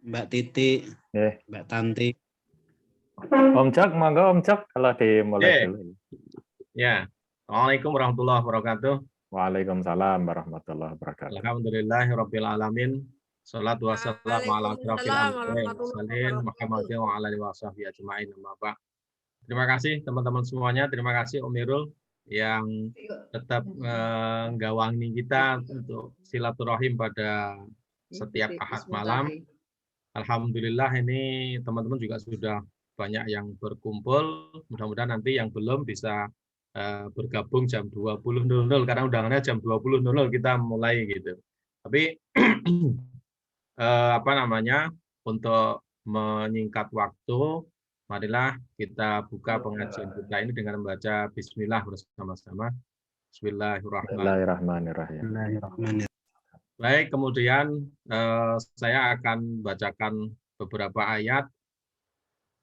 Mbak Titi, Mbak Tanti. Om Cok, monggo Om Cok kalau dimulai dulu. Ya. Assalamualaikum warahmatullahi wabarakatuh. Waalaikumsalam warahmatullahi wabarakatuh. Alhamdulillahirabbil alamin. Shalatu wassalamu ala asyrofil anbiya'i wal mursalin Muhammadin wa ala alihi washabihi ajmain. Terima kasih teman-teman semuanya. Terima kasih Om Irul yang tetap menggawangi kita untuk silaturahim pada setiap Ahad malam. Alhamdulillah ini teman-teman juga sudah banyak yang berkumpul. Mudah-mudahan nanti yang belum bisa bergabung jam 20.00 karena undangannya jam 20.00 kita mulai gitu. Tapi untuk menyingkat waktu, marilah kita buka pengajian kita ini dengan membaca Bismillah bersama-sama. Bismillahirrahmanirrahim. Baik, kemudian saya akan bacakan beberapa ayat.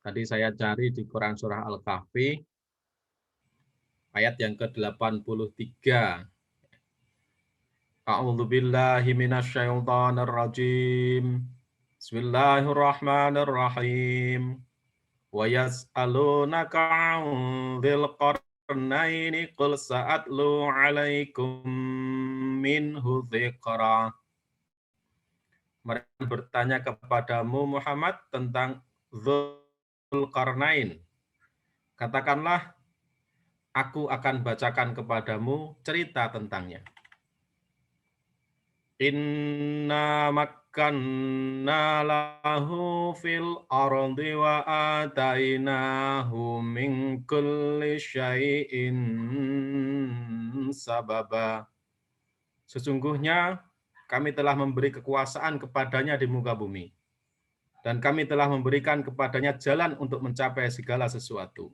Tadi saya cari di Quran Surah Al-Kahfi, ayat yang ke-83. A'udzu billahi minasyaitonir rajim. Bismillahirrahmanirrahim. Wa yas'alunaka 'an dzil qarnaini qul sa'atlu 'alaikum minhu dzikra. Mereka bertanya kepadamu Muhammad tentang Dzulqarnain. Katakanlah, aku akan bacakan kepadamu cerita tentangnya. Inna makkanna lahu fil ardi wa atainahu min kulli syai'in sababa. Sesungguhnya kami telah memberi kekuasaan kepadanya di muka bumi, dan kami telah memberikan kepadanya jalan untuk mencapai segala sesuatu.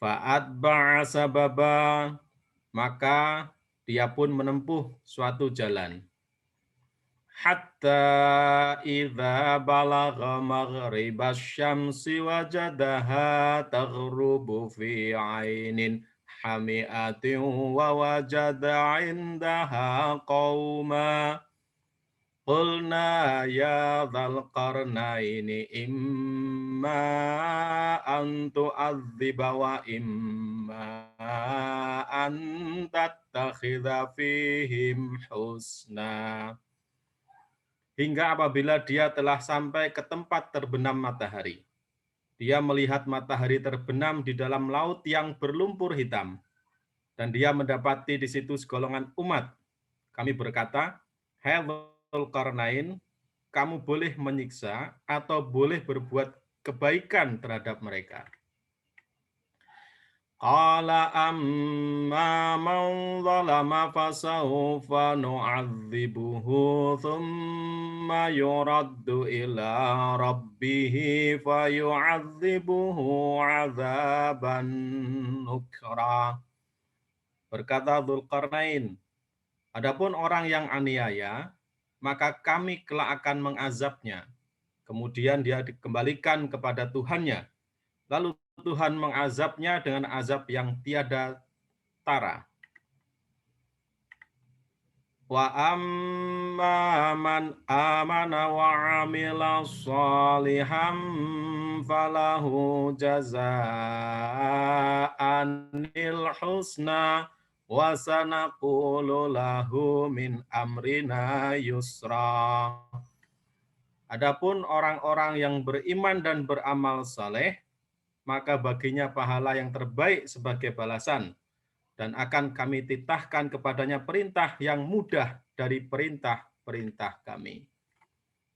Fa'atba'a sababa, maka dia pun menempuh suatu jalan. Hatta idza balagha maghribasy syamsi wajadaha taghrubu fi 'ainin hami'atin wa wajada 'indaha qauma. Qulna ya dzal qarnaini imma an tu'adziba wa imma an tattakhidha fihim husna. Hingga apabila dia telah sampai ke tempat terbenam matahari, dia melihat matahari terbenam di dalam laut yang berlumpur hitam, dan dia mendapati di situ segolongan umat. Kami berkata, hai Dzulqarnain, kamu boleh menyiksa atau boleh berbuat kebaikan terhadap mereka. Qala amma man zalama fasawfa nu'adzibuhu thumma yuraddu ila rabbih fayu'adzibuhu 'adzaban nukra. Berkata Dzulqarnain, adapun orang yang aniaya, maka kami kelak akan mengazabnya. Kemudian dia dikembalikan kepada Tuhannya. Lalu Tuhan mengazabnya dengan azab yang tiada tara. Wa amma man amana wa 'amila shalihan falahu jazaa'anil husna wa sanaqulu lahu min amrina yusra. Adapun orang-orang yang beriman dan beramal saleh, maka baginya pahala yang terbaik sebagai balasan, dan akan kami titahkan kepadanya perintah yang mudah dari perintah-perintah kami.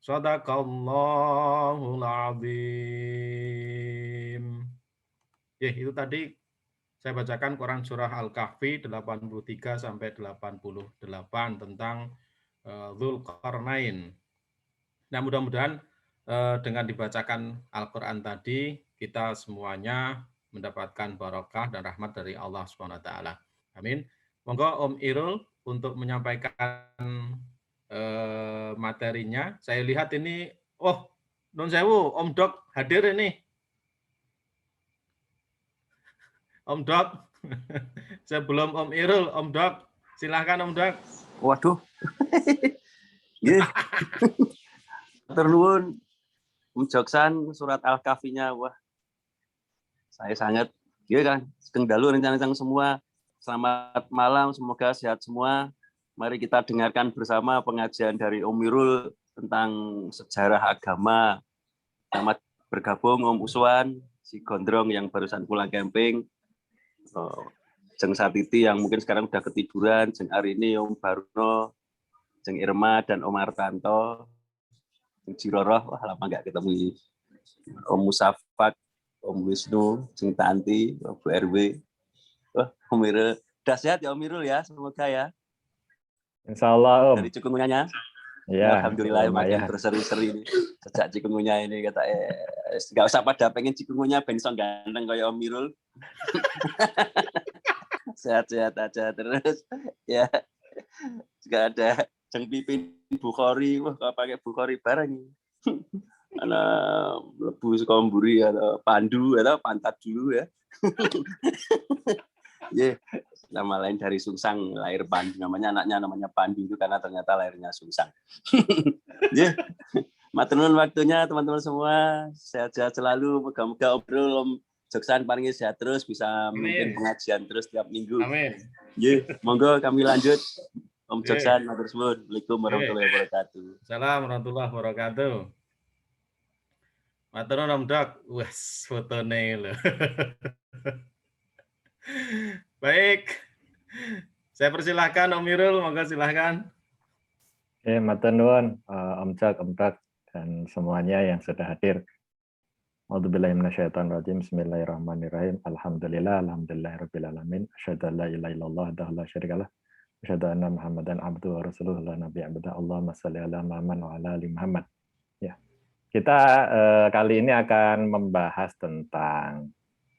Shadaqallahul azim. Itu tadi saya bacakan Quran Surah Al-Kahfi 83 sampai 88 tentang Dzulqarnain. Nah, mudah-mudahan dengan dibacakan Al-Quran tadi, kita semuanya mendapatkan barokah dan rahmat dari Allah SWT. Amin. Monggo Om Irul untuk menyampaikan materinya. Saya lihat ini, Nun Sewu, Om Dok hadir ini. Om Dok, sebelum Om Irul, Om Dok, silahkan Om Dok. Waduh. Yeah. matur nuwun Om Joksan surat Al-Kahfi-nya, wah saya sangat kan sedang dalu rencana-rencana semua. Selamat malam, semoga sehat semua. Mari kita dengarkan bersama pengajian dari Om Mirul tentang sejarah agama. Selamat bergabung Om Uswan, si Gondrong yang barusan pulang camping. Jeng Satiti yang mungkin sekarang udah ketiduran, Jeng Arini, Om Baruno, Jeng Irma dan Om Artanto, Jeng Jiroroh, wah lama nggak ketemu. Om Musafak, Om Wisnu, Jeng Tanti, Bu RW, wah Om Mirul, udah sehat ya Om Mirul ya, semoga ya. Insya Allah Om. Dari cikungunyanya, Ya, alhamdulillah makin ya. berseri-seri ini. Sejak cikungunya ini kata nggak usah pada pengen cikungunya bensong ganteng kayak Om Mirul. Sehat-sehat aja terus ya. Juga ada Jeng Pipin Bukhari, wah kalau pakai Bukhari bareng. Ana lebu Sukomburi atau Pandu atau Pantat dulu ya. Yeah. Nama lain dari Sungsang, lahir Pandu, namanya Pandu itu karena ternyata lahirnya Sungsang. Yeah. Matur nuwun waktunya teman-teman semua, sehat-sehat selalu, moga-moga Om Joksan paling sehat terus, bisa memimpin pengajian terus tiap minggu. Amin. Yeah. Monggo kami lanjut. Om Joksan, matur suwun. Assalamualaikum warahmatullahi wabarakatuh. Assalamualaikum warahmatullahi wabarakatuh. Matur nuwun Om Dok. Wes fotone lho. Baik. Saya persilahkan Om Mirul, monggo silahkan. Matur nuwun Om Cak, Om Tak, dan semuanya yang sudah hadir. A'udzubillahi minasyaitonirrajim. Bismillahirrahmanirrahim. Alhamdulillahirabbil alamin. Asyhadu an la ilaha illallah wahdahu la syarikalah. Asyhadu anna Muhammadan abduhu wa rasuluhu la nabiyya ba'dahu. Allahumma shalli ala Muhammad wa ala ali Muhammad. Ya. Kita kali ini akan membahas tentang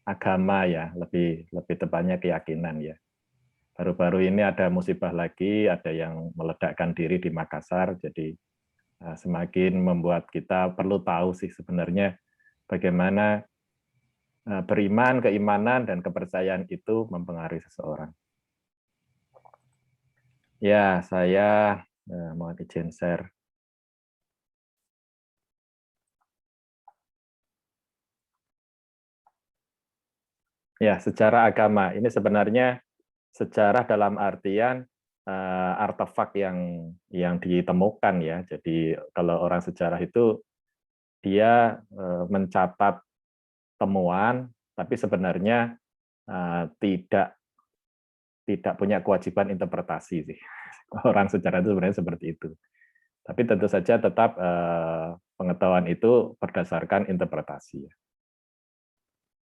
agama ya, lebih tepatnya keyakinan ya. Baru-baru ini ada musibah lagi, ada yang meledakkan diri di Makassar, jadi semakin membuat kita perlu tahu sih sebenarnya bagaimana beriman, keimanan, dan kepercayaan itu mempengaruhi seseorang. Ya, saya mohon izin share. Ya, sejarah agama. Ini sebenarnya sejarah dalam artian artefak yang ditemukan ya. Jadi kalau orang sejarah itu dia mencatat temuan, tapi sebenarnya tidak punya kewajiban interpretasi sih. Orang sejarah itu sebenarnya seperti itu. Tapi tentu saja tetap pengetahuan itu berdasarkan interpretasi.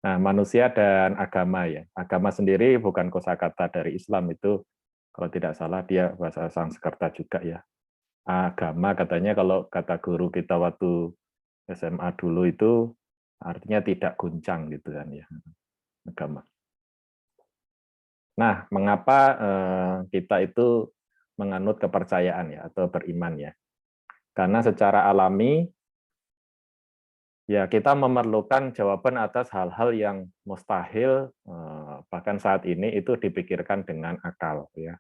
Nah, manusia dan agama ya. Agama sendiri bukan kosakata dari Islam, itu kalau tidak salah dia bahasa Sanskerta juga ya. Agama katanya kalau kata guru kita waktu SMA dulu itu artinya tidak guncang gitu kan ya. Agama. Nah, mengapa kita itu menganut kepercayaan ya atau beriman ya? Karena secara alami ya kita memerlukan jawaban atas hal-hal yang mustahil bahkan saat ini itu dipikirkan dengan akal ya.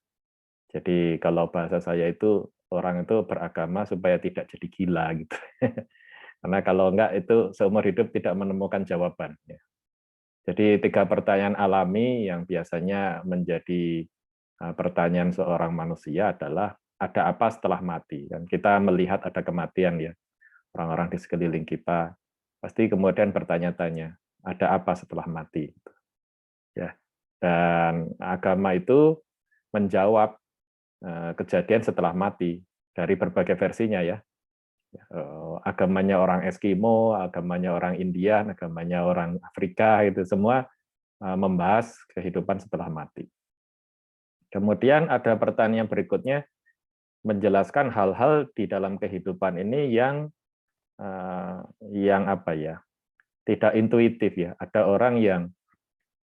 Jadi kalau bahasa saya itu orang itu beragama supaya tidak jadi gila gitu. Karena kalau enggak itu seumur hidup tidak menemukan jawaban ya. Jadi 3 pertanyaan alami yang biasanya menjadi pertanyaan seorang manusia adalah ada apa setelah mati? Dan kita melihat ada kematian ya. Orang-orang di sekeliling kita pasti kemudian bertanya-tanya, ada apa setelah mati? Ya. Dan agama itu menjawab kejadian setelah mati dari berbagai versinya ya. Agamanya orang Eskimo, agamanya orang India, agamanya orang Afrika, itu semua membahas kehidupan setelah mati. Kemudian ada pertanyaan berikutnya, menjelaskan hal-hal di dalam kehidupan ini yang apa ya, tidak intuitif ya. Ada orang yang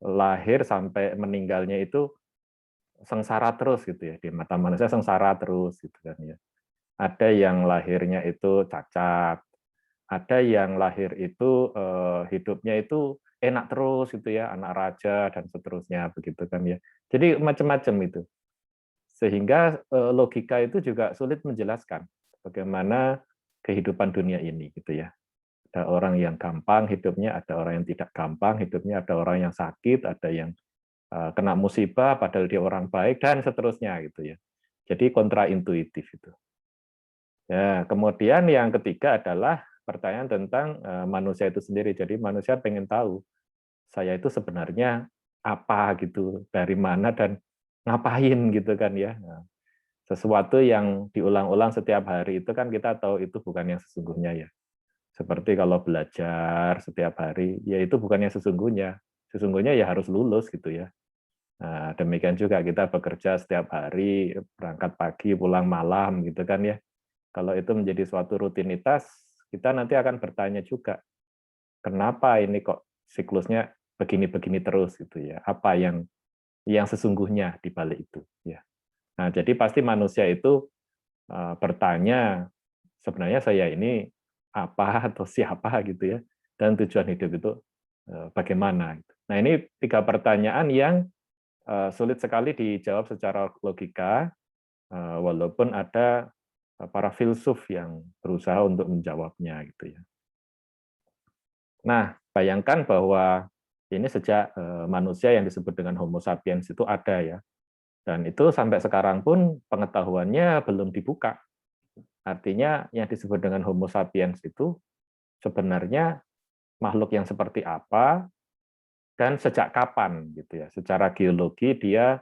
lahir sampai meninggalnya itu sengsara terus gitu ya, di mata manusia sengsara terus gitu kan ya. Ada yang lahirnya itu cacat, ada yang lahir itu hidupnya itu enak terus gitu ya, anak raja dan seterusnya begitu kan ya. Jadi macam-macam itu. Sehingga logika itu juga sulit menjelaskan bagaimana kehidupan dunia ini gitu ya. Ada orang yang gampang hidupnya, ada orang yang tidak gampang hidupnya, ada orang yang sakit, ada yang kena musibah padahal dia orang baik dan seterusnya gitu ya. Jadi kontraintuitif itu. Ya, kemudian yang ketiga adalah pertanyaan tentang manusia itu sendiri. Jadi manusia pengen tahu saya itu sebenarnya apa gitu, dari mana dan ngapain gitu kan ya. Nah, sesuatu yang diulang-ulang setiap hari itu kan kita tahu itu bukan yang sesungguhnya ya. Seperti kalau belajar setiap hari, ya itu bukan yang sesungguhnya. Sesungguhnya ya harus lulus gitu ya. Nah, demikian juga kita bekerja setiap hari, berangkat pagi, pulang malam gitu kan ya. Kalau itu menjadi suatu rutinitas, kita nanti akan bertanya juga, kenapa ini kok siklusnya begini-begini terus gitu ya. Apa yang sesungguhnya di balik itu ya. Nah, jadi pasti manusia itu bertanya, sebenarnya saya ini apa atau siapa gitu ya, dan tujuan hidup itu bagaimana. Nah, ini 3 pertanyaan yang sulit sekali dijawab secara logika, walaupun ada para filsuf yang berusaha untuk menjawabnya gitu ya. Nah, bayangkan bahwa ini sejak manusia yang disebut dengan Homo sapiens itu ada ya. Dan itu sampai sekarang pun pengetahuannya belum dibuka. Artinya yang disebut dengan Homo sapiens itu sebenarnya makhluk yang seperti apa dan sejak kapan gitu ya. Secara geologi dia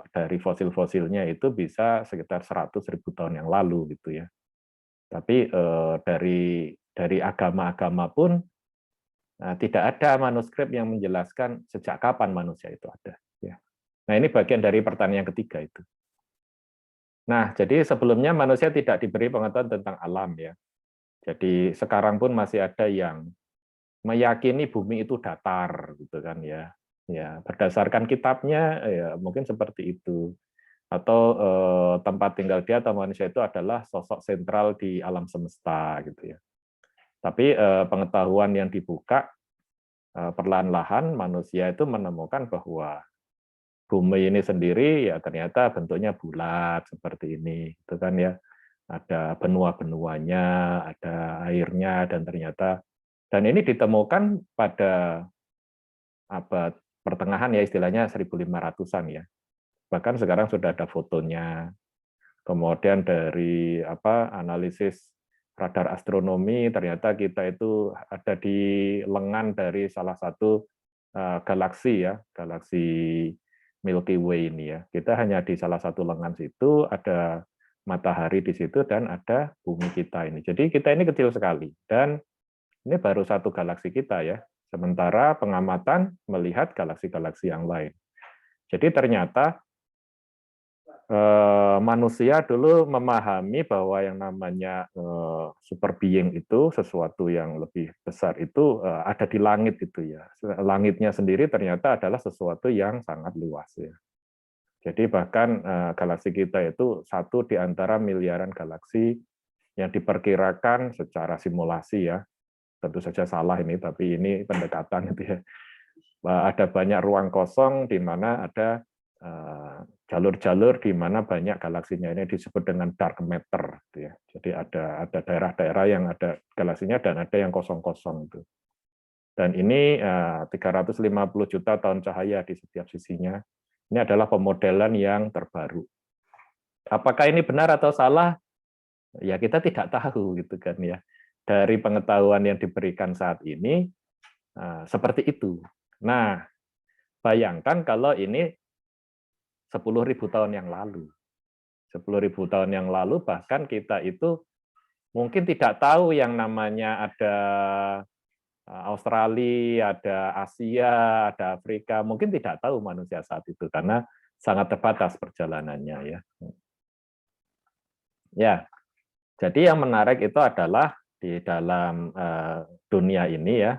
dari fosil-fosilnya itu bisa sekitar 100.000 tahun yang lalu gitu ya. Tapi dari agama-agama pun tidak ada manuskrip yang menjelaskan sejak kapan manusia itu ada. Ya. Nah, ini bagian dari pertanyaan yang ketiga itu. Nah, jadi sebelumnya manusia tidak diberi pengetahuan tentang alam ya. Jadi sekarang pun masih ada yang meyakini bumi itu datar gitu kan ya. Ya, berdasarkan kitabnya ya mungkin seperti itu. Atau tempat tinggal dia atau manusia itu adalah sosok sentral di alam semesta gitu ya. Tapi pengetahuan yang dibuka perlahan-lahan manusia itu menemukan bahwa bumi ini sendiri ya ternyata bentuknya bulat seperti ini, itu kan ya. Ada benua-benuanya, ada airnya, dan ternyata ini ditemukan pada abad pertengahan ya istilahnya 1500-an ya. Bahkan sekarang sudah ada fotonya. Kemudian dari analisis radar astronomi ternyata kita itu ada di lengan dari salah satu galaksi ya, galaksi Milky Way ini ya. Kita hanya di salah satu lengan situ, ada matahari di situ, dan ada bumi kita ini. Jadi kita ini kecil sekali. Dan ini baru satu galaksi kita ya. Sementara pengamatan melihat galaksi-galaksi yang lain. Jadi ternyata manusia dulu memahami bahwa yang namanya super being itu, sesuatu yang lebih besar itu ada di langit itu ya. Langitnya sendiri ternyata adalah sesuatu yang sangat luas ya. Jadi bahkan galaksi kita itu satu di antara miliaran galaksi yang diperkirakan secara simulasi ya. Tentu saja salah ini, tapi ini pendekatan itu ya. Ada banyak ruang kosong di mana ada jalur-jalur di mana banyak galaksinya, ini disebut dengan dark matter gitu ya. Jadi ada daerah-daerah yang ada galaksinya dan ada yang kosong-kosong itu. Dan ini 350 juta tahun cahaya di setiap sisinya. Ini adalah pemodelan yang terbaru. Apakah ini benar atau salah? Ya kita tidak tahu gitu kan ya. Dari pengetahuan yang diberikan saat ini seperti itu. Nah, bayangkan kalau ini 10.000 tahun yang lalu. 10.000 tahun yang lalu bahkan kita itu mungkin tidak tahu yang namanya ada Australia, ada Asia, ada Afrika. Mungkin tidak tahu manusia saat itu karena sangat terbatas perjalanannya ya. Ya. Jadi yang menarik itu adalah di dalam dunia ini ya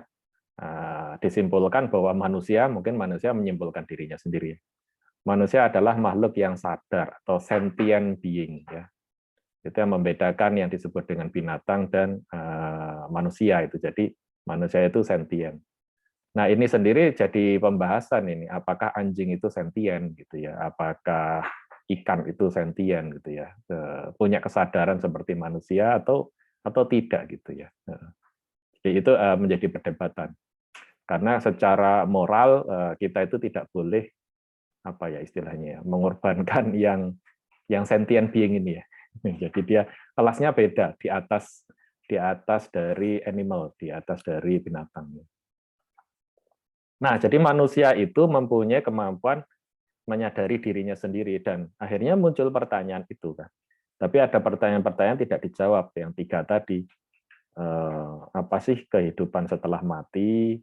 disimpulkan bahwa manusia menyimpulkan dirinya sendiri. Manusia adalah makhluk yang sadar atau sentient being ya. Itu yang membedakan yang disebut dengan binatang dan manusia itu. Jadi manusia itu sentient. Nah, ini sendiri jadi pembahasan ini, apakah anjing itu sentient gitu ya? Apakah ikan itu sentien gitu ya, punya kesadaran seperti manusia atau tidak gitu ya. Jadi itu menjadi perdebatan. Karena secara moral kita itu tidak boleh apa ya istilahnya ya, mengorbankan yang sentient being ini ya. Jadi dia kelasnya beda, di atas dari animal, di atas dari binatang. Nah, jadi manusia itu mempunyai kemampuan menyadari dirinya sendiri, dan akhirnya muncul pertanyaan itu kan. Tapi ada pertanyaan-pertanyaan tidak dijawab, yang 3 tadi. Apa sih kehidupan setelah mati?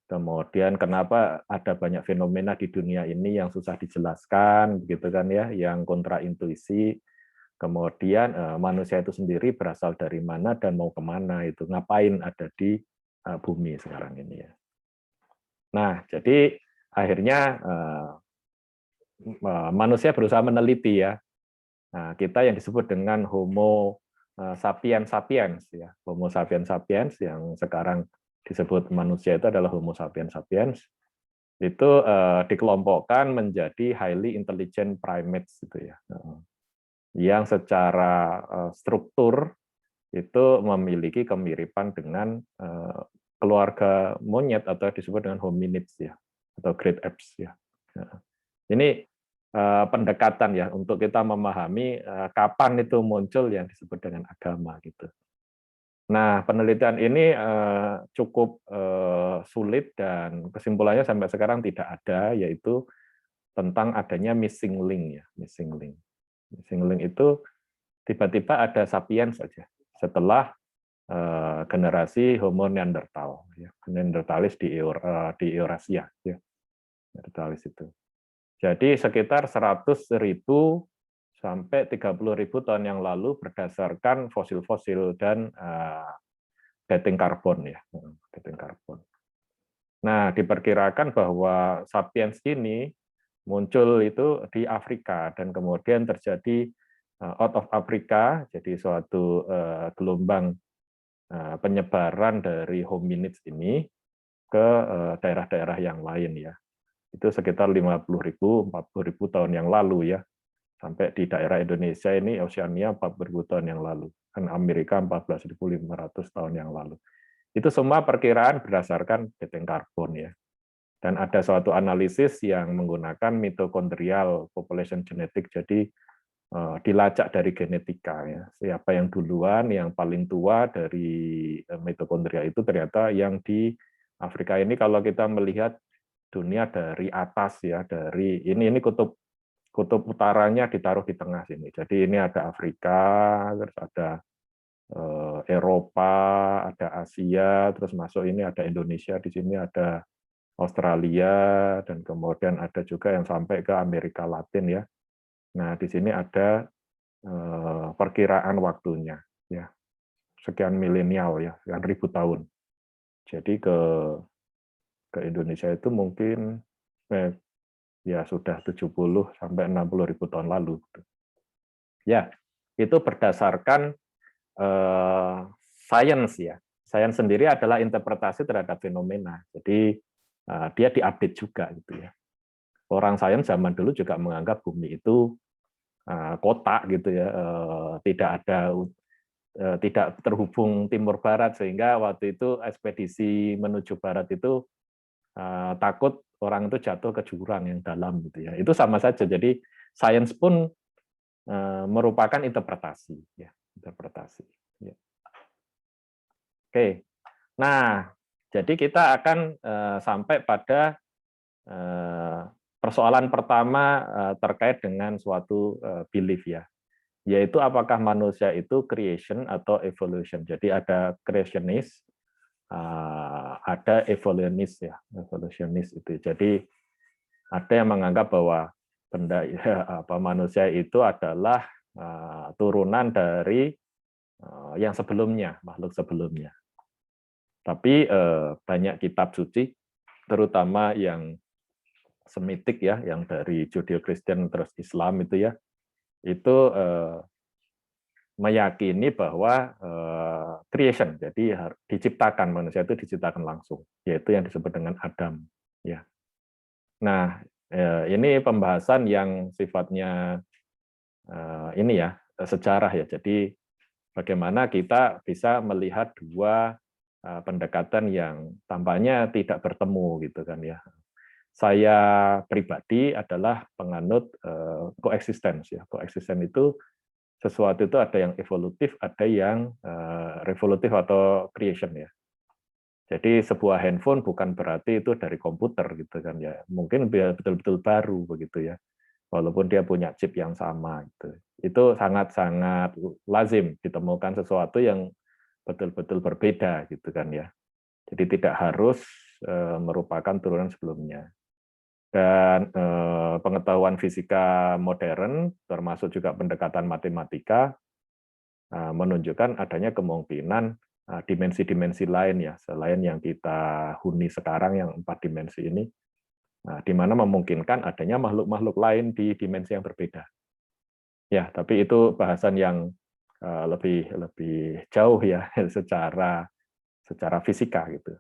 Kemudian kenapa ada banyak fenomena di dunia ini yang susah dijelaskan, begitu kan ya, yang kontraintuisi. Kemudian manusia itu sendiri berasal dari mana dan mau kemana, itu ngapain ada di bumi sekarang ini ya. Nah, jadi akhirnya manusia berusaha meneliti ya. Nah, kita yang disebut dengan Homo sapiens sapiens ya. Homo sapiens sapiens yang sekarang disebut manusia itu adalah Homo sapiens sapiens. Itu dikelompokkan menjadi highly intelligent primates gitu ya. Yang secara struktur itu memiliki kemiripan dengan keluarga monyet atau disebut dengan hominids ya, atau great apes ya. Ini pendekatan ya untuk kita memahami kapan itu muncul yang disebut dengan agama gitu. Nah, penelitian ini cukup sulit dan kesimpulannya sampai sekarang tidak ada, yaitu tentang adanya missing link ya, missing link. Missing link itu tiba-tiba ada sapiens saja setelah generasi Homo Neanderthal, ya, Neanderthalis di Eurasia, ya, Neanderthalis itu. Jadi sekitar 100.000 sampai 30.000 tahun yang lalu berdasarkan fosil-fosil dan dating karbon, ya, dating karbon. Nah, diperkirakan bahwa sapiens ini muncul itu di Afrika dan kemudian terjadi out of Africa, jadi suatu gelombang penyebaran dari hominids ini ke daerah-daerah yang lain ya. Itu sekitar 50.000, 40.000 tahun yang lalu ya. Sampai di daerah Indonesia ini Oceania 40.000 tahun yang lalu. Dan Amerika 14.500 tahun yang lalu. Itu semua perkiraan berdasarkan dating karbon ya. Dan ada suatu analisis yang menggunakan mitochondrial population genetic, jadi dilacak dari genetika ya, siapa yang duluan, yang paling tua dari mitokondria itu ternyata yang di Afrika ini. Kalau kita melihat dunia dari atas ya, dari ini kutub utaranya ditaruh di tengah sini, jadi ini ada Afrika, terus ada Eropa, ada Asia, terus masuk ini ada Indonesia, di sini ada Australia, dan kemudian ada juga yang sampai ke Amerika Latin ya. Nah, di sini ada perkiraan waktunya, ya, sekian milenial ya, sekian ribu tahun. Jadi ke Indonesia itu mungkin ya sudah 70 sampai 60.000 tahun lalu. Ya, itu berdasarkan sains ya. Sains sendiri adalah interpretasi terhadap fenomena. Jadi dia diupdate juga gitu ya. Orang sains zaman dulu juga menganggap bumi itu kotak gitu ya, tidak terhubung timur barat, sehingga waktu itu ekspedisi menuju barat itu takut orang itu jatuh ke jurang yang dalam gitu ya. Itu sama saja. Jadi sains pun merupakan interpretasi ya, interpretasi. Ya. Oke. Nah, jadi kita akan sampai pada persoalan pertama terkait dengan suatu belief ya, yaitu apakah manusia itu creation atau evolution. Jadi ada creationist, ada evolutionist ya, evolutionist itu. Jadi ada yang menganggap bahwa manusia itu adalah turunan dari yang sebelumnya, makhluk sebelumnya. Tapi banyak kitab suci, terutama yang Semitik ya, yang dari Judeo-Kristen terus Islam itu ya, itu meyakini bahwa creation, jadi diciptakan, manusia itu diciptakan langsung, yaitu yang disebut dengan Adam ya. Nah, ini pembahasan yang sifatnya ini ya sejarah ya. Jadi bagaimana kita bisa melihat dua pendekatan yang tampaknya tidak bertemu gitu kan ya. Saya pribadi adalah penganut coexistence ya. Coexistence itu sesuatu itu ada yang evolutif, ada yang revolutif atau creation ya. Jadi sebuah handphone bukan berarti itu dari komputer gitu kan ya. Mungkin betul-betul baru begitu ya. Walaupun dia punya chip yang sama gitu. Itu sangat-sangat lazim ditemukan sesuatu yang betul-betul berbeda gitu kan ya. Jadi tidak harus merupakan turunan sebelumnya. Dan pengetahuan fisika modern termasuk juga pendekatan matematika menunjukkan adanya kemungkinan dimensi-dimensi lain ya selain yang kita huni sekarang yang 4 dimensi ini, di mana memungkinkan adanya makhluk-makhluk lain di dimensi yang berbeda. Ya, tapi itu bahasan yang lebih jauh ya secara fisika gitu.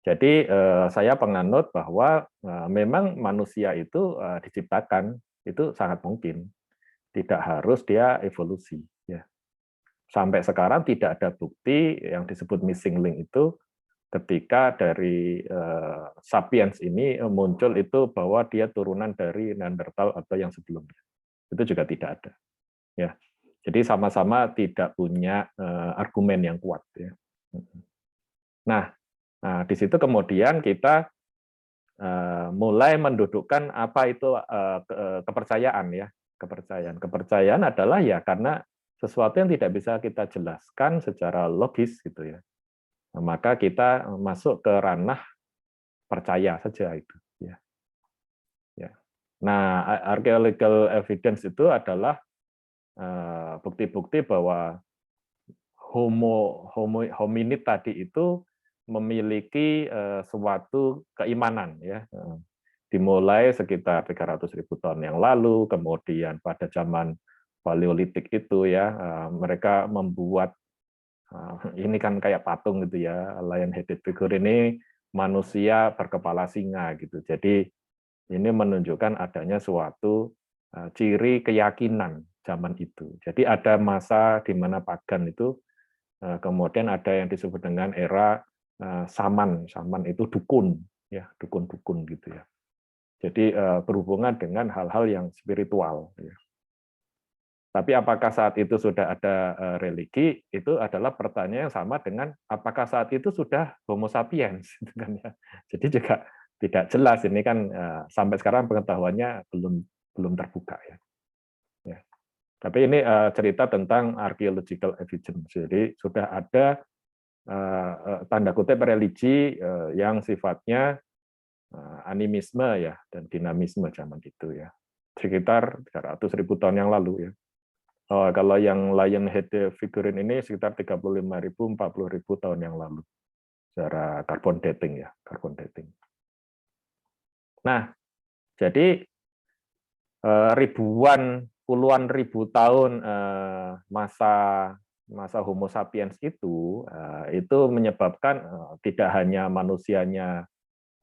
Jadi saya penganut bahwa memang manusia itu diciptakan itu sangat mungkin, tidak harus dia evolusi. Ya. Sampai sekarang tidak ada bukti yang disebut missing link itu ketika dari sapiens ini muncul itu bahwa dia turunan dari Neanderthal atau yang sebelumnya. Itu juga tidak ada. Ya. Jadi sama-sama tidak punya argumen yang kuat. Ya. Nah, di situ kemudian kita mulai mendudukkan apa itu kepercayaan ya. Kepercayaan adalah ya karena sesuatu yang tidak bisa kita jelaskan secara logis gitu ya. Maka kita masuk ke ranah percaya saja itu ya. Ya. Nah, archaeological evidence itu adalah bukti-bukti bahwa hominid tadi itu memiliki suatu keimanan ya. Dimulai sekitar 300.000 tahun yang lalu, kemudian pada zaman Paleolitik itu ya mereka membuat ini kan kayak patung gitu ya, lion headed figure ini manusia berkepala singa gitu. Jadi ini menunjukkan adanya suatu ciri keyakinan zaman itu. Jadi ada masa di mana pagan itu kemudian ada yang disebut dengan era saman. Saman itu dukun ya, dukun-dukun gitu ya. Jadi berhubungan dengan hal-hal yang spiritual ya. Tapi apakah saat itu sudah ada religi? Itu adalah pertanyaan yang sama dengan apakah saat itu sudah Homo sapiens? Jadi juga tidak jelas. Ini kan sampai sekarang pengetahuannya belum terbuka ya. Ya. Tapi ini cerita tentang archaeological evidence. Jadi sudah ada tanda kutip religi yang sifatnya animisme ya dan dinamisme zaman itu ya. Sekitar 300.000 tahun yang lalu ya. Kalau yang lion head figurine ini sekitar 35.000 40.000 tahun yang lalu secara carbon dating ya, carbon dating. Nah, jadi puluhan ribu tahun masa Homo sapiens itu menyebabkan tidak hanya manusianya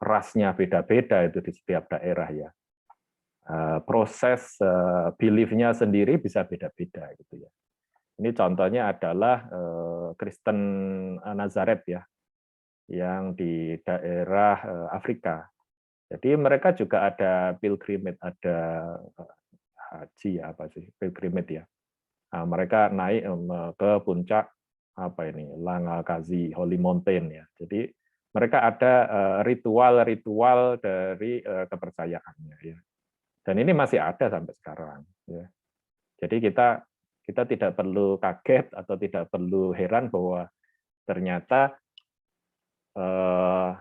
rasnya beda-beda itu di setiap daerah ya. Proses belief-nya sendiri bisa beda-beda gitu ya. Ini contohnya adalah Kristen Nazaret ya, yang di daerah Afrika. Jadi mereka juga ada pilgrimage, ada haji ya apa sih pilgrimage ya. Nah, mereka naik ke puncak apa ini Langakazi Holy Mountain ya. Jadi mereka ada ritual-ritual dari kepercayaannya ya. Dan ini masih ada sampai sekarang. Ya. Jadi kita tidak perlu kaget atau tidak perlu heran bahwa ternyata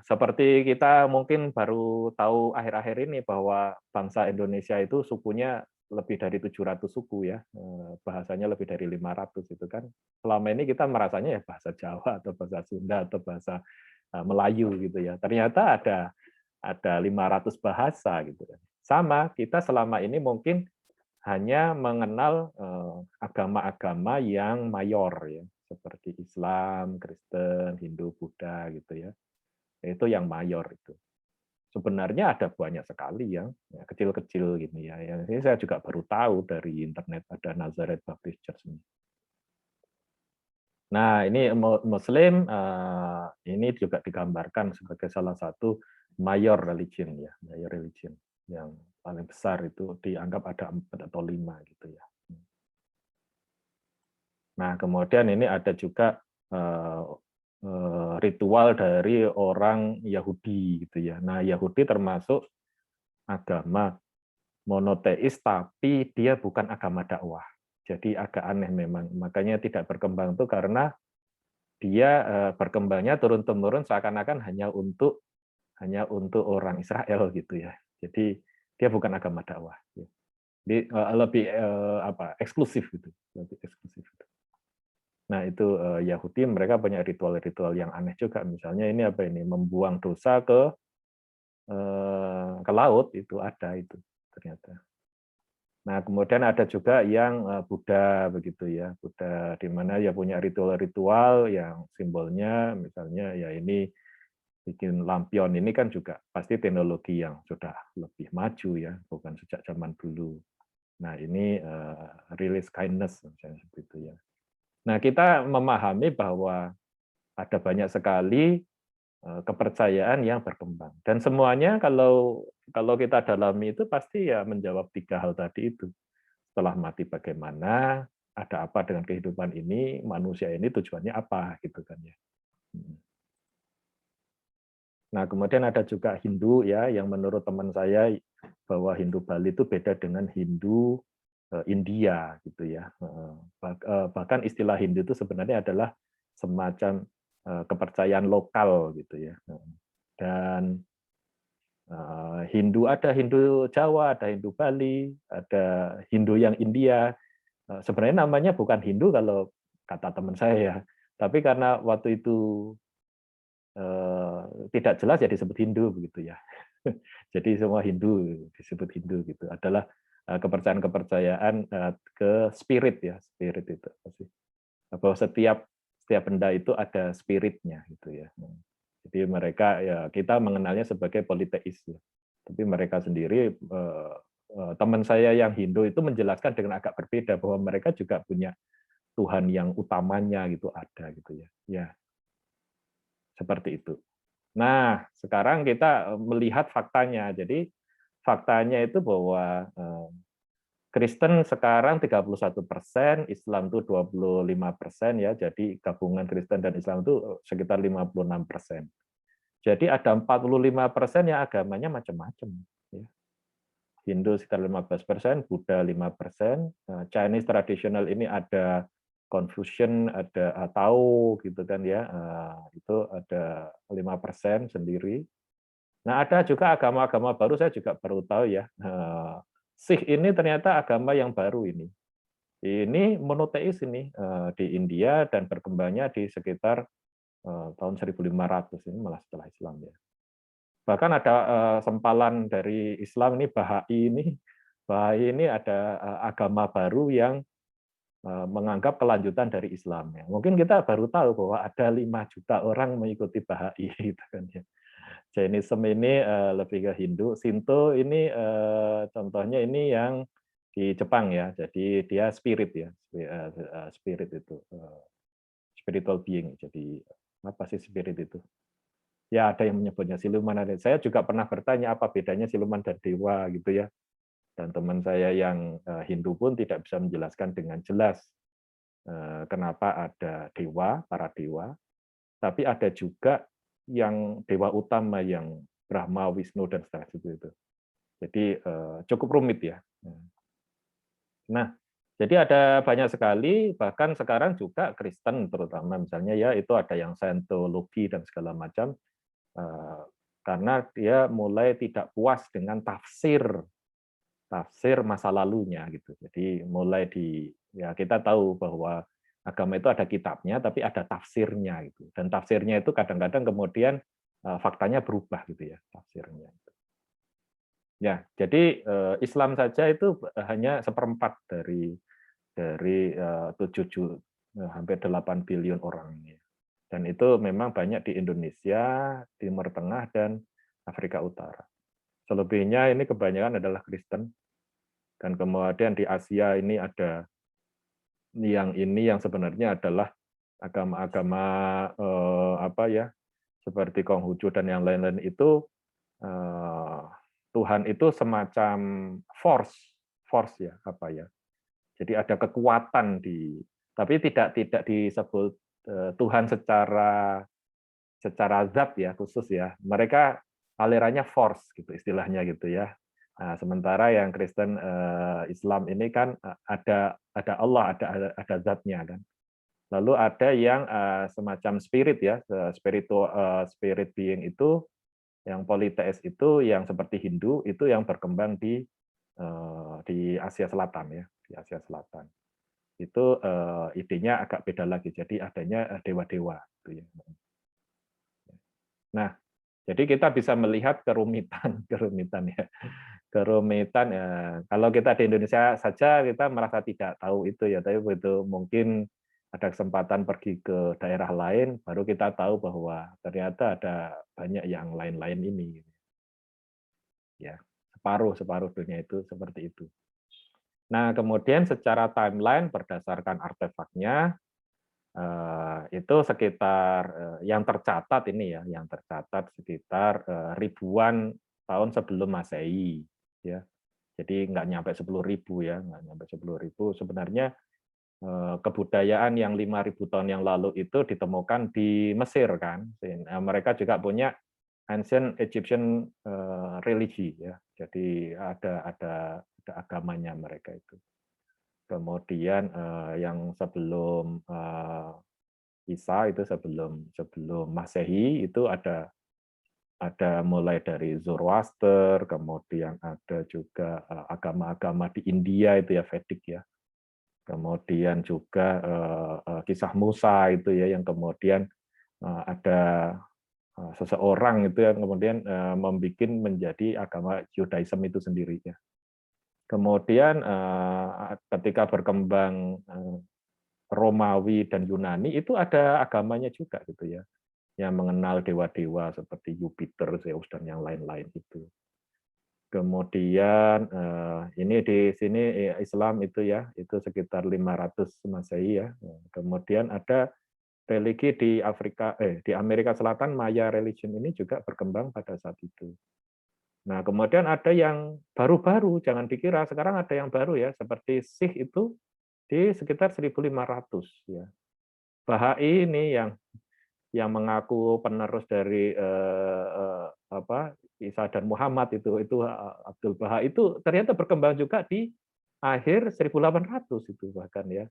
seperti kita mungkin baru tahu akhir-akhir ini bahwa bangsa Indonesia itu sukunya lebih dari 700 suku ya, bahasanya lebih dari 500 itu kan. Selama ini kita merasanya ya bahasa Jawa atau bahasa Sunda atau bahasa Melayu gitu ya. Ternyata ada 500 bahasa gitu kan. Sama, kita selama ini mungkin hanya mengenal agama-agama yang mayor ya, seperti Islam, Kristen, Hindu, Buddha gitu ya. Itu yang mayor itu. sebenarnya ada banyak sekali yang kecil-kecil gini ya. Ini saya juga baru tahu dari internet ada Nazareth Baptist Church ini. Nah, ini Muslim ini juga digambarkan sebagai salah satu mayor religion ya, mayor religion yang paling besar itu dianggap ada 4 atau 5 gitu ya. Nah, kemudian ini ada juga ritual dari orang Yahudi gitu ya. Nah, Yahudi termasuk agama monoteis tapi dia bukan agama dakwah. Jadi agak aneh memang. Makanya tidak berkembang itu karena dia berkembangnya turun-temurun seakan-akan hanya untuk orang Israel gitu ya. Jadi dia bukan agama dakwah. Jadi lebih eksklusif gitu, lebih eksklusif. Nah, itu Yahudi mereka banyak ritual-ritual yang aneh juga. Misalnya ini apa ini? Membuang dosa ke laut itu ada itu ternyata. Nah, kemudian ada juga yang Buddha begitu ya. Buddha di mana ya punya ritual-ritual yang simbolnya misalnya ya ini bikin lampion ini kan juga pasti teknologi yang sudah lebih maju ya, bukan sejak zaman dulu. Nah, ini release kindness misalnya seperti itu ya. Nah, kita memahami bahwa ada banyak sekali kepercayaan yang berkembang. Dan semuanya kalau kita dalami itu pasti ya menjawab 3 hal tadi itu. Setelah mati bagaimana, ada apa dengan kehidupan ini, manusia ini tujuannya apa gitu kan ya. Nah, kemudian ada juga Hindu ya, yang menurut teman saya bahwa Hindu Bali itu beda dengan Hindu India gitu ya. Bahkan istilah Hindu itu sebenarnya adalah semacam kepercayaan lokal gitu ya. Dan Hindu ada Hindu Jawa, ada Hindu Bali, ada Hindu yang India. Sebenarnya namanya bukan Hindu kalau kata teman saya ya. Tapi karena waktu itu tidak jelas ya disebut Hindu begitu ya. Jadi semua Hindu disebut Hindu gitu. Adalah kepercayaan-kepercayaan ke spirit ya, spirit itu bahwa setiap benda itu ada spiritnya gitu ya. Jadi mereka ya kita mengenalnya sebagai politeis ya. Tapi mereka sendiri teman saya yang Hindu itu menjelaskan dengan agak berbeda bahwa mereka juga punya Tuhan yang utamanya gitu ada gitu ya. Ya. Seperti itu. Nah, sekarang kita melihat faktanya. Jadi faktanya itu bahwa Kristen sekarang 31%, Islam itu 25% ya. Jadi gabungan Kristen dan Islam itu sekitar 56%. Jadi ada 45% yang agamanya macam-macam. Ya. Hindu sekitar 15%, Buddha 5%, Chinese tradisional ini ada Confucian, ada Tao gitu kan ya. Itu ada 5% sendiri. Nah, ada juga agama-agama baru, saya juga baru tahu ya. Sikh ini ternyata agama yang baru ini. Ini monoteis ini di India dan berkembangnya di sekitar tahun 1500 ini malah setelah Islam ya. Bahkan ada sempalan dari Islam ini Bahai ini ada agama baru yang menganggap kelanjutan dari Islam ya. Mungkin kita baru tahu bahwa ada 5 juta orang mengikuti Bahai gitu kan ya. Jainism ini lebih ke Hindu, Shinto ini contohnya ini yang di Jepang ya, jadi dia spirit ya, spirit itu spiritual being. Jadi apa sih spirit itu? Ya ada yang menyebutnya siluman. Saya juga pernah bertanya apa bedanya siluman dan dewa gitu ya. Dan teman saya yang Hindu pun tidak bisa menjelaskan dengan jelas kenapa ada dewa, para dewa, tapi ada juga yang dewa utama yang Brahma, Wisnu dan seterusnya itu. Jadi cukup rumit ya. Nah, jadi ada banyak sekali, bahkan sekarang juga Kristen terutama misalnya ya itu ada yang Scientology dan segala macam, karena dia mulai tidak puas dengan tafsir masa lalunya gitu. Jadi mulai ya kita tahu bahwa agama itu ada kitabnya, tapi ada tafsirnya gitu. Dan tafsirnya itu kadang-kadang kemudian faktanya berubah gitu ya tafsirnya. Ya, jadi Islam saja itu hanya 1/4 dari 7 hampir 8 billion orang ini. Dan itu memang banyak di Indonesia, Timur Tengah dan Afrika Utara. Selebihnya ini kebanyakan adalah Kristen. Dan kemudian di Asia ini ada yang sebenarnya adalah agama-agama seperti Konghucu dan yang lain-lain itu Tuhan itu semacam force ya Jadi ada kekuatan tapi tidak disebut Tuhan secara zat ya khusus ya. Mereka alirannya force gitu istilahnya gitu ya. Nah, sementara yang Kristen Islam ini kan ada Allah, ada zatnya kan. Lalu ada yang semacam spirit ya, spirit being itu, yang politeis itu, yang seperti Hindu itu yang berkembang di Asia Selatan ya, di Asia Selatan. Itu idenya agak beda lagi. Jadi adanya dewa-dewa. Gitu ya. Nah, jadi kita bisa melihat kerumitan ya. Kerumitan ya. Kalau kita di Indonesia saja kita merasa tidak tahu itu ya, tapi begitu mungkin ada kesempatan pergi ke daerah lain, baru kita tahu bahwa ternyata ada banyak yang lain-lain ini. Ya, separuh dunia itu seperti itu. Nah, kemudian secara timeline berdasarkan artefaknya itu sekitar yang tercatat ini ya, yang tercatat sekitar ribuan tahun sebelum Masehi ya. Jadi nggak nyampe 10.000 ya, nggak nyampe 10.000. Sebenarnya kebudayaan yang 5.000 tahun yang lalu itu ditemukan di Mesir kan. Mereka juga punya ancient Egyptian religi ya. Jadi ada agamanya mereka itu. Kemudian yang sebelum Isa itu sebelum Masehi itu ada mulai dari Zoroaster, kemudian ada juga agama-agama di India itu ya Vedic ya. Kemudian juga kisah Musa itu ya yang kemudian ada seseorang itu yang kemudian membuat menjadi agama Judaism itu sendiri ya. Kemudian ketika berkembang Romawi dan Yunani itu ada agamanya juga gitu ya, yang mengenal dewa-dewa seperti Jupiter, Zeus dan yang lain-lain itu. Kemudian ini di sini Islam itu ya, itu sekitar 500 Masehi ya. Kemudian ada religi di di Amerika Selatan, Maya religion ini juga berkembang pada saat itu. Nah, kemudian ada yang baru-baru, jangan dikira sekarang ada yang baru ya, seperti Sikh itu di sekitar 1.500 ya. Bahai ini yang mengaku penerus dari Isa dan Muhammad itu Abdul Baha itu ternyata berkembang juga di akhir 1800 itu bahkan ya.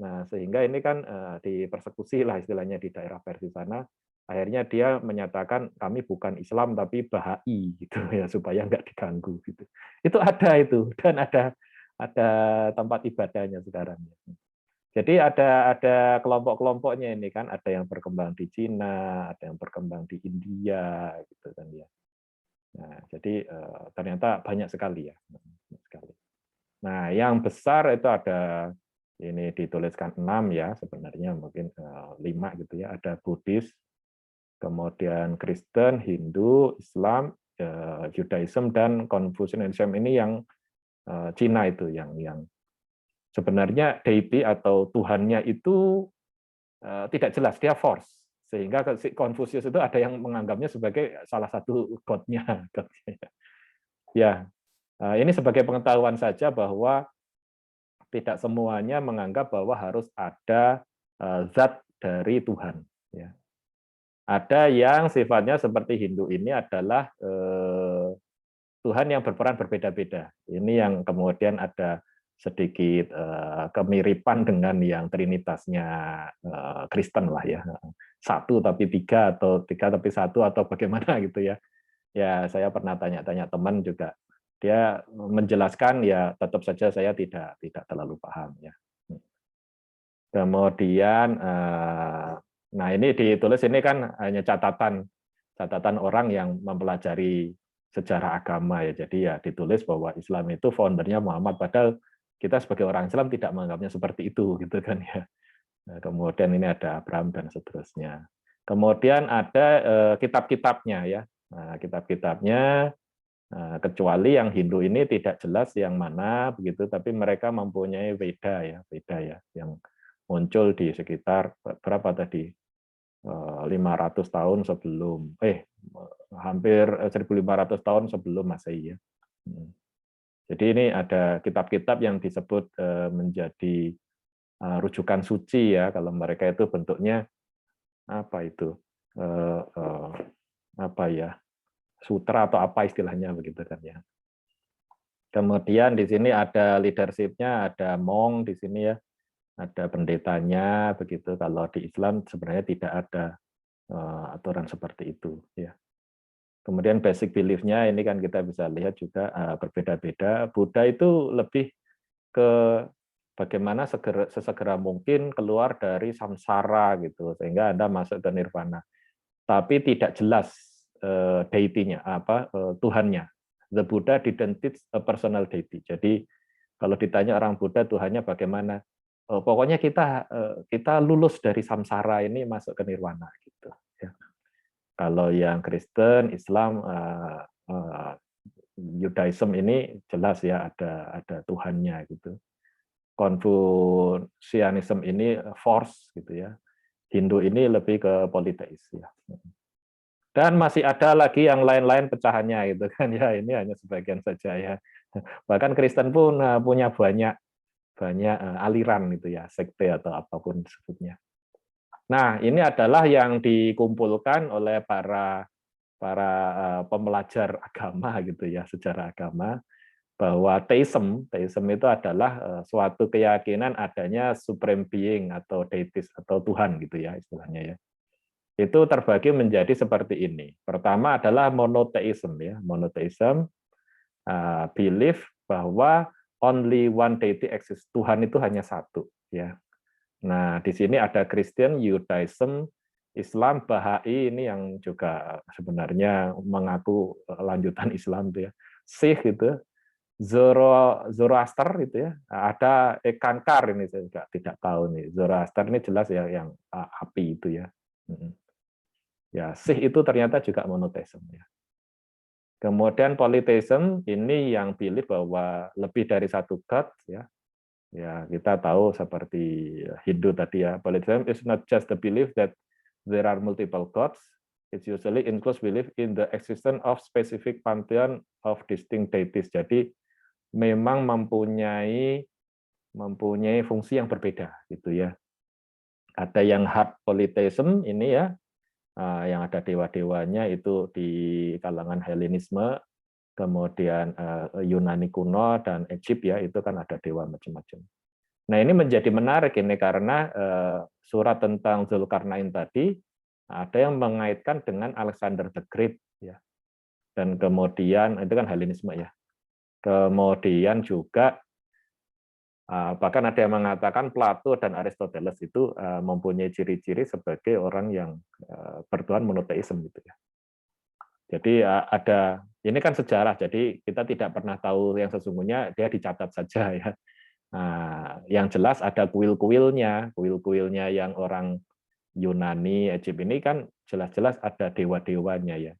Nah, sehingga ini kan dipersekusi lah istilahnya di daerah Persia sana. Akhirnya dia menyatakan kami bukan Islam tapi Bahai gitu ya supaya nggak diganggu gitu. Itu ada itu dan ada tempat ibadahnya sekarang. Jadi ada kelompok-kelompoknya ini kan, ada yang berkembang di Cina, ada yang berkembang di India gitu kan ya. Nah, jadi ternyata banyak sekali ya. Nah, yang besar itu ada ini dituliskan 6 ya, sebenarnya mungkin 5 gitu ya. Ada Buddhis, kemudian Kristen, Hindu, Islam, Judaism dan Confucianism ini yang Cina itu yang sebenarnya deity atau Tuhannya itu tidak jelas, dia force. Sehingga Confucius itu ada yang menganggapnya sebagai salah satu god-nya. Ya, ini sebagai pengetahuan saja bahwa tidak semuanya menganggap bahwa harus ada zat dari Tuhan. Ya. Ada yang sifatnya seperti Hindu ini adalah Tuhan yang berperan berbeda-beda. Ini yang kemudian ada sedikit kemiripan dengan yang trinitasnya Kristen lah ya. 1 tapi 3 atau 3 tapi 1 atau bagaimana gitu ya. Ya, saya pernah tanya-tanya teman juga. Dia menjelaskan ya tetap saja saya tidak terlalu paham ya. Kemudian nah ini ditulis ini kan hanya catatan orang yang mempelajari sejarah agama ya. Jadi ya ditulis bahwa Islam itu foundernya Muhammad, padahal kita sebagai orang Islam tidak menganggapnya seperti itu gitu kan ya. Nah, kemudian ini ada Abraham dan seterusnya. Kemudian ada kitab-kitabnya ya. Nah, kitab-kitabnya, kecuali yang Hindu ini tidak jelas yang mana begitu, tapi mereka mempunyai Veda ya, yang muncul di sekitar berapa tadi, 500 tahun sebelum, hampir 1.500 tahun sebelum Masehi ya. Jadi ini ada kitab-kitab yang disebut menjadi rujukan suci ya, kalau mereka itu bentuknya apa itu, apa ya, sutra atau apa istilahnya begitu kan ya. Kemudian di sini ada leadership-nya, ada mong di sini ya, ada pendetanya begitu. Kalau di Islam sebenarnya tidak ada aturan seperti itu ya. Kemudian basic belief-nya ini kan kita bisa lihat juga berbeda-beda. Buddha itu lebih ke bagaimana sesegera mungkin keluar dari samsara gitu sehingga Anda masuk ke nirvana. Tapi tidak jelas deity-nya apa Tuhannya. The Buddha didn't teach a personal deity. Jadi kalau ditanya orang Buddha Tuhannya bagaimana, pokoknya kita lulus dari samsara ini masuk ke nirwana gitu. Ya. Kalau yang Kristen, Islam, Judaism ini jelas ya ada Tuhannya gitu. Konfusianisme ini force gitu ya. Hindu ini lebih ke politeis ya. Dan masih ada lagi yang lain-lain pecahannya gitu kan ya, ini hanya sebagian saja ya. Bahkan Kristen pun punya banyak aliran gitu ya, sekte atau apapun disebutnya. Nah, ini adalah yang dikumpulkan oleh para pembelajar agama gitu ya, sejarah agama, bahwa teism itu adalah suatu keyakinan adanya supreme being atau deities atau Tuhan gitu ya istilahnya ya. Itu terbagi menjadi seperti ini. Pertama adalah monotheism ya. Monotheism belief bahwa only one deity exists. Tuhan itu hanya satu ya. Nah, di sini ada Kristen, Judaism, Islam, Bahai ini yang juga sebenarnya mengaku lanjutan Islam itu ya. Sikh itu, Zoroaster itu ya. Ada Ekankar ini saya juga tidak tahu nih. Zoroaster ini jelas ya yang api itu ya. Ya, Sikh itu ternyata juga monotheism ya. Kemudian polytheism ini yang belief bahwa lebih dari satu god ya. Ya, kita tahu seperti Hindu tadi ya. Polytheism is not just the belief that there are multiple gods, it usually includes belief in the existence of specific pantheon of distinct deities. Jadi memang mempunyai fungsi yang berbeda gitu ya. Ada yang hard polytheism ini ya, yang ada dewa-dewanya itu di kalangan Helenisme, kemudian Yunani kuno dan Egypt ya, itu kan ada dewa macam-macam. Nah, ini menjadi menarik ini karena surat tentang Zulkarnain tadi ada yang mengaitkan dengan Alexander the Great ya. Dan kemudian itu kan Helenisme ya. Kemudian juga bahkan ada yang mengatakan Plato dan Aristoteles itu mempunyai ciri-ciri sebagai orang yang bertuhan monoteisme gitu ya. Jadi ada, ini kan sejarah, jadi kita tidak pernah tahu yang sesungguhnya, dia dicatat saja ya. Nah, yang jelas ada kuil-kuilnya yang orang Yunani, Egypt ini kan jelas-jelas ada dewa-dewanya ya.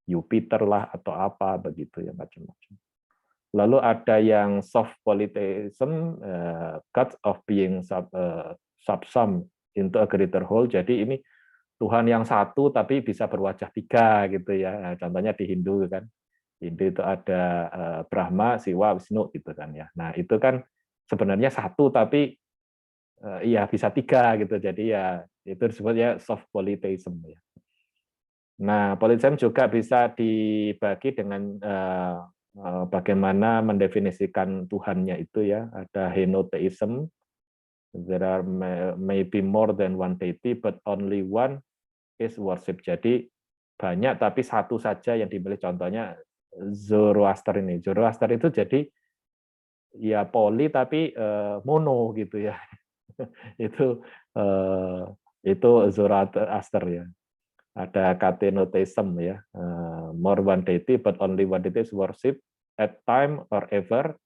Jupiter lah atau apa begitu ya, macam-macam. Lalu ada yang soft polytheism, gods of being subsum into a greater whole. Jadi ini Tuhan yang satu tapi bisa berwajah tiga gitu ya. Nah, contohnya di Hindu kan. Hindu itu ada Brahma, Siwa, Wisnu gitu kan ya. Nah, itu kan sebenarnya satu tapi ya bisa tiga gitu. Jadi ya itu disebutnya soft polytheism ya. Nah, polytheism juga bisa dibagi dengan bagaimana mendefinisikan Tuhannya itu ya. Ada henotheism, there are maybe more than one deity, but only one is worship. Jadi banyak tapi satu saja yang dipilih. Contohnya Zoroaster ini. Zoroaster itu jadi ya poli tapi mono gitu ya. itu Zoroaster ya. Ada Cathenotheism ya, more one deity but only one deity is worship at time or ever.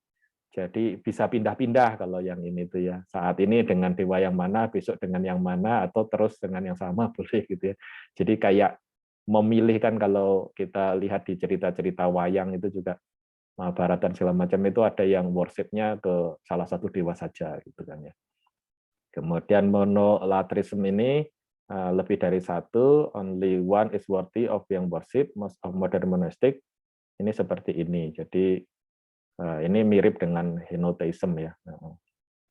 Jadi bisa pindah-pindah kalau yang ini tuh ya. Saat ini dengan dewa yang mana, besok dengan yang mana, atau terus dengan yang sama boleh gitu ya. Jadi kayak memilih kan, kalau kita lihat di cerita-cerita wayang itu juga Mahabharata dan segala macam itu ada yang worship-nya ke salah satu dewa saja gitu kan ya. Kemudian monolatrism ini lebih dari satu, only one is worthy of being worship, most of modern monastic ini seperti ini. Jadi ini mirip dengan henotheism ya.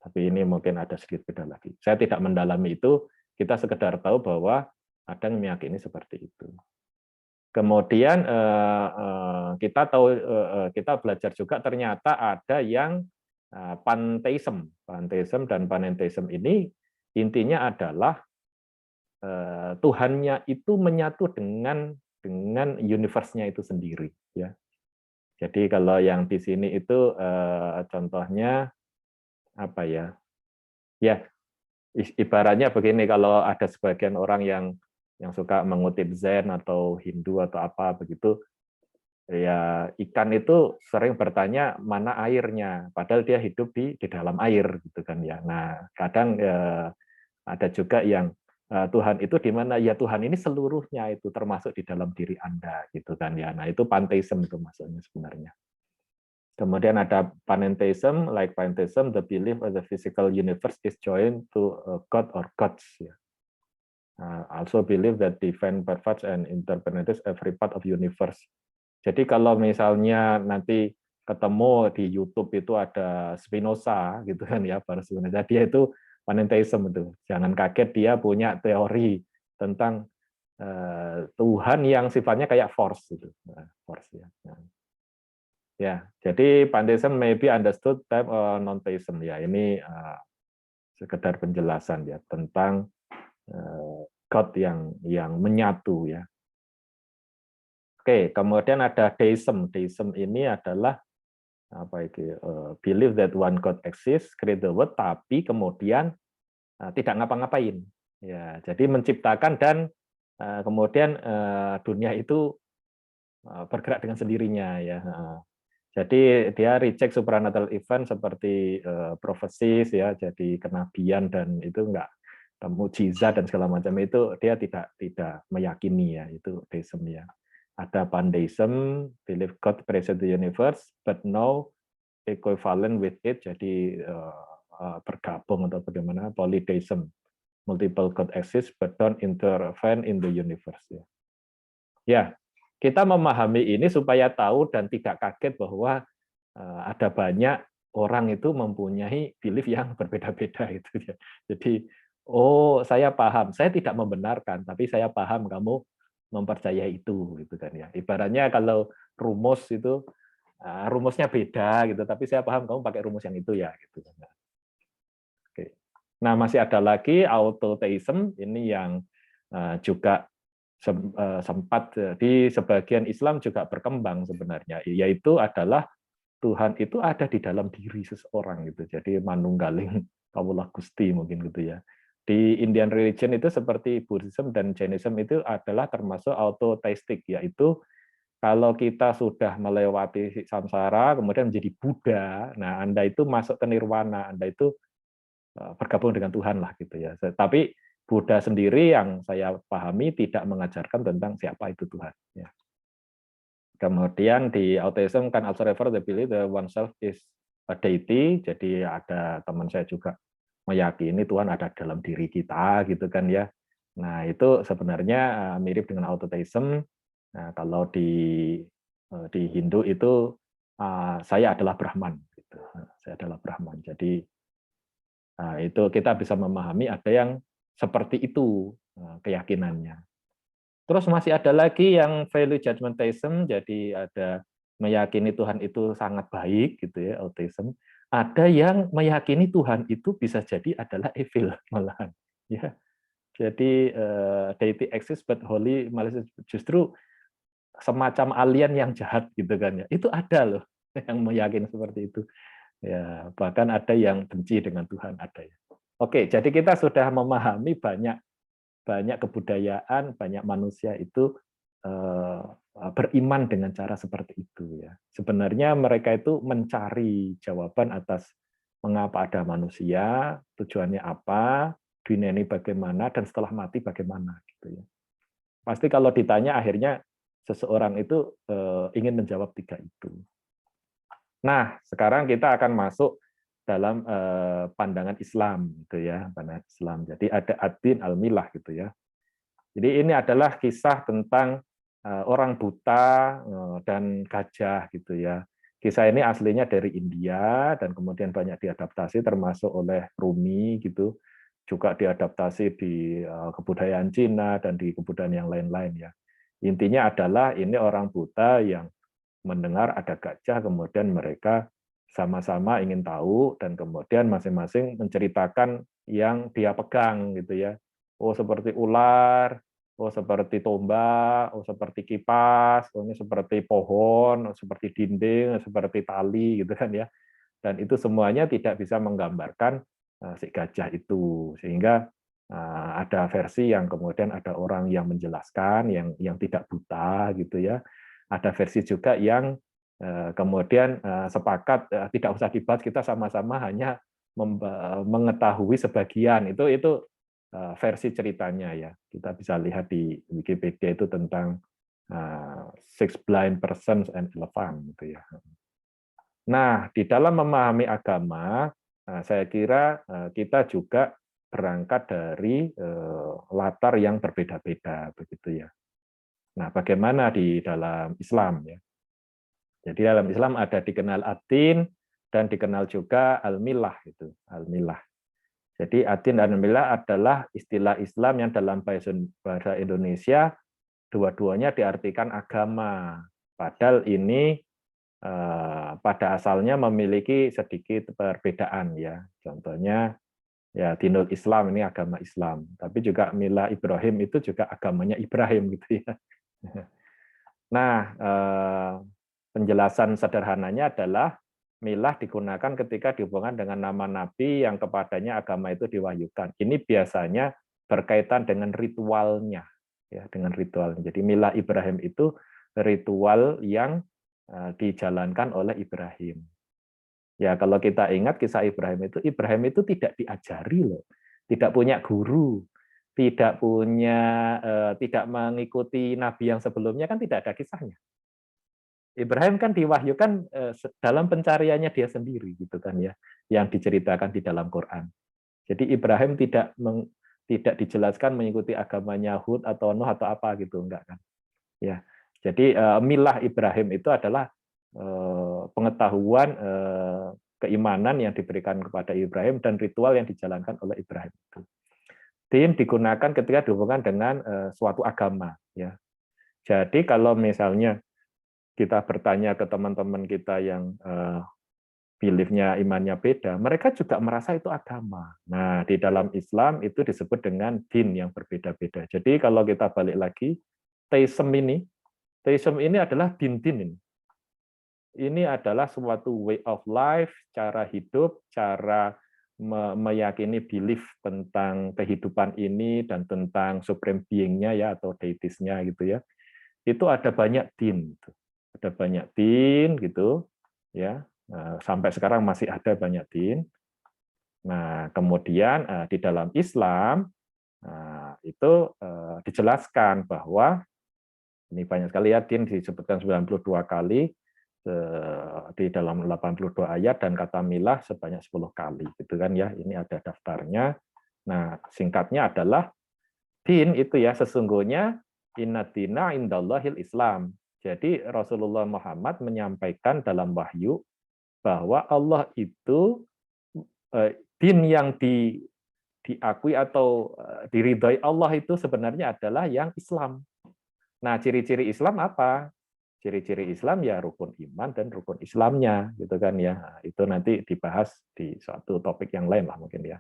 Tapi ini mungkin ada sedikit beda lagi. Saya tidak mendalami itu, kita sekedar tahu bahwa ada yang meyakini seperti itu. Kemudian kita tahu, kita belajar juga ternyata ada yang pantheism. Pantheism dan panentheism ini intinya adalah Tuhannya itu menyatu dengan universe-nya itu sendiri ya. Jadi kalau yang di sini itu contohnya apa ya? Ya, ibaratnya begini, kalau ada sebagian orang yang suka mengutip Zen atau Hindu atau apa begitu, ya ikan itu sering bertanya mana airnya, padahal dia hidup di dalam air gitu kan ya. Nah, kadang ada juga yang Tuhan itu di mana, ya Tuhan ini seluruhnya itu termasuk di dalam diri Anda gitu kan ya. Nah, itu pantheism itu maksudnya sebenarnya. Kemudian ada panentheism, like pantheism, the belief of the physical universe is joined to a god or gods. Also believe that divine pervades and interpenetrates every part of universe. Jadi kalau misalnya nanti ketemu di YouTube itu ada Spinoza gitu kan ya, para Spinoza, dia itu panentheism itu. Jangan kaget dia punya teori tentang Tuhan yang sifatnya kayak force itu, force ya. Ya, jadi pantheism may be understood type non-theism ya. Ini sekedar penjelasan ya tentang God yang menyatu ya. Oke, kemudian ada deism. Deism ini adalah apa itu? Believe that one God exists, create the world, tapi kemudian tidak ngapa-ngapain. Ya, jadi menciptakan dan kemudian dunia itu bergerak dengan sendirinya ya. Jadi dia reject supernatural event seperti prophecies ya, jadi kenabian dan itu enggak, mukjizat dan segala macam itu dia tidak meyakini ya, itu deism ya. Ada pantheism, believe God created the universe but no equivalent with it, jadi bergabung atau bagaimana. Polytheism, multiple God exist but don't intervene in the universe ya. Ya, kita memahami ini supaya tahu dan tidak kaget bahwa ada banyak orang itu mempunyai belief yang berbeda-beda itu ya. Jadi, oh saya paham, saya tidak membenarkan, tapi saya paham kamu mempercayai itu gitu kan ya. Ibaratnya kalau rumus itu rumusnya beda gitu, tapi saya paham kamu pakai rumus yang itu ya gitu. Oke. Nah, masih ada lagi autotheism, ini yang juga sempat di sebagian Islam juga berkembang sebenarnya, yaitu adalah Tuhan itu ada di dalam diri seseorang gitu. Jadi manunggaling kawula Gusti mungkin gitu ya. Di Indian religion itu seperti Buddhism dan Jainism itu adalah termasuk autotheistic, yaitu kalau kita sudah melewati samsara kemudian menjadi Buddha, nah Anda itu masuk ke nirwana, Anda itu bergabung dengan Tuhan lah gitu ya. Tapi Buddha sendiri yang saya pahami tidak mengajarkan tentang siapa itu Tuhan. Ya. Kemudian di atheism kan also refer the belief that oneself is a deity. Jadi ada teman saya juga meyakini Tuhan ada dalam diri kita gitu kan ya. Nah itu sebenarnya mirip dengan autotheism. Nah kalau di Hindu itu saya adalah Brahman. Gitu. Saya adalah Brahman. Jadi itu kita bisa memahami ada yang seperti itu keyakinannya. Terus masih ada lagi yang value judgmentism, jadi ada meyakini Tuhan itu sangat baik gitu ya, atheism. Ada yang meyakini Tuhan itu bisa jadi adalah evil malahan. Ya, jadi deity exists but holy malicious, justru semacam alien yang jahat gitu kan ya. Itu ada loh yang meyakini seperti itu. Ya, bahkan ada yang benci dengan Tuhan ada ya. Oke, jadi kita sudah memahami banyak kebudayaan, banyak manusia itu beriman dengan cara seperti itu ya. Sebenarnya mereka itu mencari jawaban atas mengapa ada manusia, tujuannya apa, dunia ini bagaimana, dan setelah mati bagaimana gitu ya. Pasti kalau ditanya akhirnya seseorang itu ingin menjawab 3 itu. Nah, sekarang kita akan masuk dalam pandangan Islam gitu ya, pandangan Islam. Jadi ada ad-din al-milah gitu ya. Jadi ini adalah kisah tentang orang buta dan gajah gitu ya. Kisah ini aslinya dari India dan kemudian banyak diadaptasi termasuk oleh Rumi gitu. Juga diadaptasi di kebudayaan Cina dan di kebudayaan yang lain-lain ya. Intinya adalah ini orang buta yang mendengar ada gajah, kemudian mereka sama-sama ingin tahu dan kemudian masing-masing menceritakan yang dia pegang gitu ya. Oh seperti ular, oh seperti tombak, oh seperti kipas, oh ini seperti pohon, oh seperti dinding, seperti tali gitu kan ya. Dan itu semuanya tidak bisa menggambarkan si gajah itu, sehingga ada versi yang kemudian ada orang yang menjelaskan yang tidak buta gitu ya. Ada versi juga yang kemudian sepakat tidak usah dibahas, kita sama-sama hanya mengetahui sebagian. Itu versi ceritanya ya. Kita bisa lihat di Wikipedia itu tentang Six Blind Persons and Elephant gitu ya. Nah, di dalam memahami agama, saya kira kita juga berangkat dari latar yang berbeda-beda begitu ya. Nah, bagaimana di dalam Islam ya? Jadi dalam Islam ada dikenal ad-din dan dikenal juga al-milah itu, al-milah. Jadi ad-din dan al-milah adalah istilah Islam yang dalam bahasa Indonesia dua-duanya diartikan agama. Padahal ini pada asalnya memiliki sedikit perbedaan ya. Contohnya ya dinul Islam ini agama Islam, tapi juga milah Ibrahim itu juga agamanya Ibrahim gitu ya. Nah, penjelasan sederhananya adalah milah digunakan ketika dihubungkan dengan nama nabi yang kepadanya agama itu diwahyukan. Ini biasanya berkaitan dengan ritualnya, ya, dengan ritual. Jadi milah Ibrahim itu ritual yang dijalankan oleh Ibrahim. Ya, kalau kita ingat kisah Ibrahim itu tidak diajari loh, tidak punya guru, tidak mengikuti nabi yang sebelumnya, kan tidak ada kisahnya. Ibrahim kan diwahyukan dalam pencariannya dia sendiri gitu kan ya, yang diceritakan di dalam Quran. Jadi Ibrahim tidak dijelaskan mengikuti agamanya Hud atau Nuh atau apa gitu, enggak kan. Ya. Jadi milah Ibrahim itu adalah pengetahuan keimanan yang diberikan kepada Ibrahim dan ritual yang dijalankan oleh Ibrahim. Din digunakan ketika dihubungkan dengan suatu agama ya. Jadi kalau misalnya kita bertanya ke teman-teman kita yang belief-nya, imannya beda, mereka juga merasa itu agama. Nah, di dalam Islam itu disebut dengan din yang berbeda-beda. Jadi kalau kita balik lagi, teism ini adalah din-din. Ini adalah suatu way of life, cara hidup, cara meyakini belief tentang kehidupan ini dan tentang supreme being-nya ya atau deitisnya gitu ya. Itu ada banyak din. Ada banyak din gitu ya, sampai sekarang masih ada banyak din. Nah kemudian di dalam Islam itu dijelaskan bahwa ini banyak sekali ya, din disebutkan 92 kali di dalam 82 ayat dan kata milah sebanyak 10 kali gitu kan ya. Ini ada daftarnya. Nah singkatnya adalah din itu ya sesungguhnya inna dina indallahil Islam. Jadi Rasulullah Muhammad menyampaikan dalam wahyu bahwa Allah itu din yang diakui atau diridhai Allah itu sebenarnya adalah yang Islam. Nah, ciri-ciri Islam apa? Ciri-ciri Islam ya rukun iman dan rukun Islamnya gitu kan ya. Nah, itu nanti dibahas di suatu topik yang lain lah mungkin ya.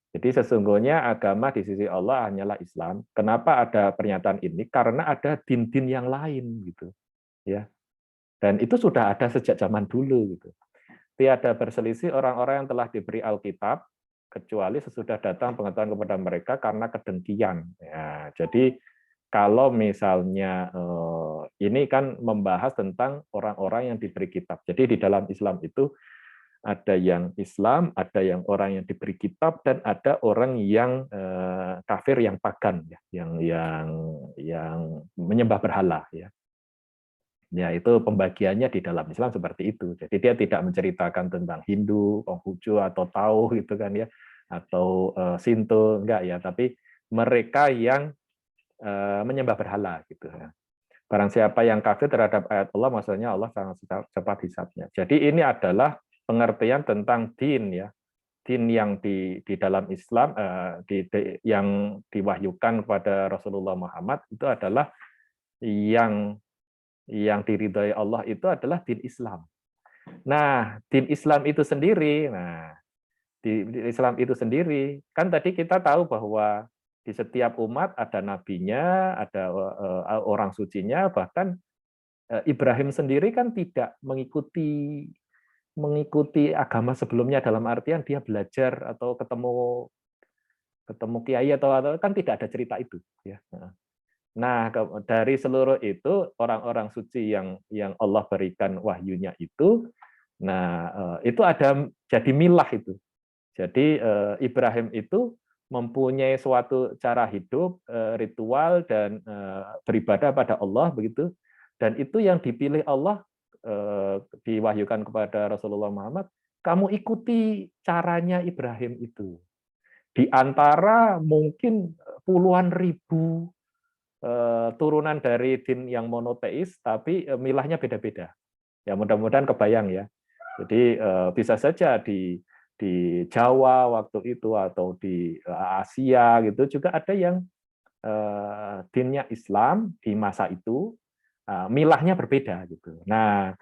Jadi sesungguhnya agama di sisi Allah hanyalah Islam. Kenapa ada pernyataan ini? Karena ada din-din yang lain gitu, ya. Dan itu sudah ada sejak zaman dulu gitu. Tiada berselisih orang-orang yang telah diberi Alkitab kecuali sesudah datang pengetahuan kepada mereka karena kedengkian. Ya, jadi kalau misalnya ini kan membahas tentang orang-orang yang diberi kitab. Jadi di dalam Islam itu ada yang Islam, ada yang orang yang diberi kitab, dan ada orang yang kafir, yang pagan, ya, yang menyembah berhala, ya. Ya, itu pembagiannya di dalam Islam seperti itu. Jadi dia tidak menceritakan tentang Hindu, Konghucu, atau Tao gitu kan ya, atau Shinto, enggak ya, tapi mereka yang menyembah berhala gitu ya. Barang siapa yang kafir terhadap ayat Allah, maksudnya Allah sangat cepat hisabnya. Jadi ini adalah pengertian tentang din, ya, din yang di dalam Islam, yang diwahyukan kepada Rasulullah Muhammad itu adalah yang diridhai Allah itu adalah din Islam. Nah, din Islam itu sendiri, di Islam itu sendiri, kan tadi kita tahu bahwa di setiap umat ada nabinya, ada orang sucinya, bahkan Ibrahim sendiri kan tidak mengikuti agama sebelumnya, dalam artian dia belajar atau ketemu kiai atau kan tidak ada cerita itu, ya. Nah, dari seluruh itu orang-orang suci yang Allah berikan wahyunya itu, nah itu ada jadi milah itu. Jadi Ibrahim itu mempunyai suatu cara hidup, ritual, dan beribadah pada Allah begitu. Dan itu yang dipilih Allah, diwahyukan kepada Rasulullah Muhammad, kamu ikuti caranya Ibrahim itu. Di antara mungkin puluhan ribu turunan dari din yang monoteis, tapi milahnya beda-beda. Ya, mudah-mudahan kebayang ya. Jadi bisa saja di Jawa waktu itu atau di Asia gitu juga ada yang dinnya Islam di masa itu, milahnya berbeda gitu. Nah,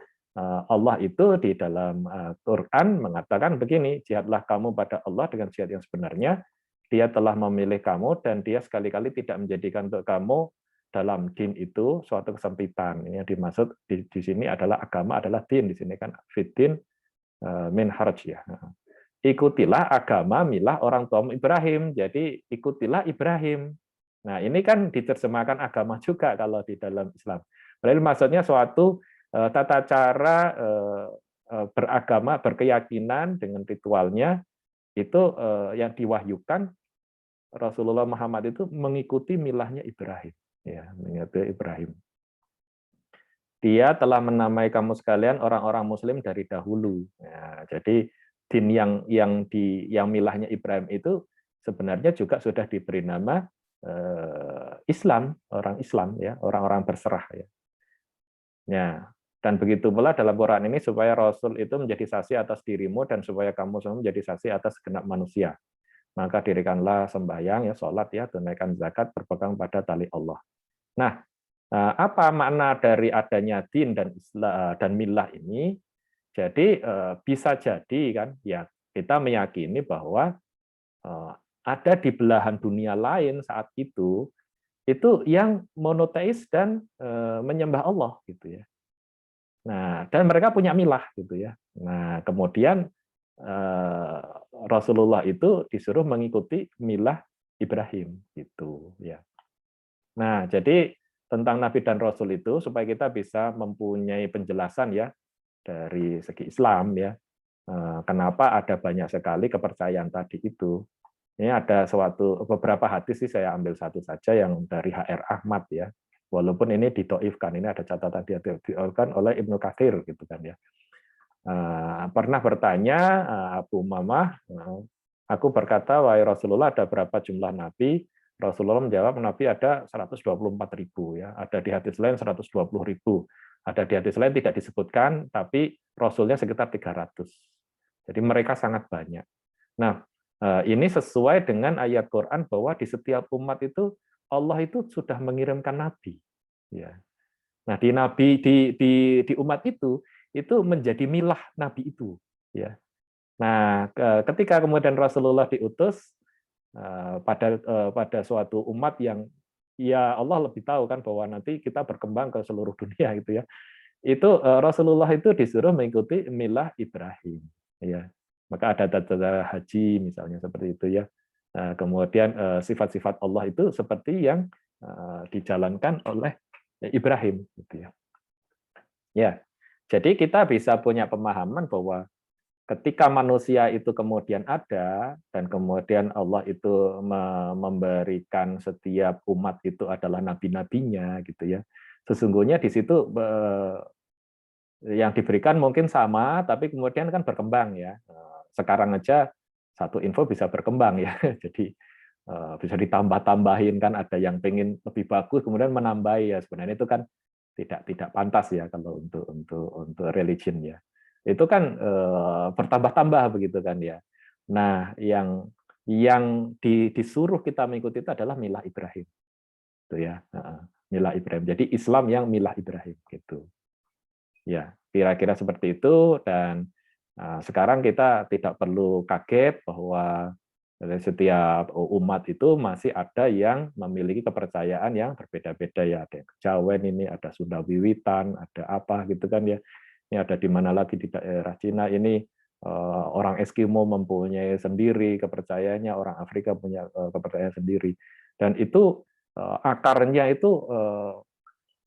Allah itu di dalam Quran mengatakan begini, jihadlah kamu pada Allah dengan jihad yang sebenarnya. Dia telah memilih kamu dan dia sekali-kali tidak menjadikan untuk kamu dalam din itu suatu kesempitan. Ini yang dimaksud di sini adalah agama adalah din, di sini kan fitin min harj, ya. Ikutilah agama milah orang tua Ibrahim. Jadi ikutilah Ibrahim. Nah, ini kan diterjemahkan agama juga kalau di dalam Islam. Berarti maksudnya suatu tata cara beragama, berkeyakinan dengan ritualnya, itu yang diwahyukan Rasulullah Muhammad itu mengikuti milahnya Ibrahim, ya, mengikuti Ibrahim. Dia telah menamai kamu sekalian orang-orang Muslim dari dahulu. Ya, jadi din yang milahnya Ibrahim itu sebenarnya juga sudah diberi nama Islam, orang Islam, ya, orang-orang berserah, ya. Ya. Dan begitu pula dalam Quran ini, supaya Rasul itu menjadi saksi atas dirimu dan supaya kamu semua menjadi saksi atas segenap manusia. Maka dirikanlah sembahyang, ya, sholat, ya, tunaikan zakat, berpegang pada tali Allah. Nah, apa makna dari adanya din dan milah ini? Jadi bisa jadi kan, ya, kita meyakini bahwa ada di belahan dunia lain saat itu yang monoteis dan menyembah Allah gitu, ya. Nah, dan mereka punya milah gitu, ya. Nah, kemudian Rasulullah itu disuruh mengikuti milah Ibrahim gitu, ya. Nah, jadi tentang Nabi dan Rasul itu supaya kita bisa mempunyai penjelasan, ya, dari segi Islam, ya. Kenapa ada banyak sekali kepercayaan tadi itu. Ini ada beberapa hadis sih, saya ambil satu saja yang dari HR Ahmad, ya. Walaupun ini didhaifkan, ini ada catatan dia didhaifkan oleh Ibnu Katsir gitu kan, ya. Pernah bertanya Abu Umamah, aku berkata, wahai Rasulullah, ada berapa jumlah nabi? Rasulullah menjawab, nabi ada 124.000, ya. Ada di hadis lain 120.000. Ada di hadis lain tidak disebutkan, tapi Rasulnya sekitar 300. Jadi mereka sangat banyak. Nah, ini sesuai dengan ayat Quran bahwa di setiap umat itu Allah itu sudah mengirimkan nabi, ya. Nah, di umat itu menjadi milah nabi itu, ya. Nah, ketika kemudian Rasulullah diutus pada suatu umat yang, ya, Allah lebih tahu kan bahwa nanti kita berkembang ke seluruh dunia gitu, ya. Itu Rasulullah itu disuruh mengikuti milah Ibrahim, ya. Maka ada tata haji misalnya seperti itu, ya. Kemudian sifat-sifat Allah itu seperti yang dijalankan oleh Ibrahim gitu, ya. Ya. Jadi kita bisa punya pemahaman bahwa ketika manusia itu kemudian ada dan kemudian Allah itu memberikan setiap umat itu adalah nabi-nabinya gitu ya. Sesungguhnya di situ yang diberikan mungkin sama, tapi kemudian kan berkembang ya. Sekarang aja satu info bisa berkembang ya. Jadi bisa ditambah-tambahin kan, ada yang pengen lebih bagus kemudian menambah ya. Sebenarnya itu kan tidak pantas ya kalau untuk religion ya. Itu kan bertambah-tambah begitu kan ya. Nah, yang disuruh kita mengikuti itu adalah milah Ibrahim. Itu ya, milah Ibrahim. Jadi Islam yang milah Ibrahim gitu. Ya, kira-kira seperti itu. Dan sekarang kita tidak perlu kaget bahwa setiap umat itu masih ada yang memiliki kepercayaan yang berbeda-beda ya. Ada yang Kejawen ini, ada Sunda Wiwitan, ada apa gitu kan ya. Ini ada di mana lagi di daerah Cina ini orang Eskimo mempunyai sendiri kepercayaannya, orang Afrika punya kepercayaan sendiri. Dan itu akarnya itu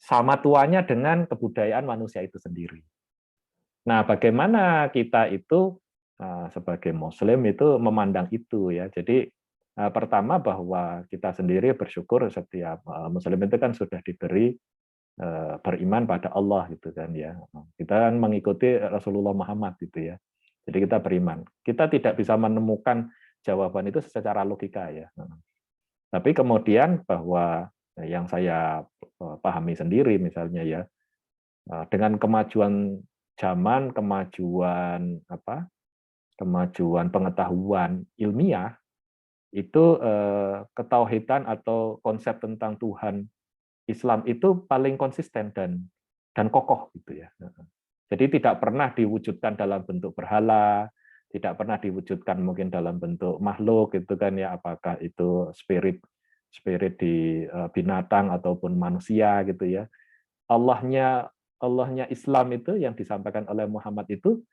sama tuanya dengan kebudayaan manusia itu sendiri. Nah, bagaimana kita itu sebagai Muslim itu memandang itu ya. Jadi pertama bahwa kita sendiri bersyukur setiap Muslim itu kan sudah diberi beriman pada Allah gitu kan ya. Kita kan mengikuti Rasulullah Muhammad gitu ya. Jadi kita beriman. Kita tidak bisa menemukan jawaban itu secara logika ya. Tapi kemudian bahwa yang saya pahami sendiri misalnya ya, dengan kemajuan zaman, kemajuan pengetahuan ilmiah, itu ketauhidan atau konsep tentang Tuhan Islam itu paling konsisten dan kokoh gitu ya. Jadi tidak pernah diwujudkan dalam bentuk berhala, tidak pernah diwujudkan mungkin dalam bentuk makhluk gitu kan ya, apakah itu spirit di binatang ataupun manusia gitu ya. Allahnya Islam itu yang disampaikan oleh Muhammad itu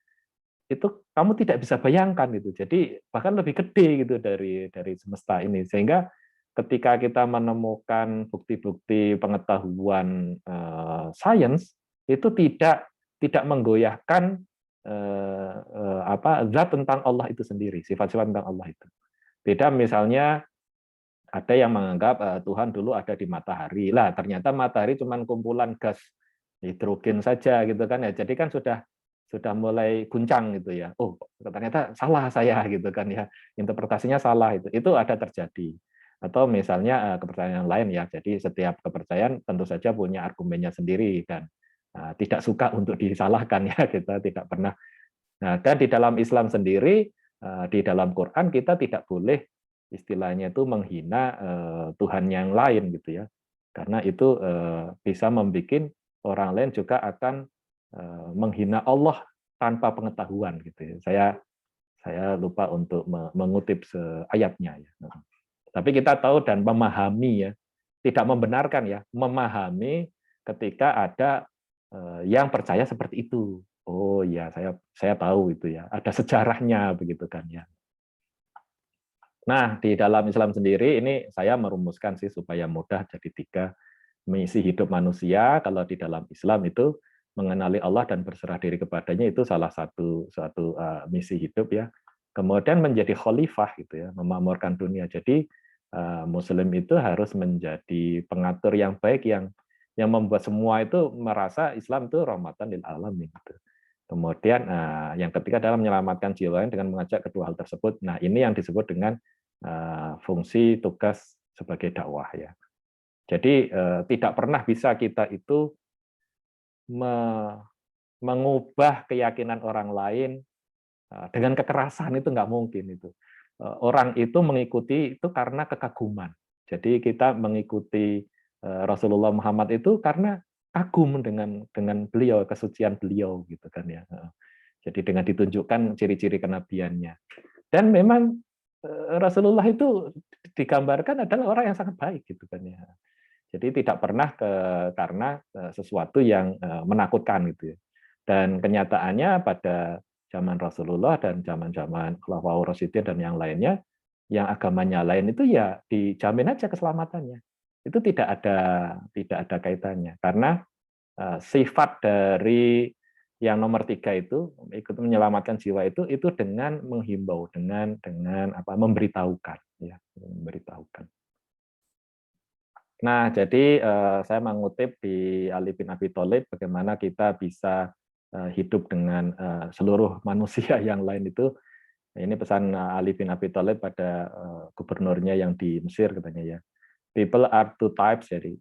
kamu tidak bisa bayangkan itu. Jadi bahkan lebih gede gitu dari semesta ini. Sehingga ketika kita menemukan bukti-bukti pengetahuan sains itu tidak menggoyahkan zat tentang Allah itu sendiri, sifat-sifat tentang Allah itu. Beda misalnya ada yang menganggap Tuhan dulu ada di matahari. Lah ternyata matahari cuma kumpulan gas hidrogen saja gitu kan ya. Jadi kan sudah mulai guncang gitu ya. Oh, ternyata salah saya gitu kan ya. Interpretasinya salah itu. Itu ada terjadi. Atau misalnya kepercayaan yang lain ya. Jadi setiap kepercayaan tentu saja punya argumennya sendiri dan tidak suka untuk disalahkan ya. Kita tidak pernah. Nah, dan di dalam Islam sendiri, di dalam Quran kita tidak boleh istilahnya itu menghina Tuhan yang lain gitu ya. Karena itu bisa membuat orang lain juga akan menghina Allah tanpa pengetahuan gitu ya. Saya lupa untuk mengutip ayatnya ya. Tapi kita tahu dan memahami ya, tidak membenarkan ya, memahami ketika ada yang percaya seperti itu. Oh ya, saya tahu itu ya, ada sejarahnya begitu kan ya. Nah, di dalam Islam sendiri ini saya merumuskan sih supaya mudah jadi 3 misi hidup manusia. Kalau di dalam Islam itu mengenali Allah dan berserah diri kepadanya itu salah satu misi hidup ya. Kemudian menjadi khalifah gitu ya, memakmurkan dunia. Jadi Muslim itu harus menjadi pengatur yang baik yang membuat semua itu merasa Islam itu rahmatan lil alamin gitu. Kemudian yang ketiga adalah menyelamatkan jiwa dengan mengajak kedua hal tersebut. Nah, ini yang disebut dengan fungsi tugas sebagai dakwah ya. Jadi tidak pernah bisa kita itu mengubah keyakinan orang lain dengan kekerasan, itu nggak mungkin itu. Orang itu mengikuti itu karena kekaguman. Jadi kita mengikuti Rasulullah Muhammad itu karena kagum dengan beliau, kesucian beliau gitu kan ya. Jadi dengan ditunjukkan ciri-ciri kenabiannya. Dan memang Rasulullah itu digambarkan adalah orang yang sangat baik gitu kan ya. Jadi tidak pernah karena sesuatu yang menakutkan gitu ya. Dan kenyataannya pada zaman Rasulullah dan zaman-zaman Khulafaur Rasyidin dan yang lainnya, yang agamanya lain itu ya dijamin aja keselamatannya. Itu tidak ada kaitannya karena sifat dari yang nomor 3 itu ikut menyelamatkan jiwa itu dengan menghimbau, dengan apa, memberitahukan, ya, memberitahukan. Nah, jadi saya mengutip di Ali bin Abi Thalib bagaimana kita bisa hidup dengan seluruh manusia yang lain itu. Ini pesan Ali bin Abi Thalib pada gubernurnya yang di Mesir katanya ya. People are two types, jadi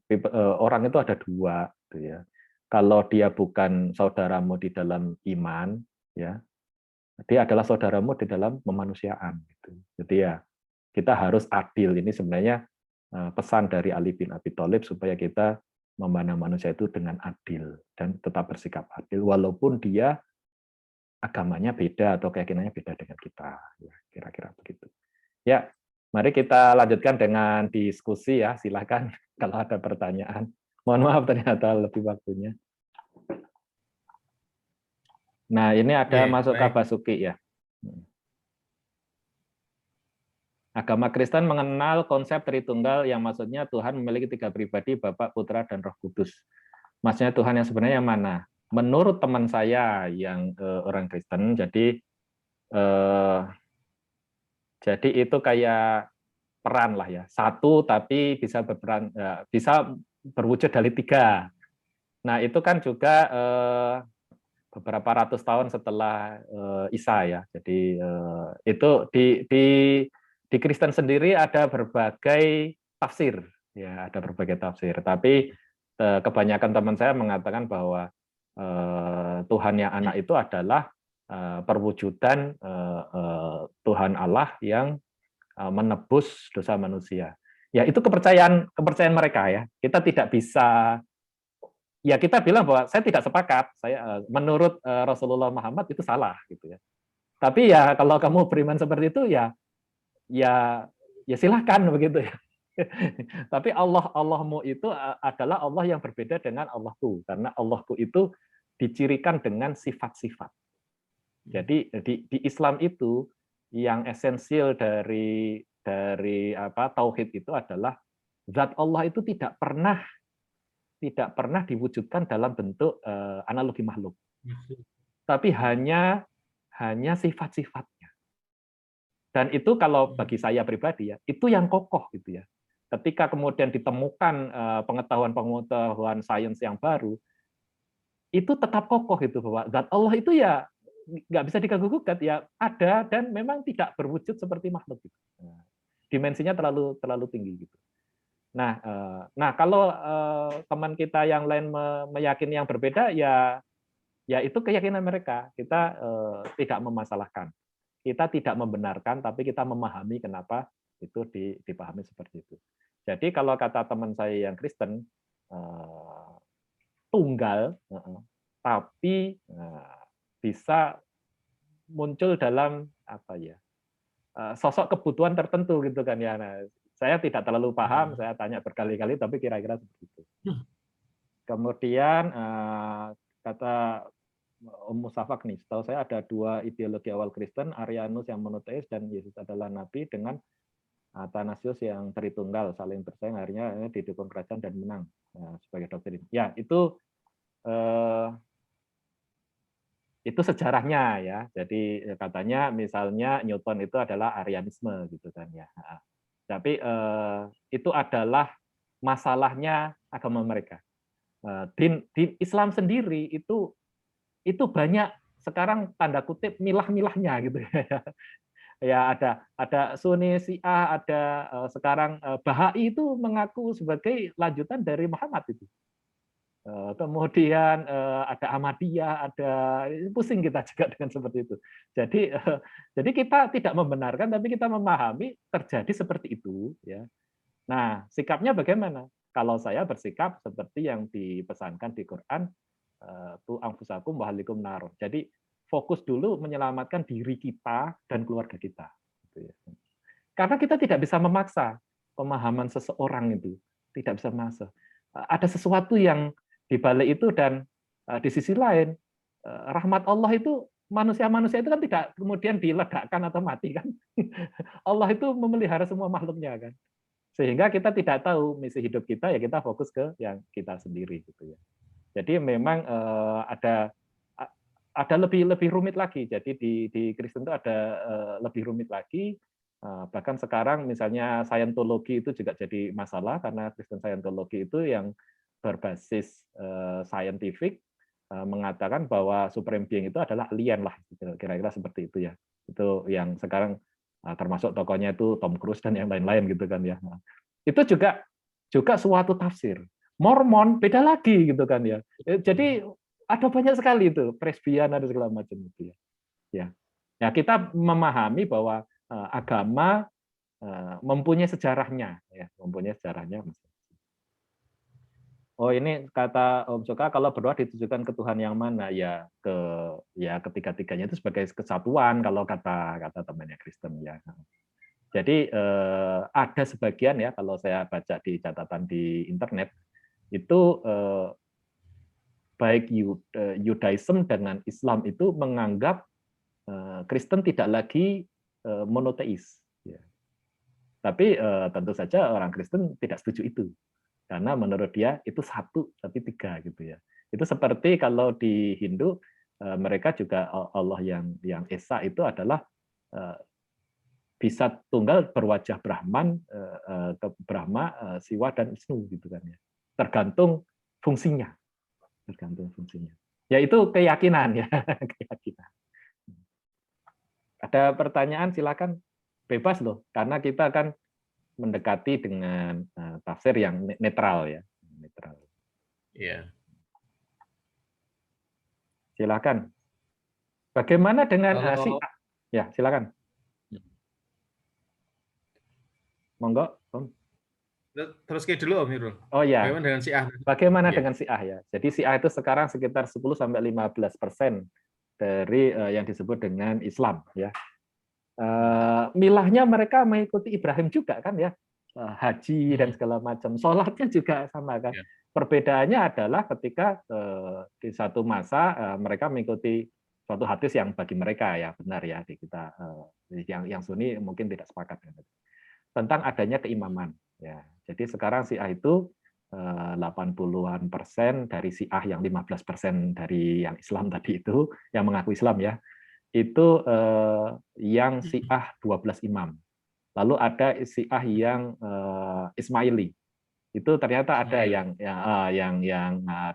orang itu ada dua, gitu ya. Kalau dia bukan saudaramu di dalam iman, ya, dia adalah saudaramu di dalam kemanusiaan. Gitu. Jadi ya kita harus adil. Ini sebenarnya pesan dari Ali bin Abi Thalib supaya kita memandang manusia itu dengan adil dan tetap bersikap adil walaupun dia agamanya beda atau keyakinannya beda dengan kita. Ya, kira-kira begitu. Ya, mari kita lanjutkan dengan diskusi ya. Silakan kalau ada pertanyaan. Mohon maaf ternyata lebih waktunya. Nah, ini ada masuk ke Basuki ya. Agama Kristen mengenal konsep Tritunggal yang maksudnya Tuhan memiliki 3 pribadi, Bapa, Putra, dan Roh Kudus. Maksudnya Tuhan yang sebenarnya yang mana? Menurut teman saya yang orang Kristen, jadi itu kayak peran lah ya, satu tapi bisa berperan, bisa berwujud dari 3. Nah itu kan juga beberapa ratus tahun setelah Isa ya. Jadi itu di Kristen sendiri ada berbagai tafsir, ya ada berbagai tafsir. Tapi kebanyakan teman saya mengatakan bahwa Tuhan yang anak itu adalah perwujudan Tuhan Allah yang menebus dosa manusia. Ya itu kepercayaan mereka ya. Kita tidak bisa, ya kita bilang bahwa saya tidak sepakat. Saya menurut Rasulullah Muhammad itu salah gitu ya. Tapi ya kalau kamu beriman seperti itu ya silahkan begitu ya. Tapi Allahmu itu adalah Allah yang berbeda dengan Allahku, karena Allahku itu dicirikan dengan sifat-sifat. Jadi di Islam itu yang esensial dari apa tauhid itu adalah zat Allah itu tidak pernah diwujudkan dalam bentuk analogi makhluk, tapi hanya sifat-sifatnya. Dan itu kalau bagi saya pribadi ya, itu yang kokoh gitu ya. Ketika kemudian ditemukan pengetahuan sains yang baru, itu tetap kokoh itu bahwa zat Allah itu ya nggak bisa diganggu-gugat, ya ada dan memang tidak berwujud seperti makhluk gitu. Dimensinya terlalu tinggi gitu. Nah kalau teman kita yang lain meyakini yang berbeda ya itu keyakinan mereka. Kita tidak memasalahkan. Kita tidak membenarkan, tapi kita memahami kenapa itu dipahami seperti itu. Jadi kalau kata teman saya yang Kristen, tunggal, tapi bisa muncul dalam apa ya, sosok kebutuhan tertentu gitu kan ya. Nah, saya tidak terlalu paham, saya tanya berkali-kali, tapi kira-kira seperti itu. Kemudian kata Om Musafak nih, setahu saya ada 2 ideologi awal Kristen, Arianus yang monoteis dan Yesus adalah Nabi, dengan Athanasius yang Tritunggal, saling bersaing, akhirnya didukung kerajaan dan menang sebagai doktrin. Ya itu sejarahnya ya. Jadi katanya misalnya Newton itu adalah Arianisme gitu kan ya. Tapi itu adalah masalahnya agama mereka. Di Islam sendiri itu banyak sekarang tanda kutip milah-milahnya gitu ya. Ya ada Sunni, Syiah, ada sekarang Bahai itu mengaku sebagai lanjutan dari Muhammad itu. Kemudian ada Ahmadiyah, ada pusing kita juga dengan seperti itu. Jadi kita tidak membenarkan, tapi kita memahami terjadi seperti itu ya. Nah, sikapnya bagaimana? Kalau saya bersikap seperti yang dipesankan di Quran, tu anfusakum wa ahlikum nar. Jadi fokus dulu menyelamatkan diri kita dan keluarga kita. Karena kita tidak bisa memaksa pemahaman seseorang itu, tidak bisa memaksa. Ada sesuatu yang di balik itu, dan di sisi lain rahmat Allah itu, manusia itu kan tidak kemudian diledakkan atau mati kan. Allah itu memelihara semua makhluknya kan. Sehingga kita tidak tahu misi hidup kita, ya kita fokus ke yang kita sendiri gitu ya. Jadi memang ada lebih rumit lagi. Jadi di Kristen itu ada lebih rumit lagi. Bahkan sekarang misalnya Scientology itu juga jadi masalah karena Kristen Scientology itu yang berbasis scientific mengatakan bahwa supreme being itu adalah alien lah, kira-kira seperti itu ya. Itu yang sekarang termasuk tokohnya itu Tom Cruise dan yang lain-lain gitu kan ya. Itu juga suatu tafsir. Mormon beda lagi gitu kan ya. Jadi ada banyak sekali itu presbian ada segala macam itu ya. Ya kita memahami bahwa agama mempunyai sejarahnya ya, mempunyai sejarahnya. Oh ini kata Om Soka kalau berdoa ditujukan ke Tuhan yang mana ya ketiga-tiganya itu sebagai kesatuan kalau kata temannya Kristen ya. Jadi ada sebagian ya kalau saya baca di catatan di internet itu baik Yudaism dengan Islam itu menganggap Kristen tidak lagi monoteis. Ya. Tapi tentu saja orang Kristen tidak setuju itu. Karena menurut dia itu satu tapi tiga gitu ya. Itu seperti kalau di Hindu mereka juga Allah yang Esa itu adalah bisa tunggal berwajah Brahman, Brahma, Siwa dan Wisnu gitu kan ya. Tergantung fungsinya. Ya itu keyakinan ya, keyakinan. Ada pertanyaan silakan, bebas loh, karena kita kan mendekati dengan tafsir yang netral ya, netral. Iya. Silakan. Bagaimana dengan Syiah? Ya, silakan. Monggo, Om. Terus ke dulu Om Irul. Oh ya. Bagaimana dengan Syiah? Bagaimana dengan Syiah ya? Jadi Syiah itu sekarang sekitar 10-15% dari yang disebut dengan Islam ya. Milahnya mereka mengikuti Ibrahim juga kan ya, haji dan segala macam, sholatnya juga sama kan. Perbedaannya adalah ketika di satu masa mereka mengikuti suatu hadis yang bagi mereka ya benar ya, di kita yang Sunni mungkin tidak sepakat tentang adanya keimaman ya. Jadi sekarang Syiah itu 80-an% dari Syiah yang 15% dari yang Islam tadi itu yang mengaku Islam ya. Itu yang Syiah 12 imam. Lalu ada Syiah yang Ismaili. Itu ternyata ada yang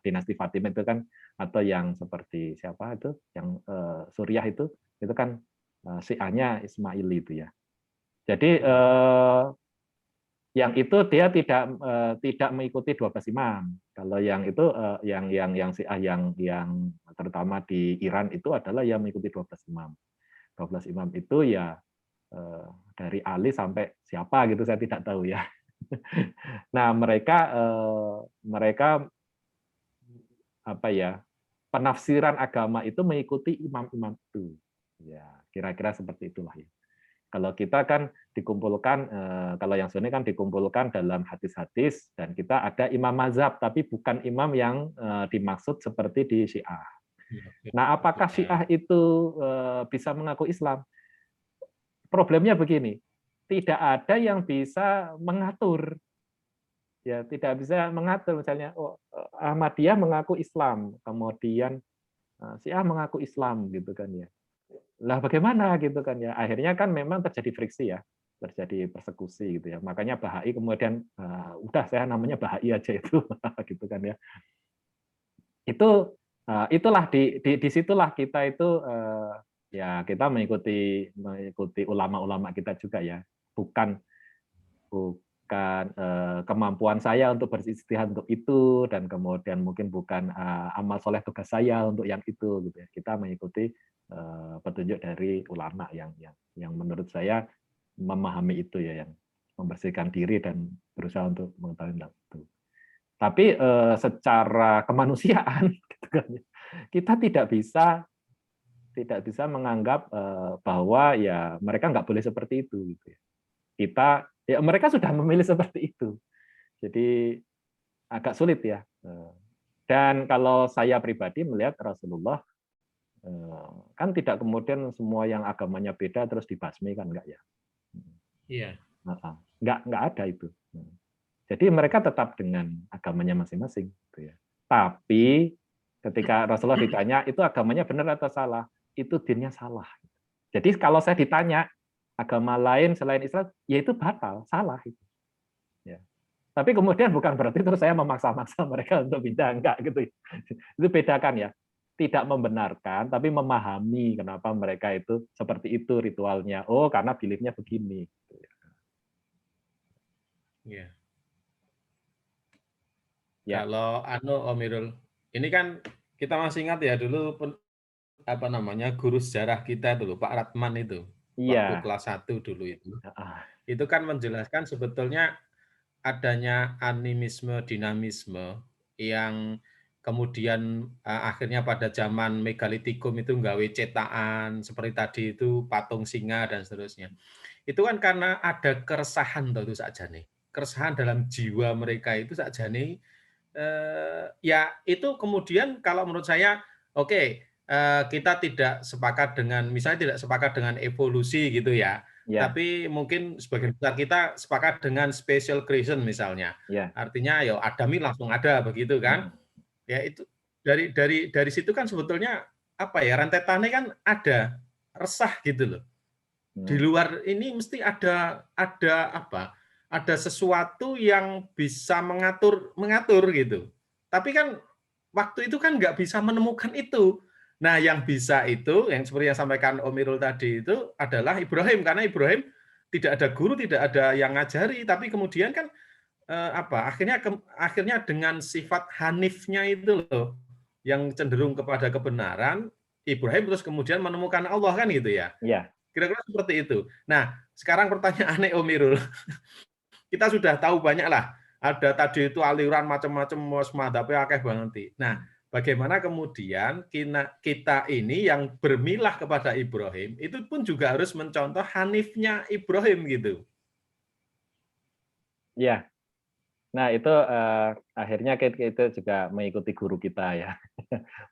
dinasti Fatimid itu kan, atau yang seperti siapa itu, yang Suriah itu kan Syiahnya Ismaili itu ya. Jadi yang itu dia tidak mengikuti 12 imam. Kalau yang itu yang Syiah yang terutama di Iran itu adalah yang mengikuti 12 imam. 12 imam itu ya dari Ali sampai siapa gitu saya tidak tahu ya. Nah, mereka apa ya? Penafsiran agama itu mengikuti imam-imam itu. Ya, kira-kira seperti itulah ya. Kalau kita kan dikumpulkan, kalau yang Sunni kan dikumpulkan dalam hadis-hadis, dan kita ada imam mazhab, tapi bukan imam yang dimaksud seperti di Syiah. Nah, apakah Syiah itu bisa mengaku Islam? Problemnya begini, tidak ada yang bisa mengatur. Ya, tidak bisa mengatur, misalnya Ahmadiyah mengaku Islam, kemudian Syiah mengaku Islam gitu kan ya. Lah bagaimana gitu kan ya, akhirnya kan memang terjadi friksi ya, terjadi persekusi gitu ya, makanya Bahai kemudian udah saya namanya Bahai aja itu gitu kan ya. Itulah disitulah kita itu ya kita mengikuti ulama-ulama kita juga ya, bukan kemampuan saya untuk berijtihad untuk itu, dan kemudian mungkin bukan amal soleh tugas saya untuk yang itu gitu ya. Kita mengikuti petunjuk dari ulama yang menurut saya memahami itu ya, yang membersihkan diri dan berusaha untuk mengetahui tentang itu. Tapi secara kemanusiaan gitu kan, kita tidak bisa menganggap bahwa ya mereka nggak boleh seperti itu gitu ya. Mereka sudah memilih seperti itu. Jadi agak sulit ya. Dan kalau saya pribadi melihat Rasulullah kan tidak kemudian semua yang agamanya beda terus dibasmi kan, enggak ya? Iya. Enggak ada itu. Jadi mereka tetap dengan agamanya masing-masing gitu ya. Tapi Ketika Rasulullah ditanya, itu agamanya benar atau salah? Itu dinnya salah. Jadi kalau saya ditanya, agama lain selain Islam, ya itu batal, salah. Ya. Tapi kemudian bukan berarti terus saya memaksa-maksa mereka untuk pindah, enggak gitu. Itu bedakan ya. Tidak membenarkan, tapi memahami kenapa mereka itu seperti itu ritualnya. Oh, karena beliefnya begini. Ya. Ya. Kalau Om Irul, ini kan kita masih ingat ya dulu guru sejarah kita dulu Pak Ratman itu, waktu Iya. kelas 1 dulu itu kan menjelaskan sebetulnya adanya animisme, dinamisme yang kemudian akhirnya pada zaman megalitikum itu nggawe cetakan seperti tadi itu patung singa dan seterusnya. Itu kan karena ada keresahan itu sakjane. Keresahan dalam jiwa mereka itu sakjane ya itu kemudian kalau menurut saya kita tidak sepakat dengan misalnya tidak sepakat dengan evolusi gitu ya. Tapi mungkin sebagian besar kita sepakat dengan special creation misalnya. Artinya ya Adami langsung ada begitu kan. Ya itu dari situ kan sebetulnya apa ya rentetannya kan ada resah gitu loh. Di luar ini mesti ada apa? Ada sesuatu yang bisa mengatur gitu. Tapi kan waktu itu kan nggak bisa menemukan itu. Nah, yang bisa itu, yang seperti yang sampaikan Om Irul tadi itu adalah Ibrahim, karena Ibrahim tidak ada guru, tidak ada yang ngajari, tapi kemudian kan akhirnya dengan sifat hanifnya itu loh, yang cenderung kepada kebenaran, Ibrahim terus kemudian menemukan Allah kan gitu ya. Kira-kira seperti itu. Nah, sekarang pertanyaannya Om Irul. Kita sudah tahu banyak lah. Ada tadi itu aliran macam-macam madhabnya akeh banget. Nah, bagaimana kemudian kita ini yang bermilah kepada Ibrahim, itu pun juga harus mencontoh hanifnya Ibrahim gitu. Ya. Nah, itu akhirnya kita juga mengikuti guru kita ya.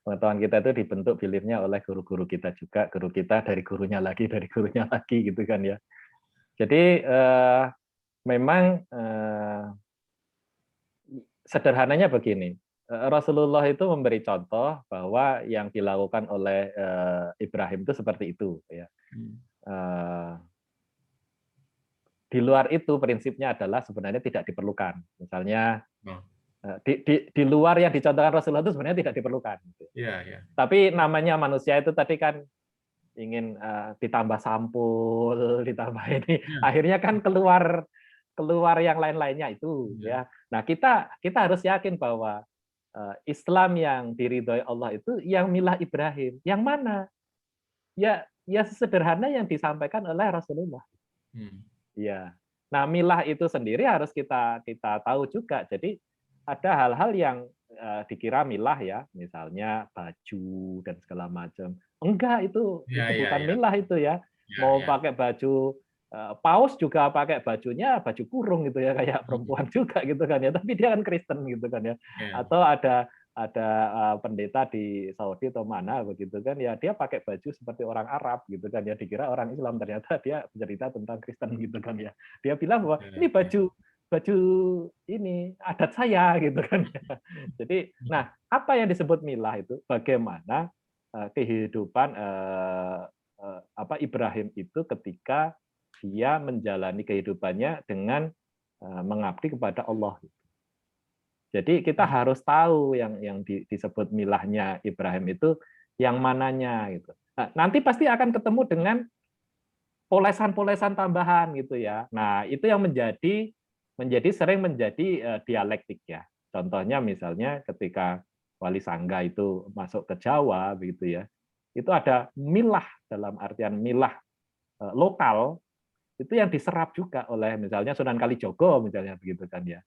Pengetahuan kita itu dibentuk beliefnya oleh guru-guru kita juga, guru kita dari gurunya lagi gitu kan ya. Jadi memang sederhananya begini, Rasulullah itu memberi contoh bahwa yang dilakukan oleh Ibrahim itu seperti itu. Ya. Di luar itu prinsipnya adalah sebenarnya tidak diperlukan. Misalnya di luar yang dicontohkan Rasulullah itu sebenarnya tidak diperlukan. Tapi namanya manusia itu tadi kan ingin ditambah sampul, ditambah ini, akhirnya kan keluar yang lain-lainnya itu. Ya. Nah kita harus yakin bahwa Islam yang diridhoi Allah itu yang milah Ibrahim. Yang mana? Ya sederhana yang disampaikan oleh Rasulullah. Ya. Nah milah itu sendiri harus kita tahu juga. Jadi ada hal-hal yang dikira milah ya, misalnya baju dan segala macam. Enggak, itu bukan milah itu ya. Mau pakai baju paus juga pakai bajunya baju kurung gitu ya, kayak perempuan juga gitu kan ya, tapi dia kan Kristen gitu kan ya. Atau ada pendeta di Saudi atau mana begitu kan ya, dia pakai baju seperti orang Arab gitu kan ya, dikira orang Islam, ternyata dia bercerita tentang Kristen gitu kan ya. Dia bilang bahwa ini baju ini adat saya gitu kan. Jadi, nah apa yang disebut milah itu bagaimana kehidupan Ibrahim itu ketika dia menjalani kehidupannya dengan mengabdi kepada Allah. Jadi kita harus tahu yang disebut milahnya Ibrahim itu yang mananya gitu. Nah, nanti pasti akan ketemu dengan polesan-polesan tambahan gitu ya. Nah, itu yang sering menjadi dialektik ya. Contohnya misalnya ketika Wali Sangga itu masuk ke Jawa begitu ya. Itu ada milah, dalam artian milah lokal itu yang diserap juga oleh misalnya Sunan Kalijogo misalnya begitu kan ya.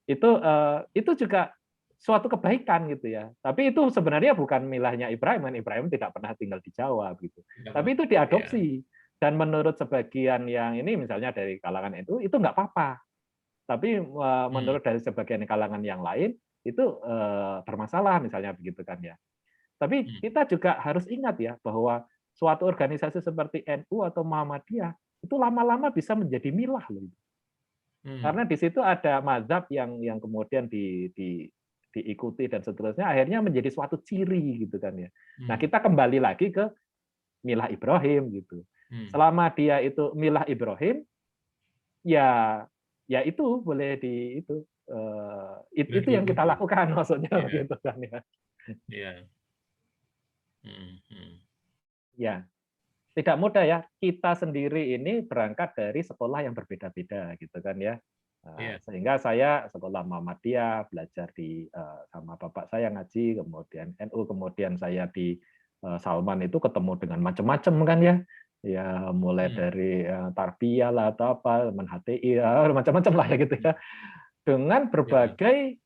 Itu juga suatu kebaikan gitu ya. Tapi itu sebenarnya bukan milahnya Ibrahim, Ibrahim tidak pernah tinggal di Jawa gitu. Tapi itu diadopsi. Dan menurut sebagian yang ini misalnya dari kalangan itu nggak apa-apa. Tapi menurut dari sebagian kalangan yang lain itu bermasalah misalnya begitu kan ya. Tapi kita juga harus ingat ya bahwa suatu organisasi seperti NU atau Muhammadiyah itu lama-lama bisa menjadi milah loh. Karena di situ ada mazhab yang kemudian diikuti dan seterusnya, akhirnya menjadi suatu ciri gitu kan ya. Nah, kita kembali lagi ke milah Ibrahim gitu. Selama dia itu milah Ibrahim, ya itu boleh di itu yang kita lakukan maksudnya begitu kan ya. Iya. Ya, tidak mudah ya. Kita sendiri ini berangkat dari sekolah yang berbeda-beda gitu kan ya. Sehingga saya sekolah Muhammadiyah, belajar sama bapak saya ngaji, kemudian NU, kemudian saya di Salman itu ketemu dengan macam-macam kan ya. Ya mulai dari tarbiyah lah atau apa, HTI, macam-macam lah ya gitu ya. Dengan berbagai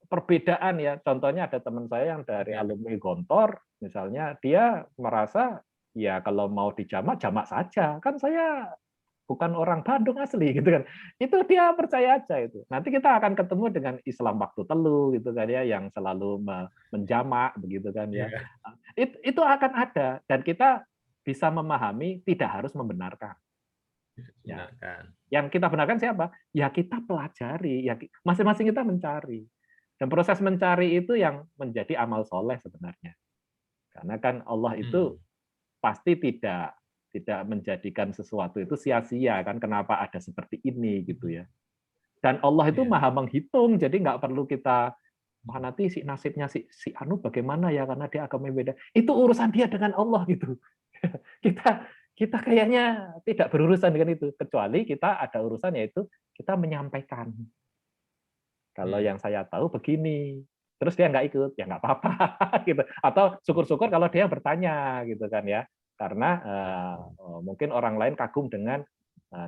perbedaan ya. Contohnya ada teman saya yang dari alumni Gontor, misalnya dia merasa ya kalau mau dijamak jamak saja. Kan saya bukan orang Bandung asli gitu kan. Itu dia percaya aja itu. Nanti kita akan ketemu dengan Islam waktu telu gitu kan ya, yang selalu menjamak begitu kan ya. Itu akan ada dan kita bisa memahami, tidak harus membenarkan. Ya. Yang kita benarkan siapa? Ya kita pelajari, ya masing-masing kita mencari. Dan proses mencari itu yang menjadi amal soleh sebenarnya. Karena kan Allah itu pasti tidak menjadikan sesuatu itu sia-sia kan, kenapa ada seperti ini gitu ya. Dan Allah itu maha menghitung, jadi nggak perlu kita nanti nasibnya si Anu bagaimana ya karena dia agama beda. Itu urusan dia dengan Allah gitu. kita kayaknya tidak berurusan dengan itu, kecuali kita ada urusan yaitu kita menyampaikan. Kalau yang saya tahu begini, terus dia nggak ikut, ya nggak apa-apa gitu. Atau syukur-syukur kalau dia bertanya gitu kan ya, karena mungkin orang lain kagum dengan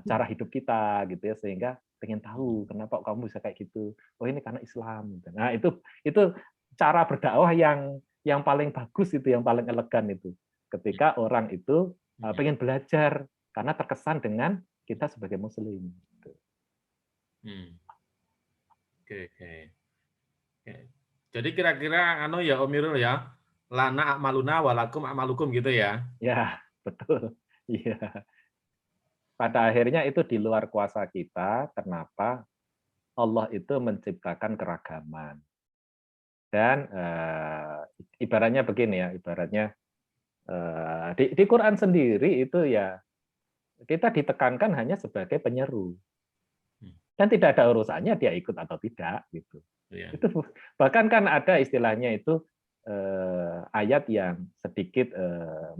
cara hidup kita gitu ya, sehingga pengen tahu kenapa kamu bisa kayak gitu. Oh ini karena Islam. Nah itu cara berdakwah yang paling bagus itu, yang paling elegan itu. Ketika orang itu pengen belajar karena terkesan dengan kita sebagai Muslim. Oke. Jadi kira-kira ya Om Irul ya, lana amaluna walakum amalukum gitu ya? Ya, betul. Iya. Pada akhirnya itu di luar kuasa kita. Kenapa? Allah itu menciptakan keragaman. Dan ibaratnya begini ya, ibaratnya di Quran sendiri itu ya kita ditekankan hanya sebagai penyeru. Dan tidak ada urusannya dia ikut atau tidak gitu. Itu bahkan kan ada istilahnya itu ayat yang sedikit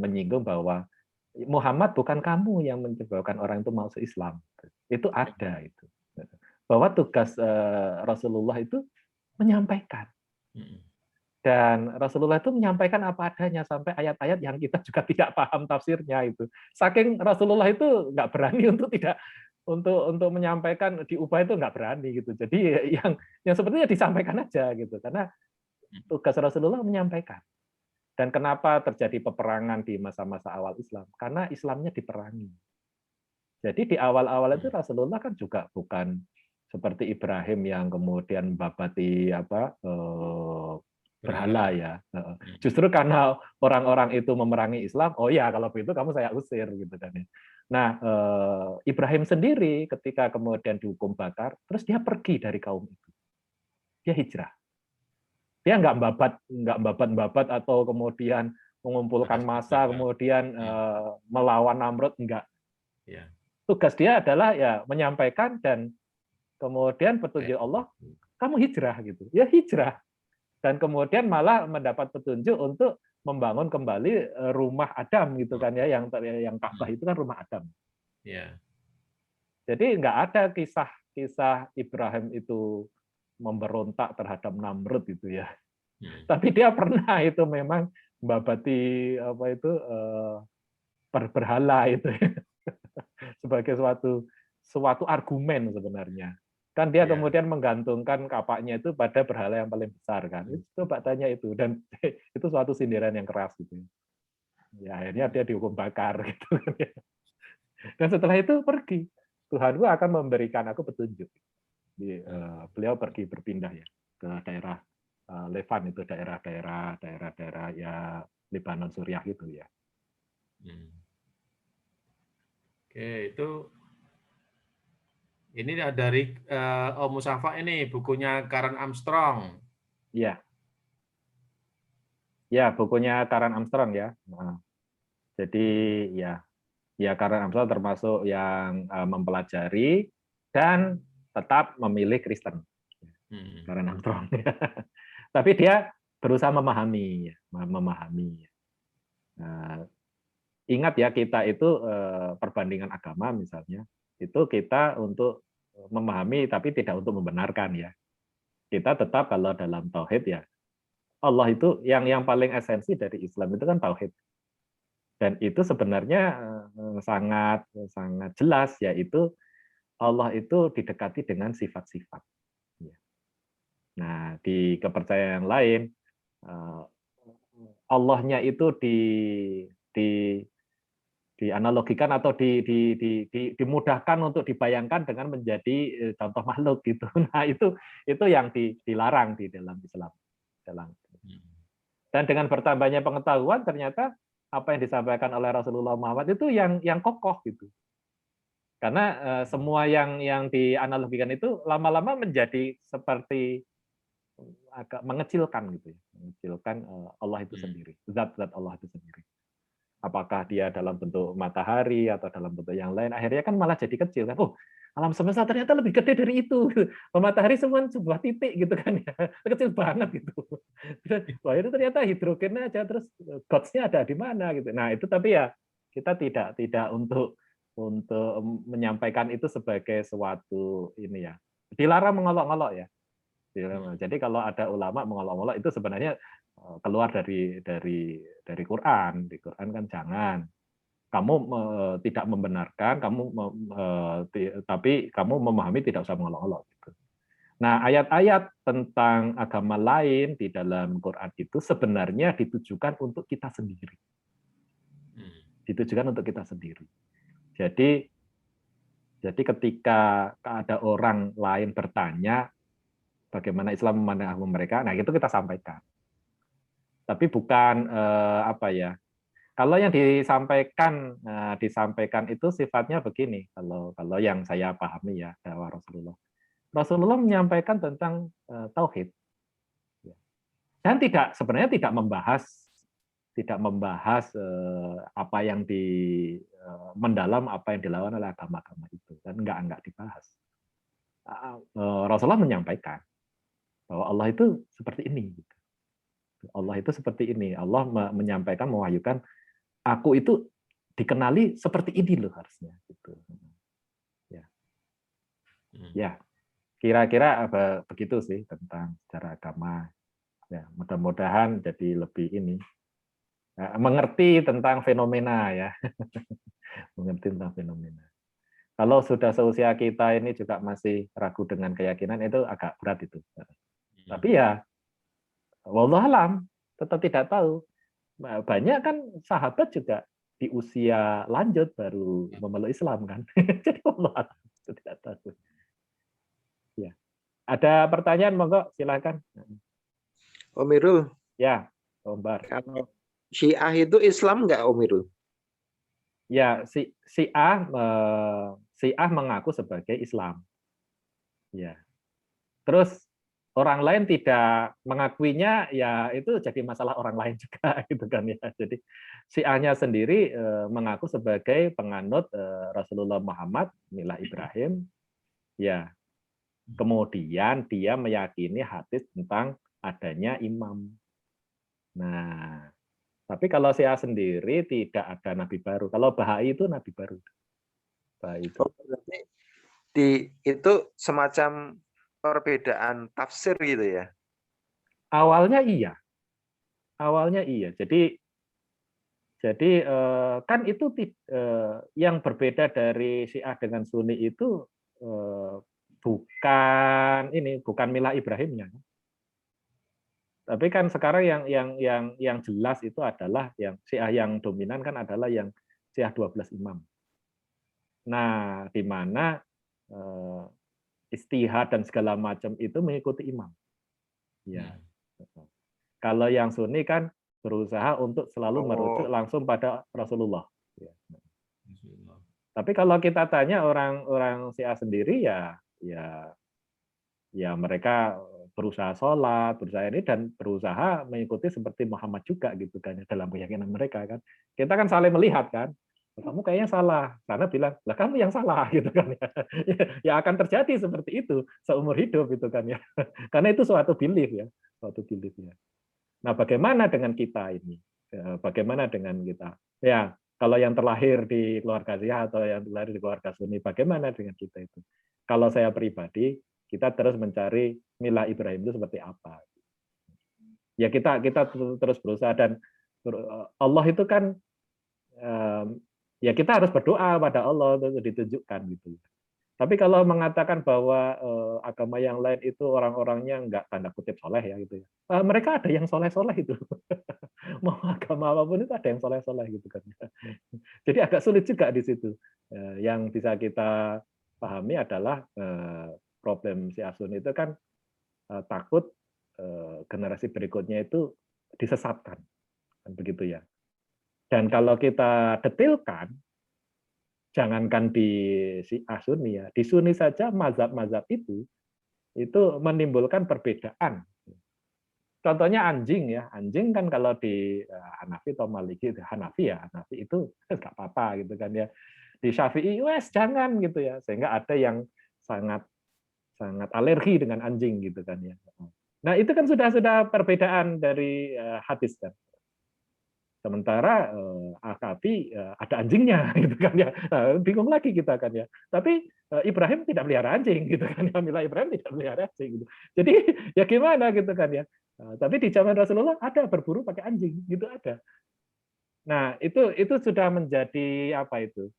menyinggung bahwa Muhammad bukan kamu yang menyebabkan orang itu masuk Islam. Itu ada itu. Bahwa tugas Rasulullah itu menyampaikan. Dan Rasulullah itu menyampaikan apa adanya sampai ayat-ayat yang kita juga tidak paham tafsirnya itu. Saking Rasulullah itu nggak berani untuk menyampaikan diubah itu nggak berani gitu. Jadi yang sepertinya disampaikan aja gitu, karena tugas Rasulullah menyampaikan. Dan kenapa terjadi peperangan di masa-masa awal Islam? Karena Islamnya diperangi. Jadi di awal-awal itu Rasulullah kan juga bukan seperti Ibrahim yang kemudian babati berhala ya. Justru karena orang-orang itu memerangi Islam, oh ya kalau begitu kamu saya usir gitu kan. Nah, Ibrahim sendiri ketika kemudian dihukum bakar, terus dia pergi dari kaum itu. Dia hijrah. Dia nggak babat atau kemudian mengumpulkan massa, kemudian melawan Namrud, enggak. Tugas dia adalah ya menyampaikan dan kemudian petunjuk Allah, kamu hijrah gitu. Ya hijrah. Dan kemudian malah mendapat petunjuk untuk membangun kembali rumah Adam gitu kan ya, yang Ka'bah itu kan rumah Adam. Jadi nggak ada kisah Ibrahim itu memberontak terhadap Namrud itu ya. Tapi dia pernah itu memang membabati berhala itu sebagai suatu argumen sebenarnya. Kan dia kemudian menggantungkan kapaknya itu pada berhala yang paling besar kan. Coba tanya itu, dan itu suatu sindiran yang keras gitu. Ya akhirnya dia dihukum bakar gitu. Dan setelah itu pergi. Tuhanku akan memberikan aku petunjuk. Beliau pergi berpindah ya ke daerah Levan, itu daerah ya Lebanon Suriah gitu ya. Oke, itu Ini dari Om Musafa ini bukunya Karen Armstrong. Iya. Ya, bukunya Karen Armstrong ya. Nah, jadi ya Karen Armstrong termasuk yang mempelajari dan tetap memilih Kristen. Karen Armstrong. Tapi dia berusaha memahami, memahami. Nah, ingat ya, kita itu perbandingan agama misalnya, itu kita untuk memahami tapi tidak untuk membenarkan ya. Kita tetap kalau dalam tauhid ya, Allah itu yang paling esensi dari Islam itu kan tauhid. Dan itu sebenarnya sangat sangat jelas, yaitu Allah itu didekati dengan sifat-sifat. Nah, di kepercayaan lain, Allahnya itu dianalogikan atau dimudahkan untuk dibayangkan dengan menjadi contoh makhluk gitu. Nah, itu yang dilarang di dalam Islam. Dan dengan bertambahnya pengetahuan, ternyata apa yang disampaikan oleh Rasulullah Muhammad itu yang kokoh gitu. Karena semua yang dianalogikan itu lama-lama menjadi seperti agak mengecilkan gitu ya, mengecilkan Allah itu sendiri, zat Allah itu sendiri. Apakah dia dalam bentuk matahari atau dalam bentuk yang lain, akhirnya kan malah jadi kecil kan. Oh, alam semesta ternyata lebih gede dari itu. Matahari semua sebuah titik gitu kan ya, kecil banget gitu. Wah, itu ternyata hidrogennya aja, terus gods-nya ada di mana gitu. Nah, itu tapi ya kita tidak untuk menyampaikan itu sebagai suatu ini ya. Dilarang mengolok-olok ya. Jadi kalau ada ulama mengolok-olok itu sebenarnya keluar dari Quran. Di Quran kan jangan. Kamu tidak membenarkan, tapi kamu memahami tidak usah mengolok-olok. Gitu. Nah, ayat-ayat tentang agama lain di dalam Quran itu sebenarnya ditujukan untuk kita sendiri. Ditujukan untuk kita sendiri. Jadi ketika ada orang lain bertanya bagaimana Islam memandang agama mereka, nah itu kita sampaikan. Tapi bukan apa ya? Kalau yang disampaikan itu sifatnya begini. Kalau yang saya pahami ya dakwah Rasulullah. Rasulullah menyampaikan tentang tauhid dan sebenarnya tidak membahas apa yang mendalam apa yang dilakukan oleh agama-agama itu, dan enggak dibahas. Rasulullah menyampaikan bahwa Allah itu seperti ini. Allah itu seperti ini. Allah menyampaikan, mewahyukan, aku itu dikenali seperti ini loh harusnya. Gitu. Ya, kira-kira begitu sih tentang sejarah agama. Ya, mudah-mudahan jadi lebih ini mengerti tentang fenomena ya, mengerti tentang fenomena. Kalau sudah seusia kita ini juga masih ragu dengan keyakinan, itu agak berat itu. Tapi ya, wallahualam, tetap tidak tahu. Banyak kan sahabat juga di usia lanjut baru memeluk Islam kan. Jadi wallahualam, tidak tahu. Ya. Ada pertanyaan, monggo silakan. Om Irul. Ya, Om Bar. Kalau Syiah itu Islam nggak, Om Irul? Ya, Syiah mengaku sebagai Islam. Ya. Terus orang lain tidak mengakuinya, ya itu jadi masalah orang lain juga gitu kan ya. Jadi Syiahnya sendiri mengaku sebagai penganut Rasulullah Muhammad, Milah Ibrahim. Ya. Kemudian dia meyakini hadis tentang adanya imam. Nah, tapi kalau Syiah sendiri tidak ada nabi baru. Kalau Bahai itu nabi baru. Bahai itu. Berarti itu semacam perbedaan tafsir gitu ya? Awalnya iya. Jadi kan itu yang berbeda dari Syiah dengan Sunni itu bukan milah Ibrahimnya. Tapi kan sekarang yang jelas itu adalah yang Syiah yang dominan kan adalah yang Syiah 12 imam. Nah, di mana istihad dan segala macam itu mengikuti imam. Ya. Kalau yang Sunni kan berusaha untuk selalu merujuk langsung pada Rasulullah. Tapi kalau kita tanya orang-orang Syiah sendiri ya mereka berusaha sholat, berusaha ini dan berusaha mengikuti seperti Muhammad juga gitu kan dalam keyakinan mereka kan. Kita kan saling melihat kan. Kamu kayaknya salah. Karena bilang, lah kamu yang salah gitu kan ya. Ya akan terjadi seperti itu seumur hidup itu kan ya. Karena itu suatu belief ya, suatu belief ya. Nah, bagaimana dengan kita ini? Bagaimana dengan kita? Ya, kalau yang terlahir di keluarga Syiah atau yang terlahir di keluarga Sunni, bagaimana dengan kita itu? Kalau saya pribadi, kita terus mencari milah Ibrahim itu seperti apa. Ya kita terus berusaha dan Allah itu kan ya kita harus berdoa pada Allah untuk ditunjukkan gitu. Tapi kalau mengatakan bahwa agama yang lain itu orang-orangnya nggak tanda kutip soleh ya gitu ya. Mereka ada yang soleh-soleh itu. Mau agama apapun itu ada yang soleh-soleh gitu kan. Jadi agak sulit juga di situ. Yang bisa kita pahami adalah problem Syiah Sunni itu kan takut generasi berikutnya itu disesatkan. Kan begitu ya. Dan kalau kita detailkan, jangankan di Syiah Sunni ya, di Sunni saja mazhab-mazhab itu menimbulkan perbedaan. Contohnya anjing ya, anjing kan kalau di Hanafi atau Maliki, Hanafi itu nggak apa-apa gitu kan ya. Di Syafi'i wes jangan gitu ya, sehingga ada yang sangat alergi dengan anjing gitu kan ya. Nah itu kan sudah perbedaan dari hadis kan. Sementara Al-Kahfi ada anjingnya gitu kan ya. Bingung lagi kita kan ya. Tapi Ibrahim tidak melihara anjing gitu kan ya. Milah Ibrahim tidak melihara anjing gitu. Jadi ya gimana gitu kan ya. Tapi di zaman Rasulullah ada berburu pakai anjing gitu ada. Nah, itu sudah menjadi apa itu?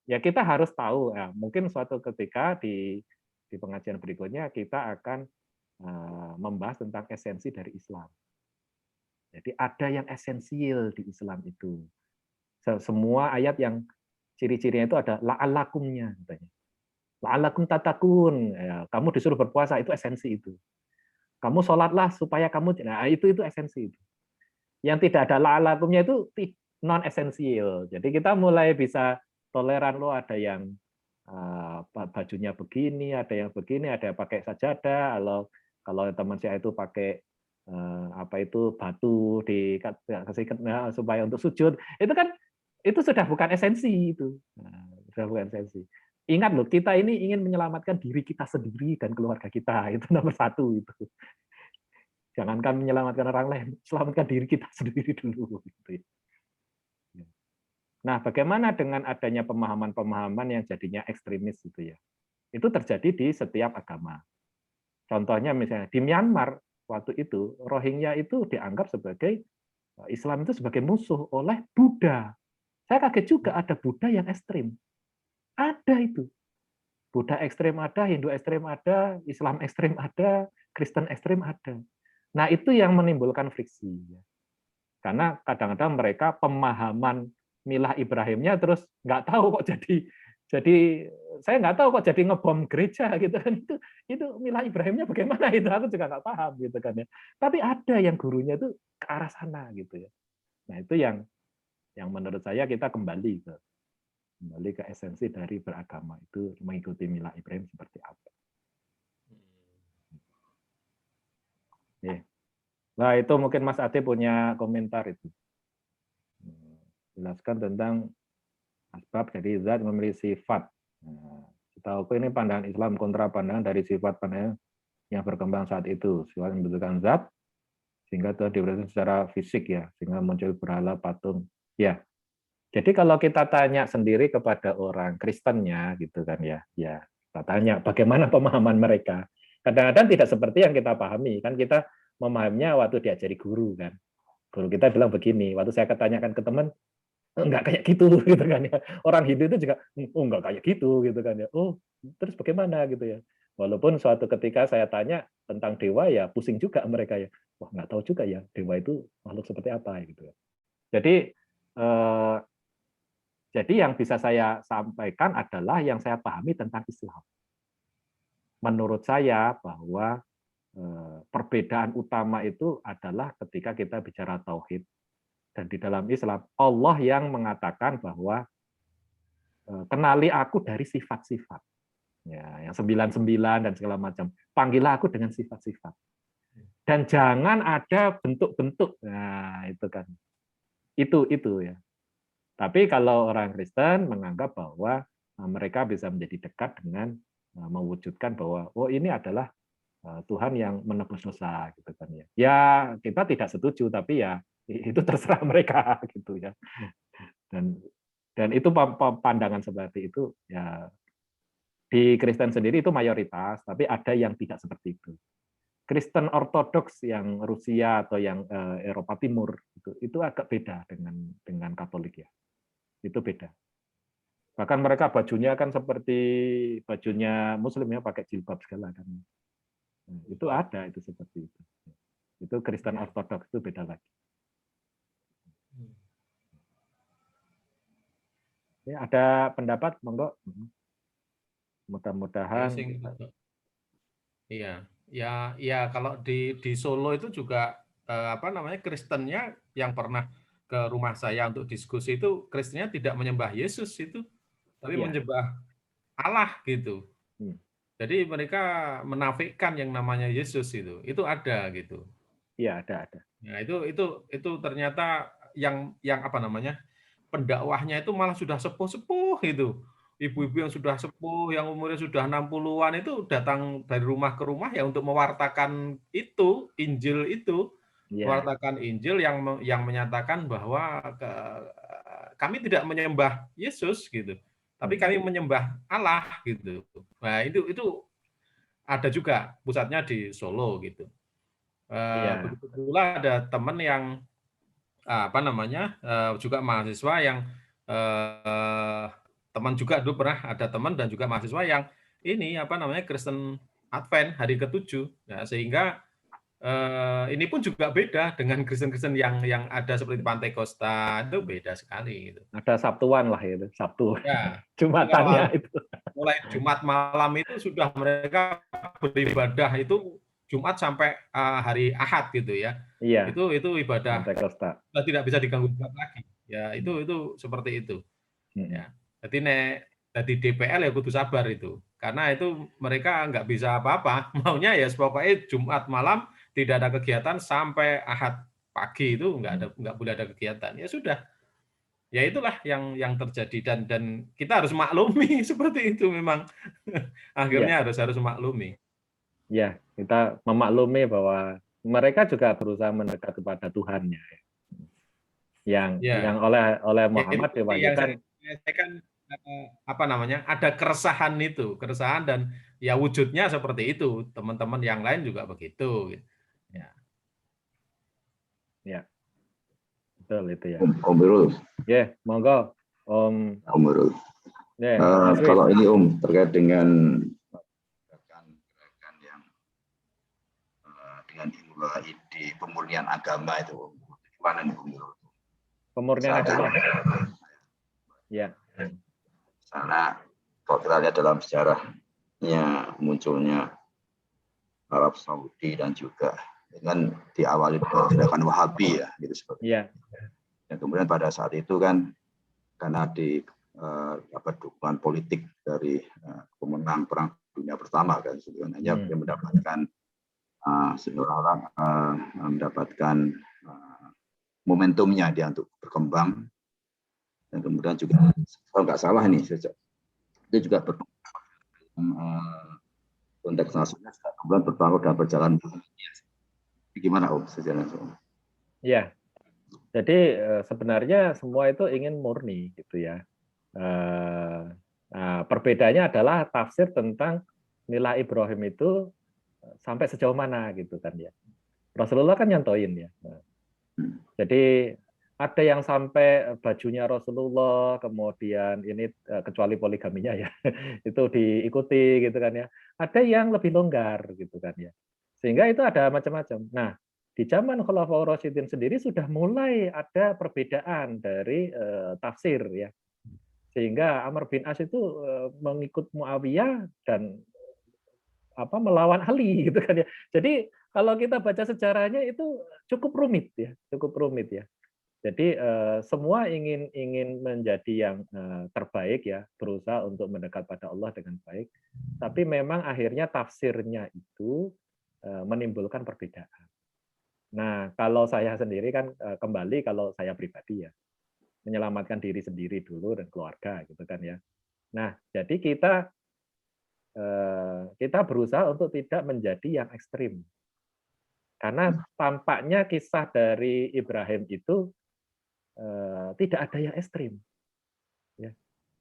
Ya kita harus tahu ya, mungkin suatu ketika di pengajian berikutnya kita akan membahas tentang esensi dari Islam. Jadi ada yang esensial di Islam itu. Semua ayat yang ciri-cirinya itu ada la'allakumnya katanya. La'allakum tatakun. Ya, kamu disuruh berpuasa itu esensi itu. Kamu sholatlah supaya kamu, nah itu esensi itu. Yang tidak ada la'allakumnya itu non esensial. Jadi kita mulai bisa toleran loh, ada yang bajunya begini, ada yang begini, ada yang pakai sajadah, kalau teman saya itu pakai apa itu batu dikasih supaya untuk sujud, itu sudah bukan esensi itu. Sudah bukan esensi. Ingat loh, kita ini ingin menyelamatkan diri kita sendiri dan keluarga kita, itu nomor satu itu. Jangankan menyelamatkan orang lain, selamatkan diri kita sendiri dulu. Gitu. Nah, bagaimana dengan adanya pemahaman-pemahaman yang jadinya ekstremis gitu ya? Itu terjadi di setiap agama. Contohnya misalnya di Myanmar waktu itu Rohingya itu dianggap sebagai Islam itu sebagai musuh oleh Buddha. Saya kaget juga ada Buddha yang ekstrim. Ada itu. Buddha ekstrim ada, Hindu ekstrim ada, Islam ekstrim ada, Kristen ekstrim ada. Nah, itu yang menimbulkan friksi. Karena kadang-kadang mereka pemahaman milah Ibrahimnya terus nggak tahu kok jadi saya nggak tahu kok jadi ngebom gereja gitu kan, itu milah Ibrahimnya bagaimana itu aku juga nggak paham gitu kan ya. Tapi ada yang gurunya itu ke arah sana gitu ya. Nah itu yang menurut saya kita kembali ke esensi dari beragama itu mengikuti milah Ibrahim seperti apa. Nah itu mungkin Mas Ade punya komentar itu. Jelaskan tentang asbab jadi zat memiliki sifat. Setahu ini pandangan Islam kontra pandangan dari sifat pandangan yang berkembang saat itu. Sifat membutuhkan zat sehingga itu diberitakan secara fisik ya, sehingga muncul berhala patung. Ya. Jadi kalau kita tanya sendiri kepada orang Kristennya gitu kan ya, kita tanya bagaimana pemahaman mereka. Kadang-kadang tidak seperti yang kita pahami. Kan kita memahaminya waktu diajari guru kan. Guru kita bilang begini, waktu saya tanyakan ke teman, enggak kayak gitu gitu kan ya. Orang Hindu itu juga enggak kayak gitu kan ya. Oh, terus bagaimana gitu ya. Walaupun suatu ketika saya tanya tentang dewa ya pusing juga mereka ya. Wah, enggak tahu juga ya dewa itu makhluk seperti apa gitu ya. Jadi yang bisa saya sampaikan adalah yang saya pahami tentang Islam. Menurut saya bahwa perbedaan utama itu adalah ketika kita bicara tauhid. Dan di dalam Islam, Allah yang mengatakan bahwa kenali aku dari sifat-sifat. Ya, yang 99 dan segala macam. Panggillah aku dengan sifat-sifat. Dan jangan ada bentuk-bentuk. Nah, itu kan. Itu ya. Tapi kalau orang Kristen menganggap bahwa mereka bisa menjadi dekat dengan mewujudkan bahwa ini adalah Tuhan yang menebus dosa gitu kan ya. Ya, kita tidak setuju tapi ya itu terserah mereka gitu ya. Dan itu pandangan seperti itu ya. Di Kristen sendiri itu mayoritas, tapi ada yang tidak seperti itu. Kristen Ortodoks yang Rusia atau yang Eropa Timur itu agak beda dengan Katolik ya. Itu beda. Bahkan mereka bajunya kan seperti bajunya Muslim ya, pakai jilbab segala kan. Itu ada itu seperti itu. Itu Kristen Ortodoks itu beda lagi. Ya, ada pendapat, monggo. Mudah-mudahan. Iya, ya kalau di Solo itu juga Kristennya yang pernah ke rumah saya untuk diskusi itu Kristennya tidak menyembah Yesus itu, tapi menyembah Allah gitu. Jadi mereka menafikan yang namanya Yesus itu ada gitu. Iya, ada. Nah, itu ternyata yang pendakwahnya itu malah sudah sepuh-sepuh itu. Ibu-ibu yang sudah sepuh, yang umurnya sudah 60-an itu datang dari rumah ke rumah ya untuk mewartakan itu, Injil itu. Mewartakan Injil yang menyatakan bahwa kami tidak menyembah Yesus gitu. Tapi kami menyembah Allah gitu. Nah, itu ada juga pusatnya di Solo gitu. Begitu pula ada teman yang juga mahasiswa yang teman juga dulu pernah ada teman dan juga mahasiswa yang ini Kristen Advent hari ke-7. Nah, sehingga ini pun juga beda dengan Kristen-Kristen yang ada seperti Pantai Costa, itu beda sekali gitu. Ada Sabtuan lah itu, Sabtu. Ya, Jumatannya itu. Mulai Jumat malam itu sudah mereka beribadah itu Jumat sampai hari Ahad gitu ya. Iya. Itu ibadah Pantai Costa. Sudah tidak bisa diganggu lagi. Ya, itu seperti itu. Ya. Jadi DPL ya kudu sabar itu. Karena itu mereka nggak bisa apa-apa. Maunya ya pokoknya Jumat malam tidak ada kegiatan sampai Ahad pagi itu nggak boleh ada kegiatan. Ya sudah. Ya itulah yang terjadi dan kita harus maklumi seperti itu memang. Akhirnya harus maklumi. Ya, kita memaklumi bahwa mereka juga berusaha mendekat kepada Tuhannya. Yang oleh Muhammad diwahyukan. Saya kan ada keresahan dan ya wujudnya seperti itu. Teman-teman yang lain juga begitu. Ya. Betul itu ya. Om Birul. Ya, monggo Om Birul. Yeah, kalau ini terkait dengan gerakan yang dengan ide pemurnian agama itu, gimana nih Om Birul? Pemurnian agama. Ya. Karena kalau kita lihat dalam sejarahnya munculnya Arab Saudi dan juga dengan diawali gerakan Wahabi ya, gitu seperti. Iya. Dan kemudian pada saat itu kan karena dukungan politik dari pemenang Perang Dunia Pertama kan sebenarnya dia mendapatkan seorang mendapatkan momentumnya dia untuk berkembang dan kemudian juga kalau nggak salah nih dia juga konteks nasional kemudian berpengaruh dan berjalan. Gimana Om sejarah? Ya, jadi sebenarnya semua itu ingin murni gitu ya. Perbedaannya adalah tafsir tentang nilai Ibrahim itu sampai sejauh mana gitu kan ya. Rasulullah kan nyantoin ya. Jadi ada yang sampai bajunya Rasulullah, kemudian ini kecuali poligaminya ya, itu diikuti gitu kan ya. Ada yang lebih longgar gitu kan ya. Sehingga itu ada macam-macam. Nah, di zaman Khulafaur Rasyidin sendiri sudah mulai ada perbedaan dari tafsir ya. Sehingga Amr bin As itu mengikut Muawiyah dan melawan Ali gitu kan ya. Jadi kalau kita baca sejarahnya itu cukup rumit ya. Jadi semua ingin menjadi yang terbaik ya, berusaha untuk mendekat pada Allah dengan baik. Tapi memang akhirnya tafsirnya itu menimbulkan perbedaan. Nah, kalau saya sendiri kan kembali kalau saya pribadi ya, menyelamatkan diri sendiri dulu dan keluarga gitu kan ya. Nah, jadi kita berusaha untuk tidak menjadi yang ekstrim. Karena tampaknya kisah dari Ibrahim itu tidak ada yang ekstrim, ya.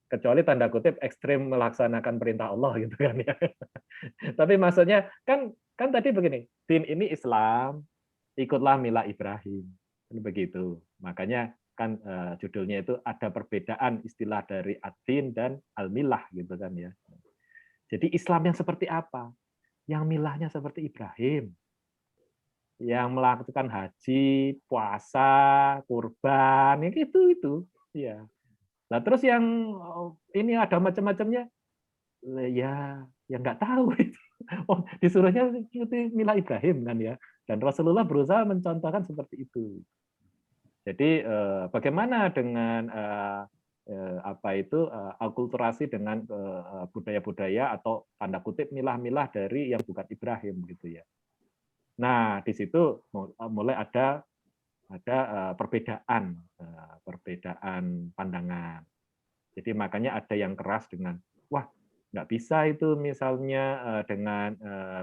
Kecuali tanda kutip ekstrim melaksanakan perintah Allah gitu kan ya. Tapi maksudnya kan tadi begini, din ini Islam, ikutlah milah Ibrahim, begitu. Makanya kan judulnya itu ada perbedaan istilah dari ad-din dan al-milah gitu kan ya. Jadi Islam yang seperti apa? Yang milahnya seperti Ibrahim, yang melakukan haji, puasa, kurban, ya itu, ya. Nah terus yang ini ada macam-macamnya, ya nggak tahu itu. Oh, disuruhnya ikuti milah Ibrahim kan ya. Dan Rasulullah berusaha mencontohkan seperti itu. Jadi bagaimana dengan apa itu akulturasi dengan budaya-budaya atau tanda kutip milah-milah dari yang bukan Ibrahim gitu ya. Nah, di situ mulai ada perbedaan pandangan. Jadi makanya ada yang keras dengan, wah nggak bisa itu misalnya dengan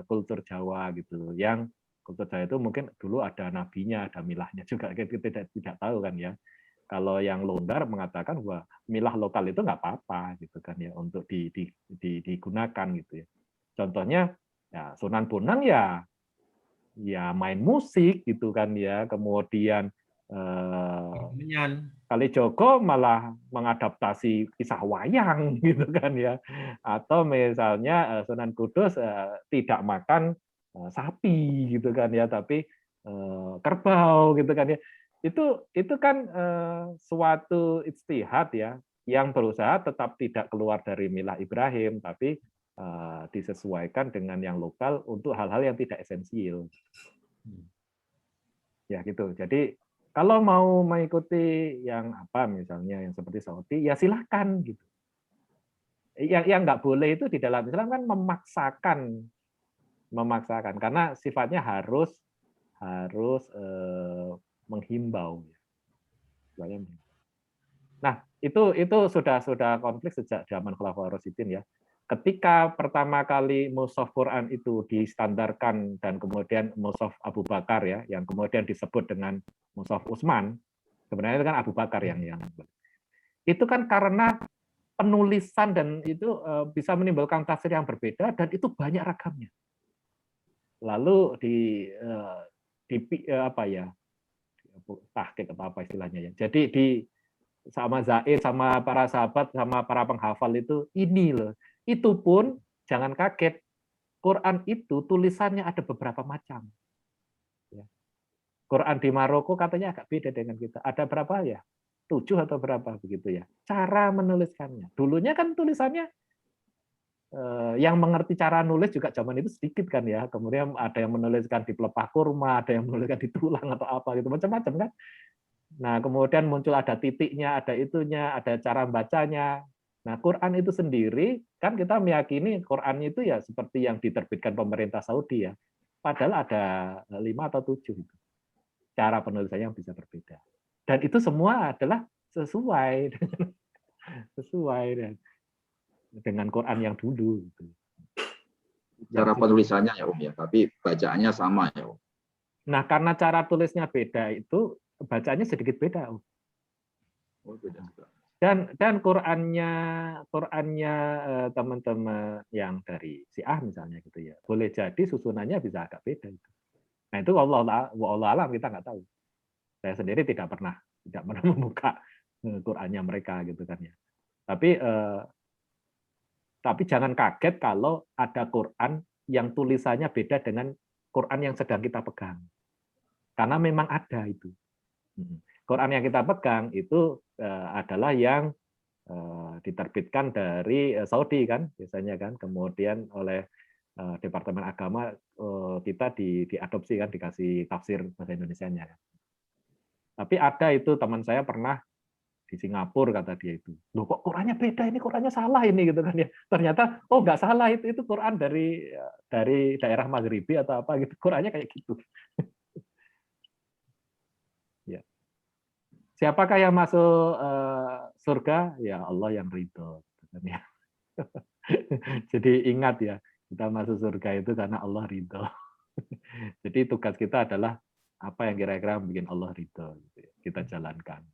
kultur Jawa gitu. Yang kultur Jawa itu mungkin dulu ada nabinya, ada milahnya juga. Kita tidak tahu kan ya. Kalau yang longgar mengatakan bahwa milah lokal itu nggak apa-apa gitu kan ya untuk digunakan gitu ya. Contohnya ya Sunan Bonang ya main musik gitu kan ya, kemudian Kalijogo malah mengadaptasi kisah wayang gitu kan ya, atau misalnya Sunan Kudus tidak makan sapi gitu kan ya, tapi kerbau gitu kan ya, itu kan suatu ijtihad ya yang berusaha tetap tidak keluar dari milah Ibrahim, tapi disesuaikan dengan yang lokal untuk hal-hal yang tidak esensial. Ya gitu. Jadi kalau mau mengikuti yang apa misalnya yang seperti Saudi ya silahkan gitu. Yang nggak boleh itu di dalam Islam kan memaksakan karena sifatnya harus menghimbau. Nah itu sudah konflik sejak zaman Khulafaur Rasyidin ya. Ketika pertama kali mushaf Quran itu distandarkan dan kemudian mushaf Abu Bakar ya, yang kemudian disebut dengan mushaf Utsman, sebenarnya itu kan Abu Bakar yang itu kan karena penulisan dan itu bisa menimbulkan tafsir yang berbeda dan itu banyak ragamnya. Lalu apa ya, tahqiq atau apa istilahnya ya. Jadi sama Zaid, sama para sahabat, sama para penghafal itu ini loh. Itu pun jangan kaget, Quran itu tulisannya ada beberapa macam. Quran di Maroko katanya agak beda dengan kita. Ada berapa ya? 7 atau berapa begitu ya. Cara menuliskannya. Dulunya kan tulisannya yang mengerti cara nulis juga zaman itu sedikit kan ya. Kemudian ada yang menuliskan di pelepah kurma, ada yang menuliskan di tulang atau apa gitu, macam-macam kan. Nah, kemudian muncul ada titiknya, ada itunya, ada cara bacanya. Nah, Quran itu sendiri, kan kita meyakini Quran itu ya seperti yang diterbitkan pemerintah Saudi ya. Padahal ada 5 atau 7 itu. Cara penulisannya yang bisa berbeda. Dan itu semua adalah sesuai dengan Quran yang dulu. Cara penulisannya ya Om ya, tapi bacaannya sama ya Om. Nah, karena cara tulisnya beda itu, bacanya sedikit beda Om. Oh, beda juga. Dan Qurannya teman-teman yang dari Syiah misalnya gitu ya, boleh jadi susunannya bisa agak beda itu. Nah itu Allah alam kita nggak tahu. Saya sendiri tidak pernah membuka Qurannya mereka gitu kan ya. Tapi jangan kaget kalau ada Quran yang tulisannya beda dengan Quran yang sedang kita pegang, karena memang ada itu. Quran yang kita pegang itu adalah yang diterbitkan dari Saudi kan biasanya kan, kemudian oleh Departemen Agama kita diadopsi kan, dikasih tafsir bahasa Indonesianya. Tapi ada itu teman saya pernah di Singapura, kata dia itu, loh kok Qurannya beda, ini Qurannya salah ini gitu kan ya. Ternyata oh nggak salah, itu Quran dari daerah Maghribi atau apa gitu, Qurannya kayak gitu. Ya. Siapakah yang masuk surga? Ya Allah yang ridho. Jadi ingat ya, kita masuk surga itu karena Allah ridho. Jadi tugas kita adalah apa yang kira-kira bikin Allah ridho. Kita jalankan.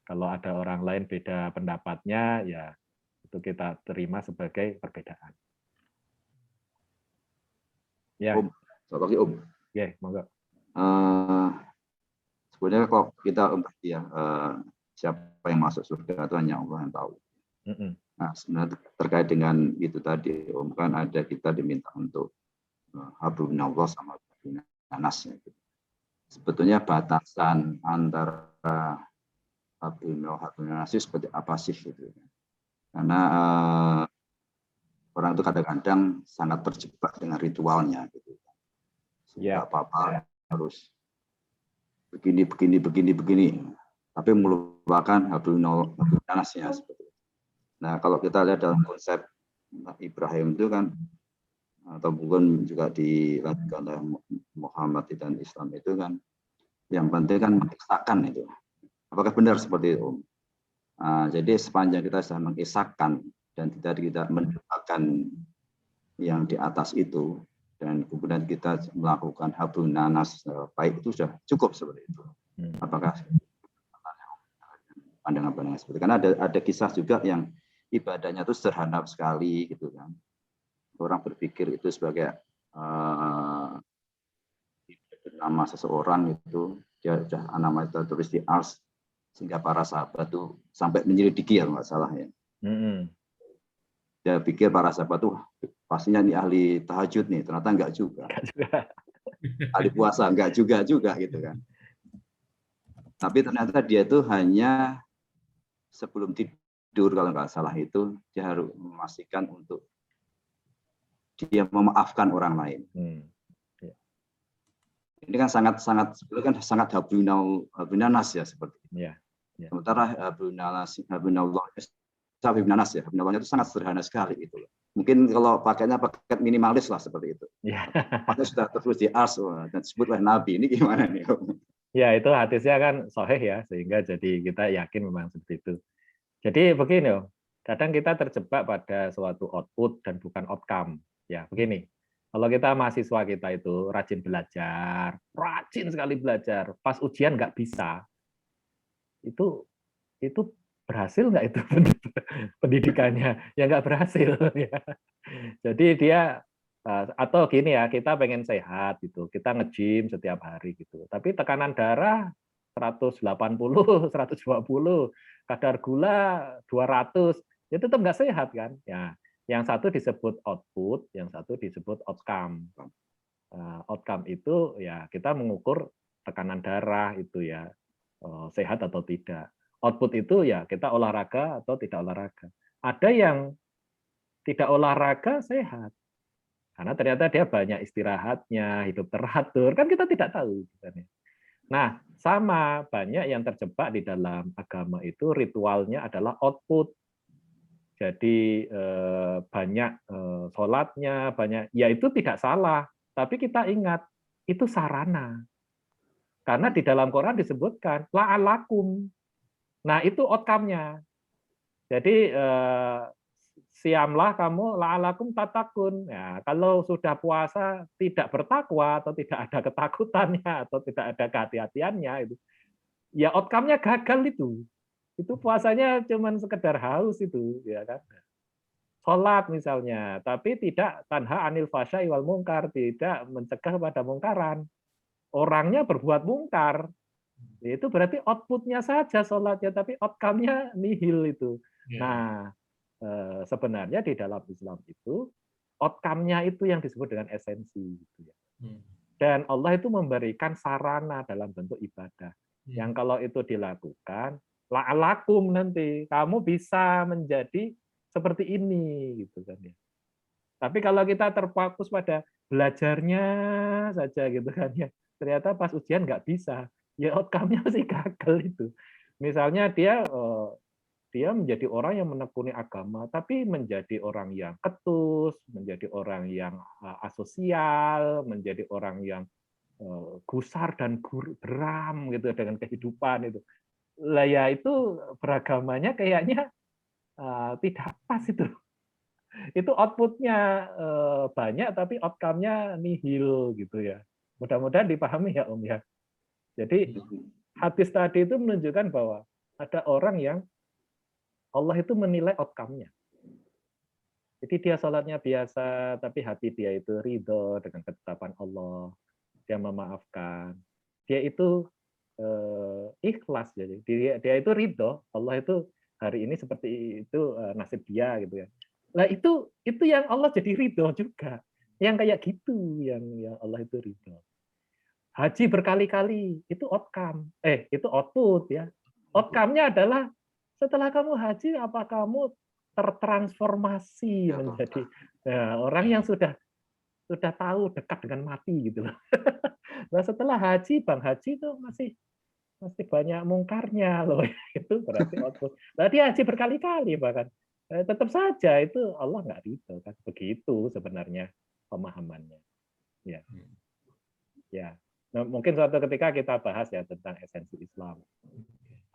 Kalau ada orang lain beda pendapatnya, ya itu kita terima sebagai perbedaan. Ya. Selamat pagi Om. Ya, monggo. Sebenarnya kalau kita ya, siapa yang masuk surga itu hanya Allah yang tahu. Nah, sebenarnya terkait dengan itu tadi, Om, kan ada kita diminta untuk hablunallah sama hablunnas. Sebetulnya batasan antara hablunnas itu seperti apa sih gitu. Karena orang itu kadang-kadang sangat terjebak dengan ritualnya gitu. Tidak apa-apa harus begini. Tapi melupakan hablunasnya seperti itu. Nah, kalau kita lihat dalam konsep Ibrahim itu kan, atau bukan juga dilanjutkan oleh Muhammad dan Islam itu kan, yang penting kan mengisahkan itu. Apakah benar seperti itu? Jadi sepanjang kita sudah mengisahkan dan tidak mendoakan yang di atas itu, dan kemudian kita melakukan hablunanas baik, itu sudah cukup seperti itu. Apakah pandangan-pandangan seperti itu? Karena ada kisah juga yang ibadahnya itu sederhana sekali gitu kan. Orang berpikir itu sebagai nama seseorang itu, dia sudah namanya tertulis di ars, sehingga para sahabat itu sampai menyelidiki ya nggak salah ya. Dia pikir para sahabat tuh pastinya nih ahli tahajud nih, ternyata enggak juga. Ahli puasa enggak juga gitu kan. Tapi ternyata dia itu hanya sebelum tidur kalau nggak salah itu, dia harus memastikan untuk dia memaafkan orang lain. Ini kan sebetulnya kan sangat hablunanas ya seperti itu. Sementara hablunanas itu sangat sederhana sekali itu. Mungkin kalau pakainya paket minimalis lah seperti itu. Pakainya sudah terus di ars dan disebut oleh Nabi, ini gimana nih? Ya, itu hadisnya kan sahih ya, sehingga jadi kita yakin memang seperti itu. Jadi begini, kadang kita terjebak pada suatu output dan bukan outcome. Ya, begini. Kalau kita mahasiswa kita itu rajin belajar, rajin sekali belajar, pas ujian nggak bisa, itu berhasil nggak itu pendidikannya? Ya nggak berhasil. Ya. Jadi dia, atau gini ya, kita pengen sehat gitu, kita nge-gym setiap hari gitu, tapi tekanan darah 180, 120, kadar gula 200, ya tetap nggak sehat kan? Ya. Yang satu disebut output, yang satu disebut outcome. Outcome itu ya kita mengukur tekanan darah itu ya, sehat atau tidak. Output itu ya kita olahraga atau tidak olahraga. Ada yang tidak olahraga sehat, karena ternyata dia banyak istirahatnya, hidup teratur, kan kita tidak tahu. Nah, sama banyak yang terjebak di dalam agama itu ritualnya adalah output. Jadi banyak sholatnya, banyak, ya itu tidak salah. Tapi kita ingat, itu sarana. Karena di dalam Quran disebutkan, la'alakum. Nah itu outcome-nya. Jadi siamlah kamu, la'alakum tatakun. Ya, kalau sudah puasa tidak bertakwa, atau tidak ada ketakutannya, atau tidak ada kehati-hatiannya, itu, ya outcome-nya gagal itu. Itu puasanya cuman sekedar haus itu, ya kan. Sholat misalnya, tapi tidak tanha anil fasya wal mungkar, tidak mencegah pada mungkaran. Orangnya berbuat mungkar, itu berarti outputnya saja sholatnya, tapi outcome-nya nihil itu. Nah, sebenarnya di dalam Islam itu outcome-nya itu yang disebut dengan esensi. Dan Allah itu memberikan sarana dalam bentuk ibadah. Yang kalau itu dilakukan, la'alakum nanti kamu bisa menjadi seperti ini gitu kan ya. Tapi kalau kita terfokus pada belajarnya saja gitu kan ya, ternyata pas ujian nggak bisa. ya outcome-nya sih gagal itu. Misalnya dia menjadi orang yang menekuni agama, tapi menjadi orang yang ketus, menjadi orang yang asosial, menjadi orang yang gusar dan geram gitu dengan kehidupan itu. Lah ya itu beragamanya kayaknya tidak pas itu. Itu output-nya banyak tapi outcome-nya nihil gitu ya. Mudah-mudahan dipahami ya Om ya. Jadi hadis tadi itu menunjukkan bahwa ada orang yang Allah itu menilai outcome-nya. Jadi dia sholatnya biasa, tapi hati dia itu ridho dengan ketetapan Allah. Dia memaafkan. Dia itu ikhlas. Jadi dia itu ridho. Allah itu hari ini seperti itu nasib dia gitu ya. Nah itu yang Allah jadi ridho juga. Yang kayak gitu yang Allah itu ridho. Haji berkali-kali itu outcome. Itu output ya. Outcome-nya adalah setelah kamu haji, apa kamu tertransformasi menjadi orang yang sudah tahu dekat dengan mati gitu loh. Nah setelah haji, Bang Haji itu masih banyak mungkarnya loh. Itu berarti output. Nah dia haji berkali-kali bahkan. Tetap saja itu Allah nggak ridho kan. Begitu sebenarnya pemahamannya. Ya. Ya. Nah, mungkin suatu ketika kita bahas ya tentang esensi Islam.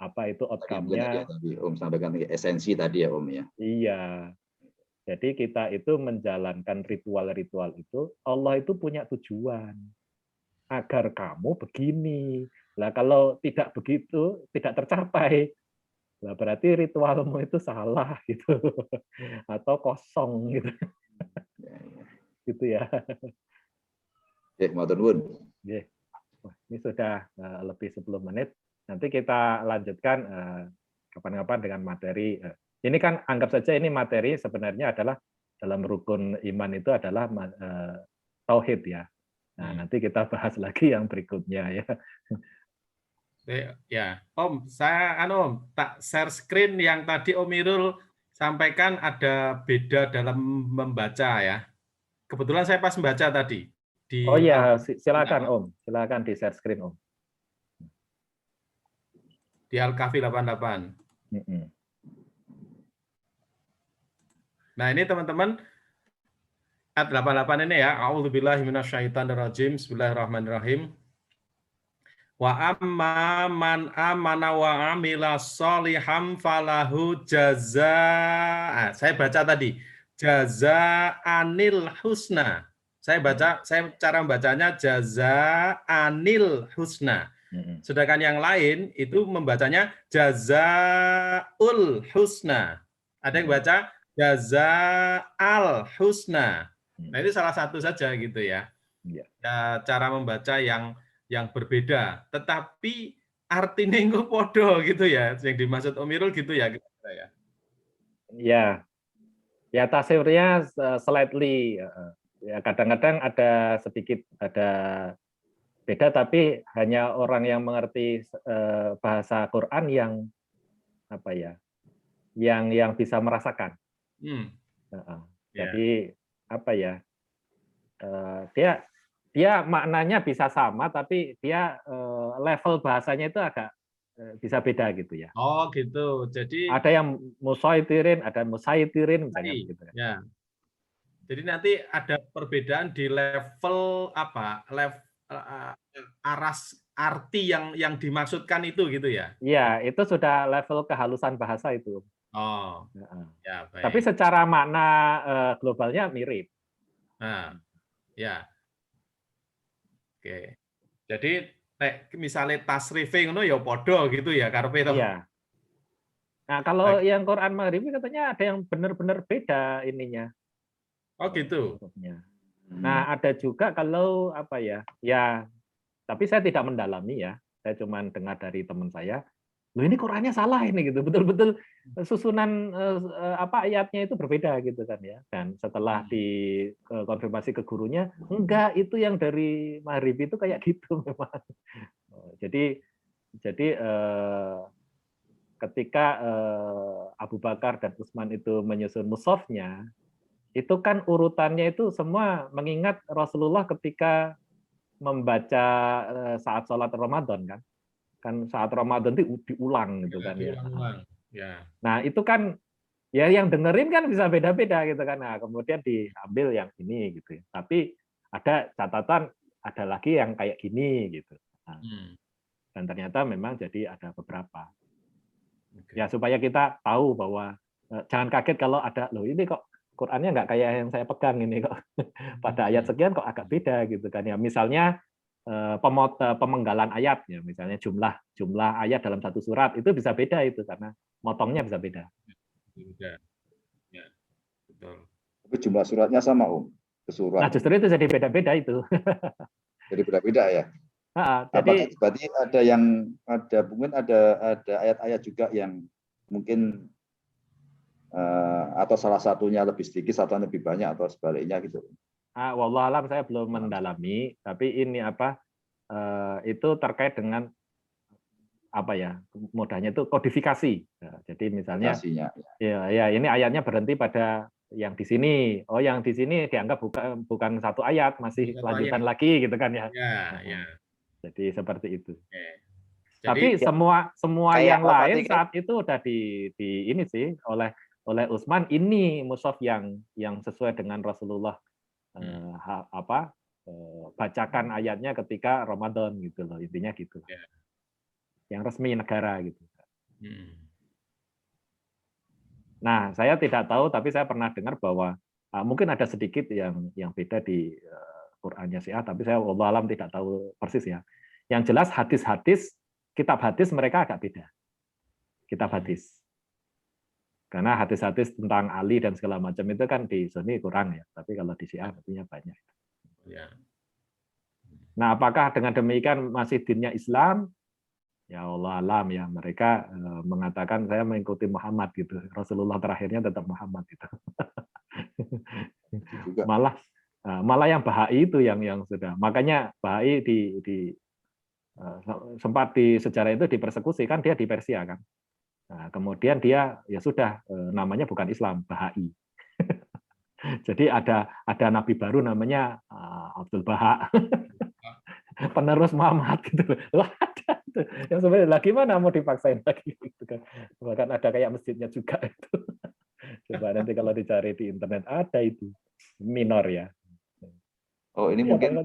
Apa itu outcome-nya? Tadi Om sampaikan esensi tadi ya Om ya. Iya. Jadi kita itu menjalankan ritual-ritual itu, Allah itu punya tujuan agar kamu begini. Lah kalau tidak begitu, tidak tercapai, lah berarti ritualmu itu salah gitu, atau kosong gitu. Gitu ya. Matur nuwun. Ini sudah lebih 10 menit. Nanti kita lanjutkan kapan-kapan dengan materi. Ini kan anggap saja ini materi sebenarnya adalah dalam rukun iman itu adalah tauhid ya. Nah, nanti kita bahas lagi yang berikutnya ya. Ya, Om, saya tak share screen yang tadi Om Irul sampaikan ada beda dalam membaca ya. Kebetulan saya pas membaca tadi. Oh iya, silakan Om, silakan di share screen Om. Di Al-Kahfi 88. Nah ini teman-teman, ayat 88 ini ya. A'udzubillahi minasyaitonirrajim. Bismillahirrahmanirrahim. Wa amma man amana wa amila sholihan falahu jazaa. Saya baca tadi jazaanil husna. Saya cara membacanya jazaanil husna. Sedangkan yang lain itu membacanya jazaul husna. Ada yang baca jazaal husna. Nah itu salah satu saja gitu ya. Cara membaca yang berbeda, tetapi artinya itu podo gitu ya, yang dimaksud Om Irul gitu ya. Ya tafsirnya slightly, ya kadang-kadang ada sedikit beda, tapi hanya orang yang mengerti bahasa Quran yang bisa merasakan. Jadi dia maknanya bisa sama, tapi dia level bahasanya itu agak bisa beda gitu ya. Oh gitu. Jadi ada yang musaitirin, ada musaitirin misalnya gitu. Ya. Jadi nanti ada perbedaan di level aras arti yang dimaksudkan itu gitu ya. Iya, itu sudah level kehalusan bahasa itu. Oh. Ya, baik. Tapi secara makna globalnya mirip. Ya. Oke. Jadi misalnya tasrife ngono ya podo gitu ya karepe to. Iya. Nah, kalau yang Quran Maghribi katanya ada yang benar-benar beda ininya. Oh gitu. Nah, ada juga kalau ya tapi saya tidak mendalami ya. Saya cuma dengar dari teman saya, loh ini Qurannya salah ini gitu. Betul-betul susunan ayatnya itu berbeda gitu kan ya. Dan setelah dikonfirmasi ke gurunya, enggak, itu yang dari Maghribi itu kayak gitu memang. Jadi ketika Abu Bakar dan Utsman itu menyusun mushafnya, itu kan urutannya itu semua mengingat Rasulullah ketika membaca saat sholat Ramadan kan. kan saat Ramadan itu diulang gitu kan ya. Diulang-ulang. Ya. Nah, itu kan ya yang dengerin kan bisa beda-beda gitu kan. Nah, kemudian diambil yang ini gitu. Tapi ada catatan ada lagi yang kayak gini gitu. Nah, dan ternyata memang jadi ada beberapa. Ya supaya kita tahu bahwa jangan kaget kalau ada loh ini kok Qurannya nggak kayak yang saya pegang ini kok. Pada ayat sekian kok agak beda gitu kan ya. Misalnya pemenggalan ayat ya, misalnya jumlah ayat dalam satu surat itu bisa beda itu karena motongnya bisa beda. Beda. Ya, betul. Tapi jumlah suratnya sama, Om. Nah, justru itu jadi beda-beda itu. Jadi beda-beda ya. Jadi berarti mungkin ada ayat-ayat juga yang mungkin atau salah satunya lebih sedikit, satunya lebih banyak atau sebaliknya gitu. Wallahualam saya belum mendalami, tapi ini itu terkait dengan apa ya mudahnya itu kodifikasi. Jadi misalnya ya ini ayatnya berhenti pada yang di sini. Oh, yang di sini dianggap bukan satu ayat, masih lanjutan lagi gitu kan ya. Ya. Jadi seperti itu. Jadi, tapi semua yang lain saat itu udah di ini sih oleh Utsman, ini mushaf yang sesuai dengan Rasulullah bacakan ayatnya ketika Ramadan gitu loh, intinya gitu. Yang resmi negara gitu. Nah, saya tidak tahu tapi saya pernah dengar bahwa mungkin ada sedikit yang beda di Qur'annya Syiah, tapi saya wallahu alam tidak tahu persis ya. Yang jelas hadis-hadis, kitab hadis mereka agak beda. Kitab hadis. Karena hadis-hadis tentang Ali dan segala macam itu kan di Sunni kurang ya, tapi kalau di Syiah artinya banyak. Nah, apakah dengan demikian masih dinnya Islam? Ya Allah alam ya, mereka mengatakan saya mengikuti Muhammad gitu. Rasulullah terakhirnya tetap Muhammad gitu. Malah yang Bahai itu yang sudah. Makanya Bahai sempat di sejarah itu dipersekusi kan, dia di Persia kan. Nah, kemudian dia ya sudah namanya bukan Islam, Bahai. Jadi ada nabi baru namanya Abdul Baha. Penerus Muhammad gitu. Loh, ada itu. Yang sebenarnya gimana mau dipaksain lagi gitu kan. Bahkan ada kayak masjidnya juga itu. Coba nanti kalau dicari di internet ada itu. Minor ya. Oh, ini mungkin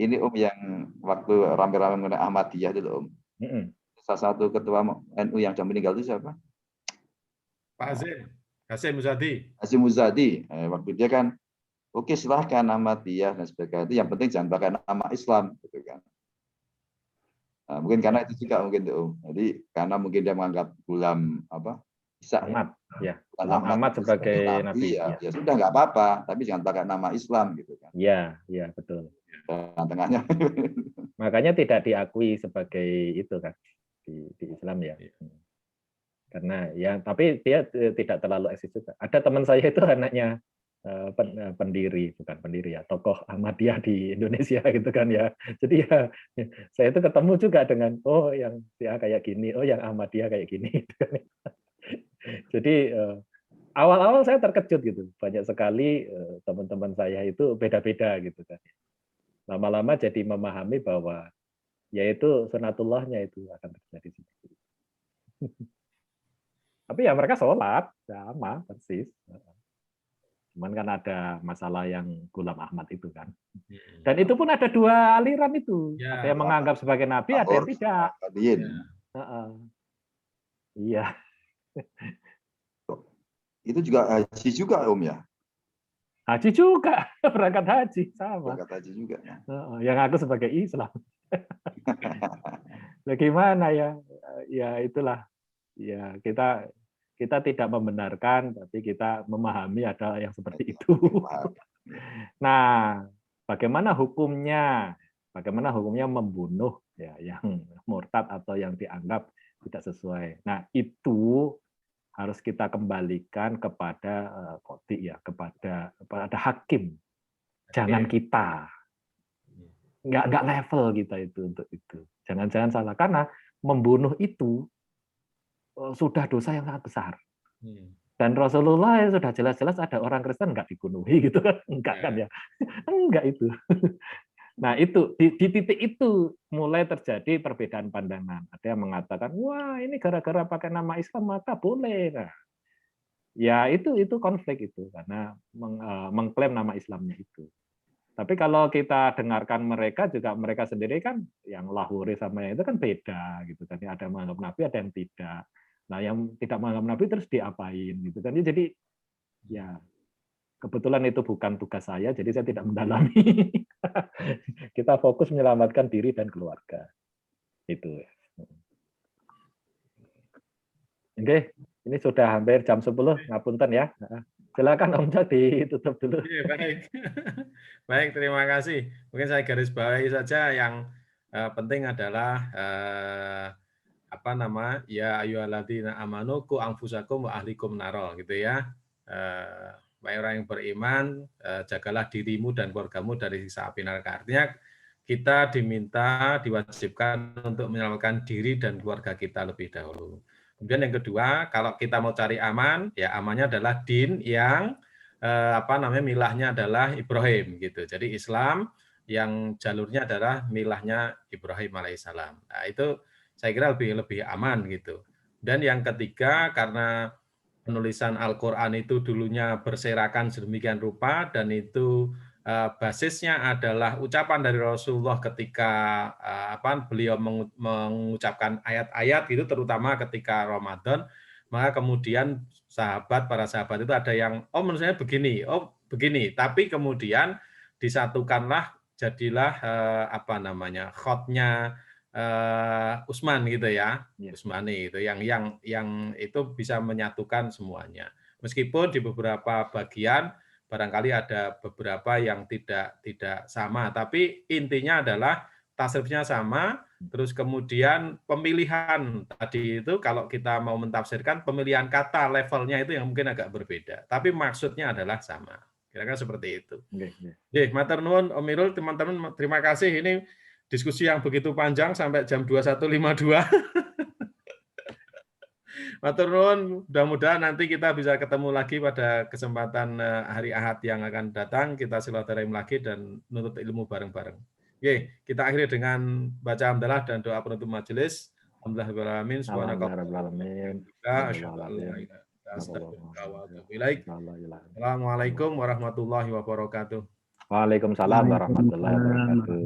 ini Om yang waktu rame-rame mengenai Ahmadiyah dulu Om. Salah satu ketua NU yang sudah meninggal itu siapa? Pak Hasyim Muzadi. Hasyim Muzadi. Waktu dia kan, oke silahkan Ahmadiyah dan sebagainya. Itu yang penting jangan pakai nama Islam, gitu kan. Nah, mungkin karena itu juga mungkin Om. Jadi karena mungkin dia menganggap Gulam Isa Ahmad, ya. Gulam Ahmad sebagai nabi. Ya sudah nggak apa-apa, tapi jangan pakai nama Islam, gitu kan. Iya, betul. Tengahnya. Makanya tidak diakui sebagai itu kan di Islam ya. Karena ya, tapi dia tidak terlalu eksis juga. Ada teman saya itu anaknya bukan pendiri ya, tokoh Ahmadiyah di Indonesia gitu kan ya. Jadi ya saya itu ketemu juga dengan yang dia kayak gini, yang Ahmadiyah kayak gini. Jadi awal-awal saya terkejut gitu, banyak sekali teman-teman saya itu beda-beda gitu kan. Lama-lama jadi memahami bahwa yaitu sunatullahnya itu akan terjadi seperti itu. Tapi ya mereka sholat sama persis. Cuman kan ada masalah yang Gulam Ahmad itu kan. Dan itu pun ada dua aliran itu. Ada yang menganggap sebagai nabi, ada yang tidak. Iya. Itu juga haji juga Om ya? Haji juga, berangkat haji sama. Berangkat haji juga. Yang aku sebagai Islam. Bagaimana ya? Ya itulah. Ya kita tidak membenarkan, tapi kita memahami ada yang seperti itu. Nah, bagaimana hukumnya? Bagaimana hukumnya membunuh ya yang murtad atau yang dianggap tidak sesuai? Nah, itu harus kita kembalikan kepada qadhi ya, kepada hakim. Jangan kita. Nggak level kita itu untuk itu. Jangan salah, karena membunuh itu sudah dosa yang sangat besar. Dan Rasulullah ya sudah jelas-jelas ada orang Kristen nggak dibunuhi gitu kan, enggak kan ya, enggak itu. Nah itu di titik itu mulai terjadi perbedaan pandangan. Ada yang mengatakan, wah ini gara-gara pakai nama Islam maka boleh. Nah, ya itu konflik itu karena mengklaim nama Islamnya itu. Tapi kalau kita dengarkan mereka juga mereka sendiri kan yang Lahore sama yang itu kan beda gitu kan. Ada yang menganggap Nabi, ada yang tidak. Nah yang tidak menganggap Nabi terus diapain gitu kan. Jadi ya kebetulan itu bukan tugas saya, jadi saya tidak mendalami. Kita fokus menyelamatkan diri dan keluarga. Itu. Oke, ini sudah hampir jam 10, ngapunten ya. Silakan Om Cok ditutup dulu. Oke, baik. Baik, terima kasih. Mungkin saya garis bawahi saja yang penting adalah ya ayyuhalladzina amanu qu anfusakum wa ahlikum naro gitu ya. Wahai orang yang beriman, jagalah dirimu dan keluargamu dari siksa api neraka. Artinya kita diminta, diwajibkan untuk menyelamatkan diri dan keluarga kita lebih dahulu. Kemudian yang kedua, kalau kita mau cari aman, ya amannya adalah din yang milahnya adalah Ibrahim gitu. Jadi Islam yang jalurnya adalah milahnya Ibrahim alaihissalam. Nah, itu saya kira lebih aman gitu. Dan yang ketiga, karena penulisan Al-Quran itu dulunya berserakan sedemikian rupa dan itu basisnya adalah ucapan dari Rasulullah ketika beliau mengucapkan ayat-ayat itu terutama ketika Ramadan, maka kemudian para sahabat itu ada yang menurut saya begini, tapi kemudian disatukanlah jadilah khotnya Utsman gitu ya, Utsmani itu yang itu bisa menyatukan semuanya. Meskipun di beberapa bagian barangkali ada beberapa yang tidak sama, tapi intinya adalah tasrifnya sama. Terus kemudian pemilihan tadi itu kalau kita mau mentafsirkan pemilihan kata levelnya itu yang mungkin agak berbeda, tapi maksudnya adalah sama. Kira-kira seperti itu. Matur nuwun Om Irul, teman-teman terima kasih ini. Diskusi yang begitu panjang sampai jam 21.52. Matur nuwun, mudah-mudahan nanti kita bisa ketemu lagi pada kesempatan hari Ahad yang akan datang. Kita silaturahim lagi dan nuntut ilmu bareng-bareng. Oke, kita akhiri dengan baca hamdalah dan doa penutup majelis. Alhamdulillahirabbil alamin. Assalamualaikum warahmatullahi wabarakatuh. Waalaikumsalam warahmatullahi wabarakatuh.